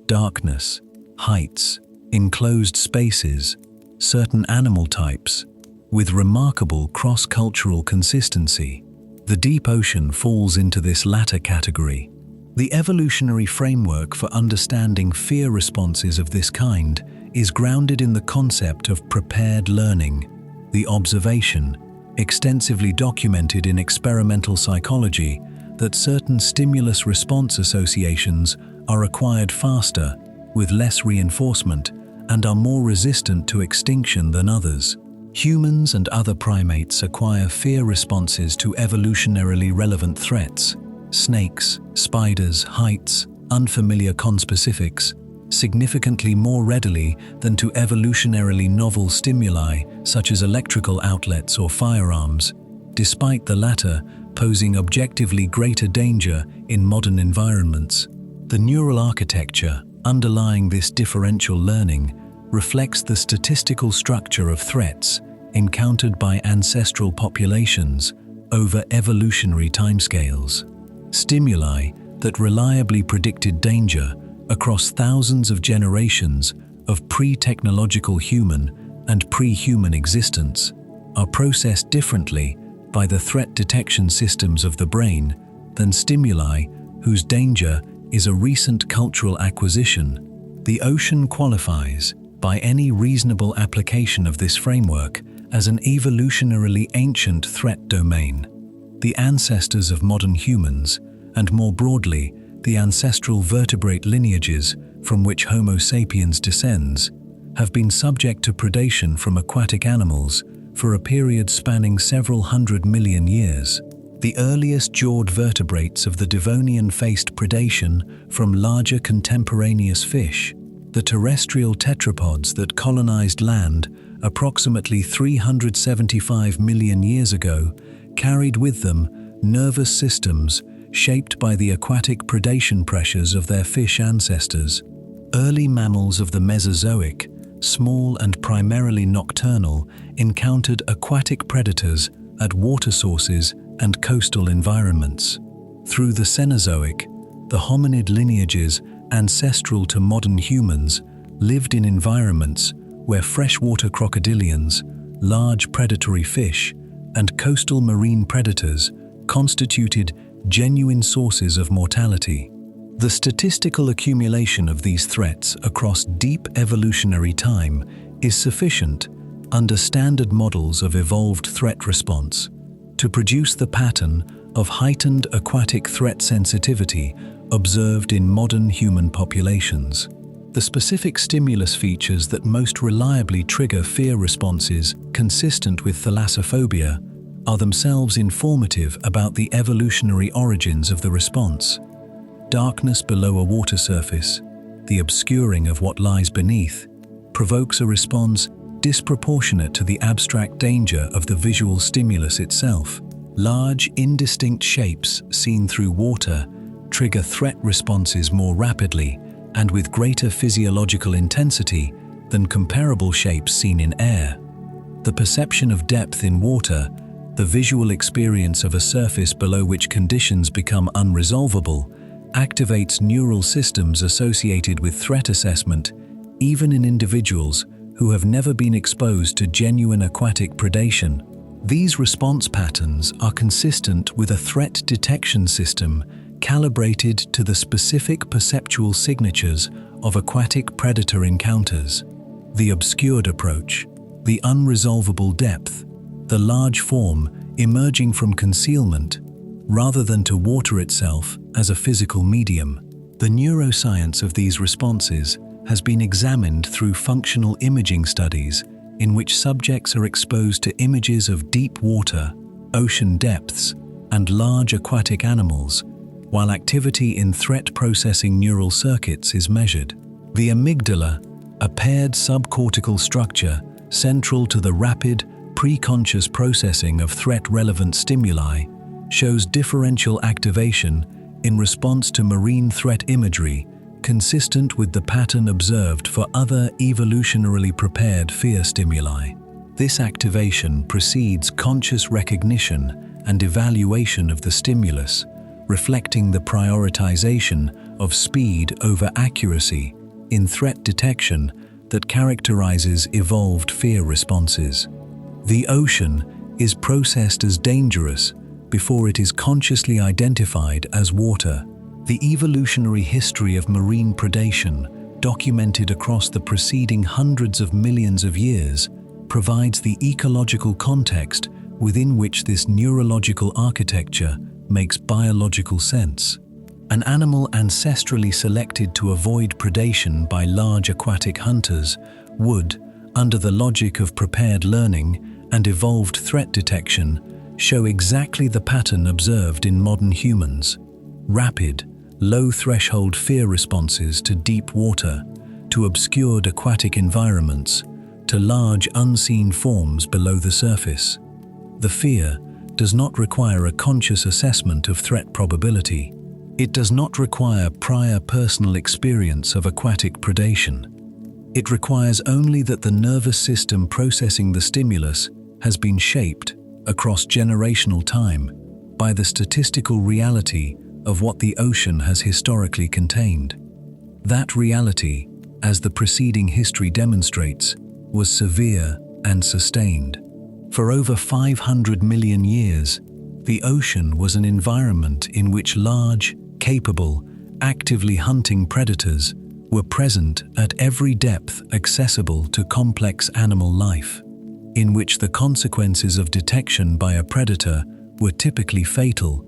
darkness, heights, enclosed spaces, certain animal types, with remarkable cross-cultural consistency. The deep ocean falls into this latter category. The evolutionary framework for understanding fear responses of this kind is grounded in the concept of prepared learning, the observation, extensively documented in experimental psychology, that certain stimulus-response associations are acquired faster, with less reinforcement, and are more resistant to extinction than others. Humans and other primates acquire fear responses to evolutionarily relevant threats, snakes, spiders, heights, unfamiliar conspecifics, significantly more readily than to evolutionarily novel stimuli such as electrical outlets or firearms, despite the latter posing objectively greater danger in modern environments. The neural architecture underlying this differential learning reflects the statistical structure of threats encountered by ancestral populations over evolutionary timescales. Stimuli that reliably predicted danger across thousands of generations of pre-technological human and pre-human existence are processed differently by the threat detection systems of the brain than stimuli whose danger is a recent cultural acquisition. The ocean qualifies, by any reasonable application of this framework, as an evolutionarily ancient threat domain. The ancestors of modern humans, and more broadly, the ancestral vertebrate lineages from which Homo sapiens descends, have been subject to predation from aquatic animals for a period spanning several 100 million years. The earliest jawed vertebrates of the Devonian faced predation from larger contemporaneous fish. The terrestrial tetrapods that colonized land approximately 375 million years ago carried with them nervous systems shaped by the aquatic predation pressures of their fish ancestors. Early mammals of the Mesozoic, small and primarily nocturnal, encountered aquatic predators at water sources and coastal environments. Through the Cenozoic, the hominid lineages ancestral to modern humans lived in environments where freshwater crocodilians, large predatory fish, and coastal marine predators constituted genuine sources of mortality. The statistical accumulation of these threats across deep evolutionary time is sufficient, under standard models of evolved threat response, to produce the pattern of heightened aquatic threat sensitivity observed in modern human populations. The specific stimulus features that most reliably trigger fear responses consistent with thalassophobia are themselves informative about the evolutionary origins of the response. Darkness below a water surface, the obscuring of what lies beneath, provokes a response disproportionate to the abstract danger of the visual stimulus itself. Large, indistinct shapes seen through water trigger threat responses more rapidly and with greater physiological intensity than comparable shapes seen in air. The perception of depth in water, the visual experience of a surface below which conditions become unresolvable, activates neural systems associated with threat assessment, even in individuals who have never been exposed to genuine aquatic predation. These response patterns are consistent with a threat detection system calibrated to the specific perceptual signatures of aquatic predator encounters. The obscured approach, the unresolvable depth, the large form emerging from concealment, rather than to water itself as a physical medium. The neuroscience of these responses has been examined through functional imaging studies in which subjects are exposed to images of deep water, ocean depths, and large aquatic animals, while activity in threat-processing neural circuits is measured. The amygdala, a paired subcortical structure central to the rapid, pre-conscious processing of threat-relevant stimuli, shows differential activation in response to marine threat imagery, consistent with the pattern observed for other evolutionarily prepared fear stimuli. This activation precedes conscious recognition and evaluation of the stimulus, reflecting the prioritization of speed over accuracy in threat detection that characterizes evolved fear responses. The ocean is processed as dangerous before it is consciously identified as water. The evolutionary history of marine predation, documented across the preceding hundreds of millions of years, provides the ecological context within which this neurological architecture makes biological sense. An animal ancestrally selected to avoid predation by large aquatic hunters would, under the logic of prepared learning and evolved threat detection, show exactly the pattern observed in modern humans: rapid, low-threshold fear responses to deep water, to obscured aquatic environments, to large unseen forms below the surface. The fear does not require a conscious assessment of threat probability. It does not require prior personal experience of aquatic predation. It requires only that the nervous system processing the stimulus has been shaped across generational time by the statistical reality of what the ocean has historically contained. That reality, as the preceding history demonstrates, was severe and sustained. For over 500 million years, the ocean was an environment in which large, capable, actively hunting predators were present at every depth accessible to complex animal life, in which the consequences of detection by a predator were typically fatal,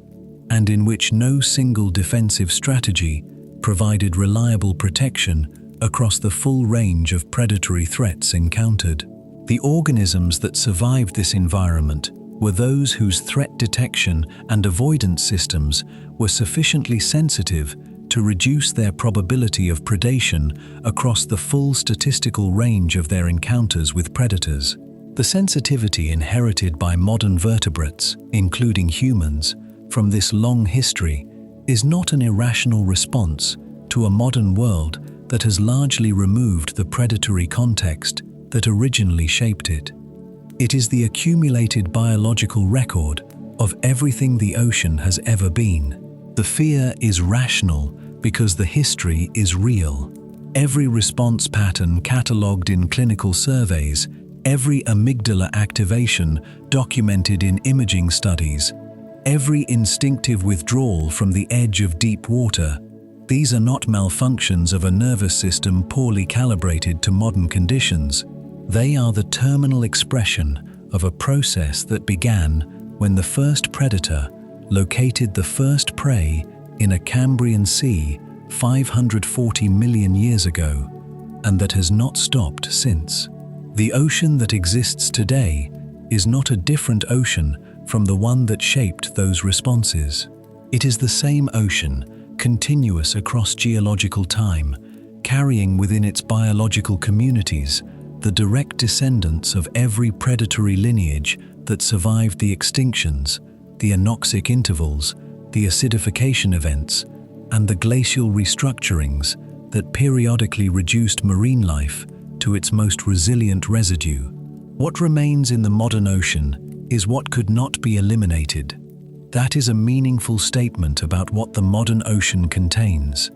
and in which no single defensive strategy provided reliable protection across the full range of predatory threats encountered. The organisms that survived this environment were those whose threat detection and avoidance systems were sufficiently sensitive to reduce their probability of predation across the full statistical range of their encounters with predators. The sensitivity inherited by modern vertebrates, including humans, from this long history is not an irrational response to a modern world that has largely removed the predatory context that originally shaped it. It is the accumulated biological record of everything the ocean has ever been. The fear is rational because the history is real. Every response pattern catalogued in clinical surveys, every amygdala activation documented in imaging studies, every instinctive withdrawal from the edge of deep water, these are not malfunctions of a nervous system poorly calibrated to modern conditions. They are the terminal expression of a process that began when the first predator located the first prey in a Cambrian sea 540 million years ago, and that has not stopped since. The ocean that exists today is not a different ocean from the one that shaped those responses. It is the same ocean, continuous across geological time, carrying within its biological communities the direct descendants of every predatory lineage that survived the extinctions, the anoxic intervals, the acidification events, and the glacial restructurings that periodically reduced marine life to its most resilient residue. What remains in the modern ocean is what could not be eliminated. That is a meaningful statement about what the modern ocean contains.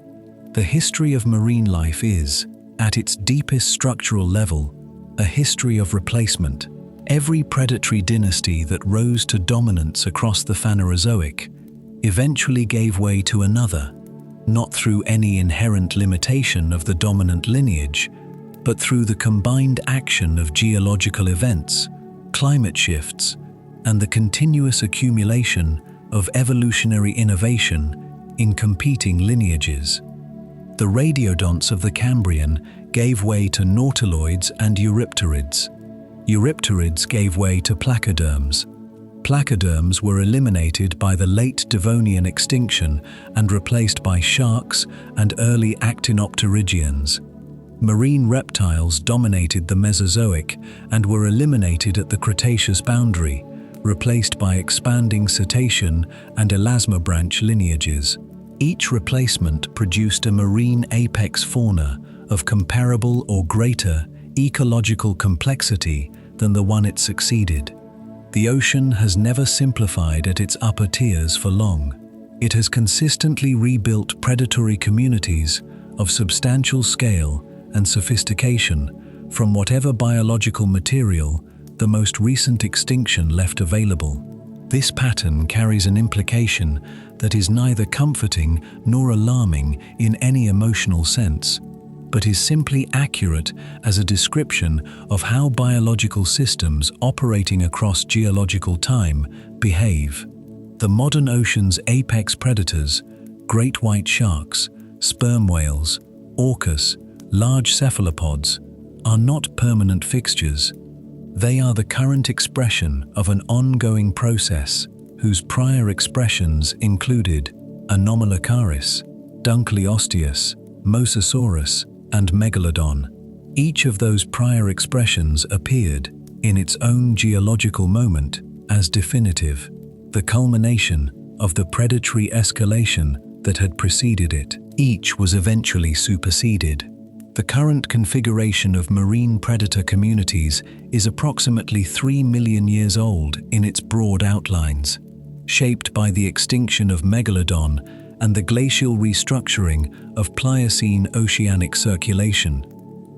The history of marine life is, at its deepest structural level, a history of replacement. Every predatory dynasty that rose to dominance across the Phanerozoic eventually gave way to another, not through any inherent limitation of the dominant lineage, but through the combined action of geological events, climate shifts, and the continuous accumulation of evolutionary innovation in competing lineages. The radiodonts of the Cambrian gave way to nautiloids and eurypterids. Eurypterids gave way to placoderms. Placoderms were eliminated by the late Devonian extinction and replaced by sharks and early actinopterygians. Marine reptiles dominated the Mesozoic and were eliminated at the Cretaceous boundary, replaced by expanding cetacean and elasmobranch lineages. Each replacement produced a marine apex fauna of comparable or greater ecological complexity than the one it succeeded. The ocean has never simplified at its upper tiers for long. It has consistently rebuilt predatory communities of substantial scale and sophistication from whatever biological material the most recent extinction left available. This pattern carries an implication that is neither comforting nor alarming in any emotional sense, but is simply accurate as a description of how biological systems operating across geological time behave. The modern ocean's apex predators, great white sharks, sperm whales, orcas, large cephalopods, are not permanent fixtures. They are the current expression of an ongoing process whose prior expressions included Anomalocaris, Dunkleosteus, Mosasaurus, and Megalodon. Each of those prior expressions appeared, in its own geological moment, as definitive, the culmination of the predatory escalation that had preceded it. Each was eventually superseded. The current configuration of marine predator communities is approximately 3 million years old in its broad outlines, shaped by the extinction of Megalodon and the glacial restructuring of Pliocene oceanic circulation.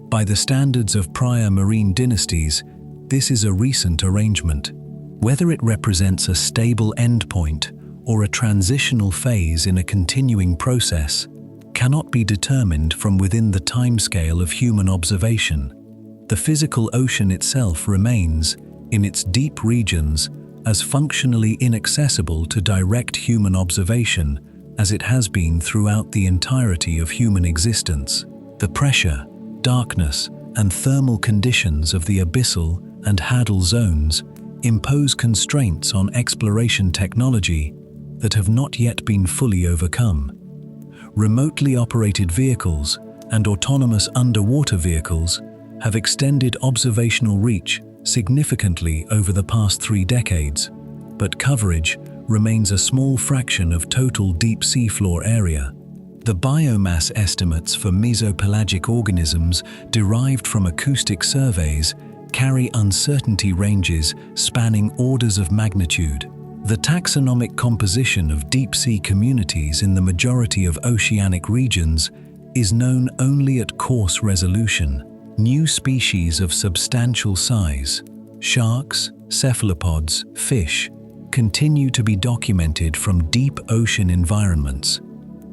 By the standards of prior marine dynasties, this is a recent arrangement. Whether it represents a stable endpoint or a transitional phase in a continuing process cannot be determined from within the timescale of human observation. The physical ocean itself remains, in its deep regions, as functionally inaccessible to direct human observation as it has been throughout the entirety of human existence. The pressure, darkness, and thermal conditions of the abyssal and hadal zones impose constraints on exploration technology that have not yet been fully overcome. Remotely operated vehicles and autonomous underwater vehicles have extended observational reach significantly over the past 3 decades, but coverage remains a small fraction of total deep seafloor area. The biomass estimates for mesopelagic organisms derived from acoustic surveys carry uncertainty ranges spanning orders of magnitude. The taxonomic composition of deep-sea communities in the majority of oceanic regions is known only at coarse resolution. New species of substantial size, sharks, cephalopods, fish, continue to be documented from deep ocean environments,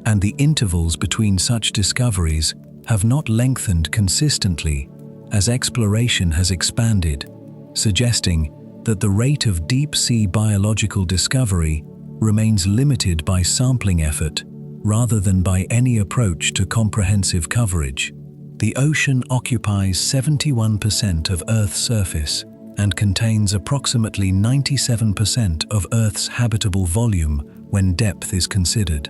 and the intervals between such discoveries have not lengthened consistently as exploration has expanded, suggesting that the rate of deep-sea biological discovery remains limited by sampling effort rather than by any approach to comprehensive coverage. The ocean occupies 71% of Earth's surface and contains approximately 97% of Earth's habitable volume when depth is considered.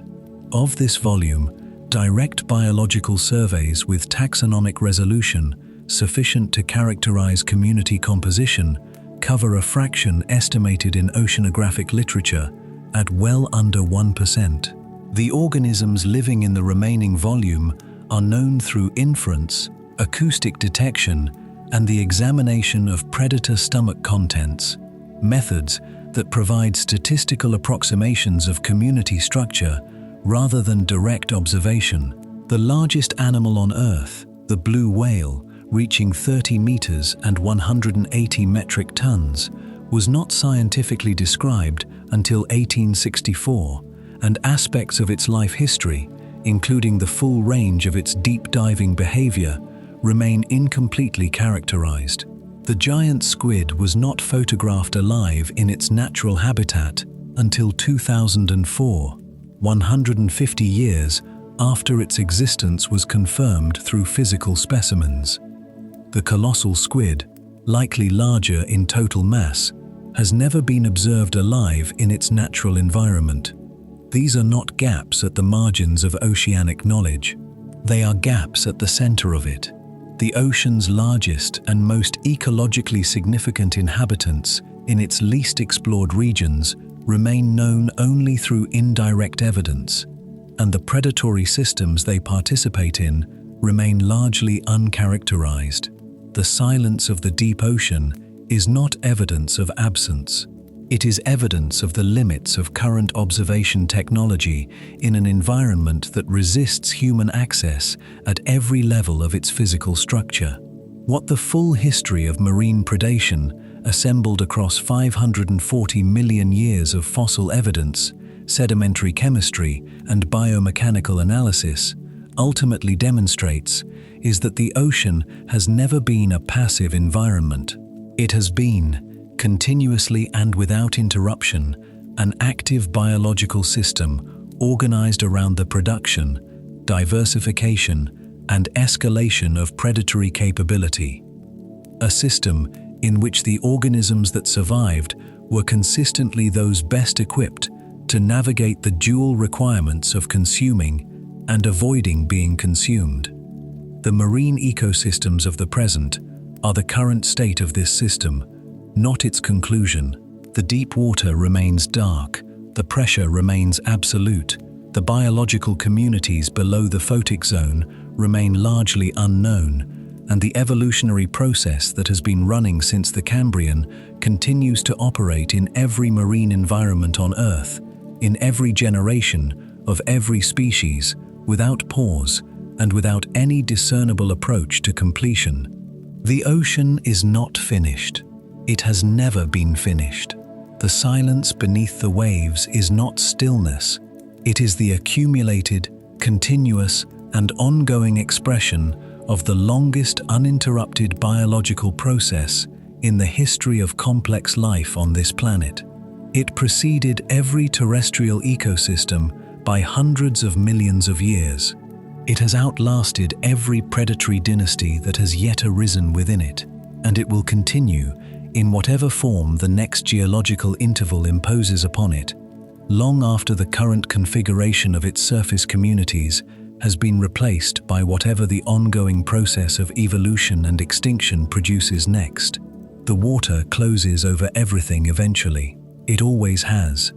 Of this volume, direct biological surveys with taxonomic resolution sufficient to characterize community composition cover a fraction estimated in oceanographic literature at well under 1%. The organisms living in the remaining volume are known through inference, acoustic detection, and the examination of predator stomach contents, methods that provide statistical approximations of community structure rather than direct observation. The largest animal on Earth, the blue whale, reaching 30 meters and 180 metric tons, was not scientifically described until 1864, and aspects of its life history, including the full range of its deep-diving behavior, remain incompletely characterized. The giant squid was not photographed alive in its natural habitat until 2004, 150 years after its existence was confirmed through physical specimens. The colossal squid, likely larger in total mass, has never been observed alive in its natural environment. These are not gaps at the margins of oceanic knowledge. They are gaps at the center of it. The ocean's largest and most ecologically significant inhabitants in its least explored regions remain known only through indirect evidence, and the predatory systems they participate in remain largely uncharacterized. The silence of the deep ocean is not evidence of absence. It is evidence of the limits of current observation technology in an environment that resists human access at every level of its physical structure. What the full history of marine predation, assembled across 540 million years of fossil evidence, sedimentary chemistry, and biomechanical analysis, ultimately demonstrates is that the ocean has never been a passive environment. It has been, continuously and without interruption, an active biological system organized around the production, diversification, and escalation of predatory capability. A system in which the organisms that survived were consistently those best equipped to navigate the dual requirements of consuming and avoiding being consumed. The marine ecosystems of the present are the current state of this system, not its conclusion. The deep water remains dark, the pressure remains absolute, the biological communities below the photic zone remain largely unknown, and the evolutionary process that has been running since the Cambrian continues to operate in every marine environment on Earth, in every generation of every species, without pause and without any discernible approach to completion. The ocean is not finished. It has never been finished. The silence beneath the waves is not stillness. It is the accumulated, continuous, and ongoing expression of the longest uninterrupted biological process in the history of complex life on this planet. It preceded every terrestrial ecosystem by hundreds of millions of years. It has outlasted every predatory dynasty that has yet arisen within it, and it will continue in whatever form the next geological interval imposes upon it, long after the current configuration of its surface communities has been replaced by whatever the ongoing process of evolution and extinction produces next. The water closes over everything eventually. It always has.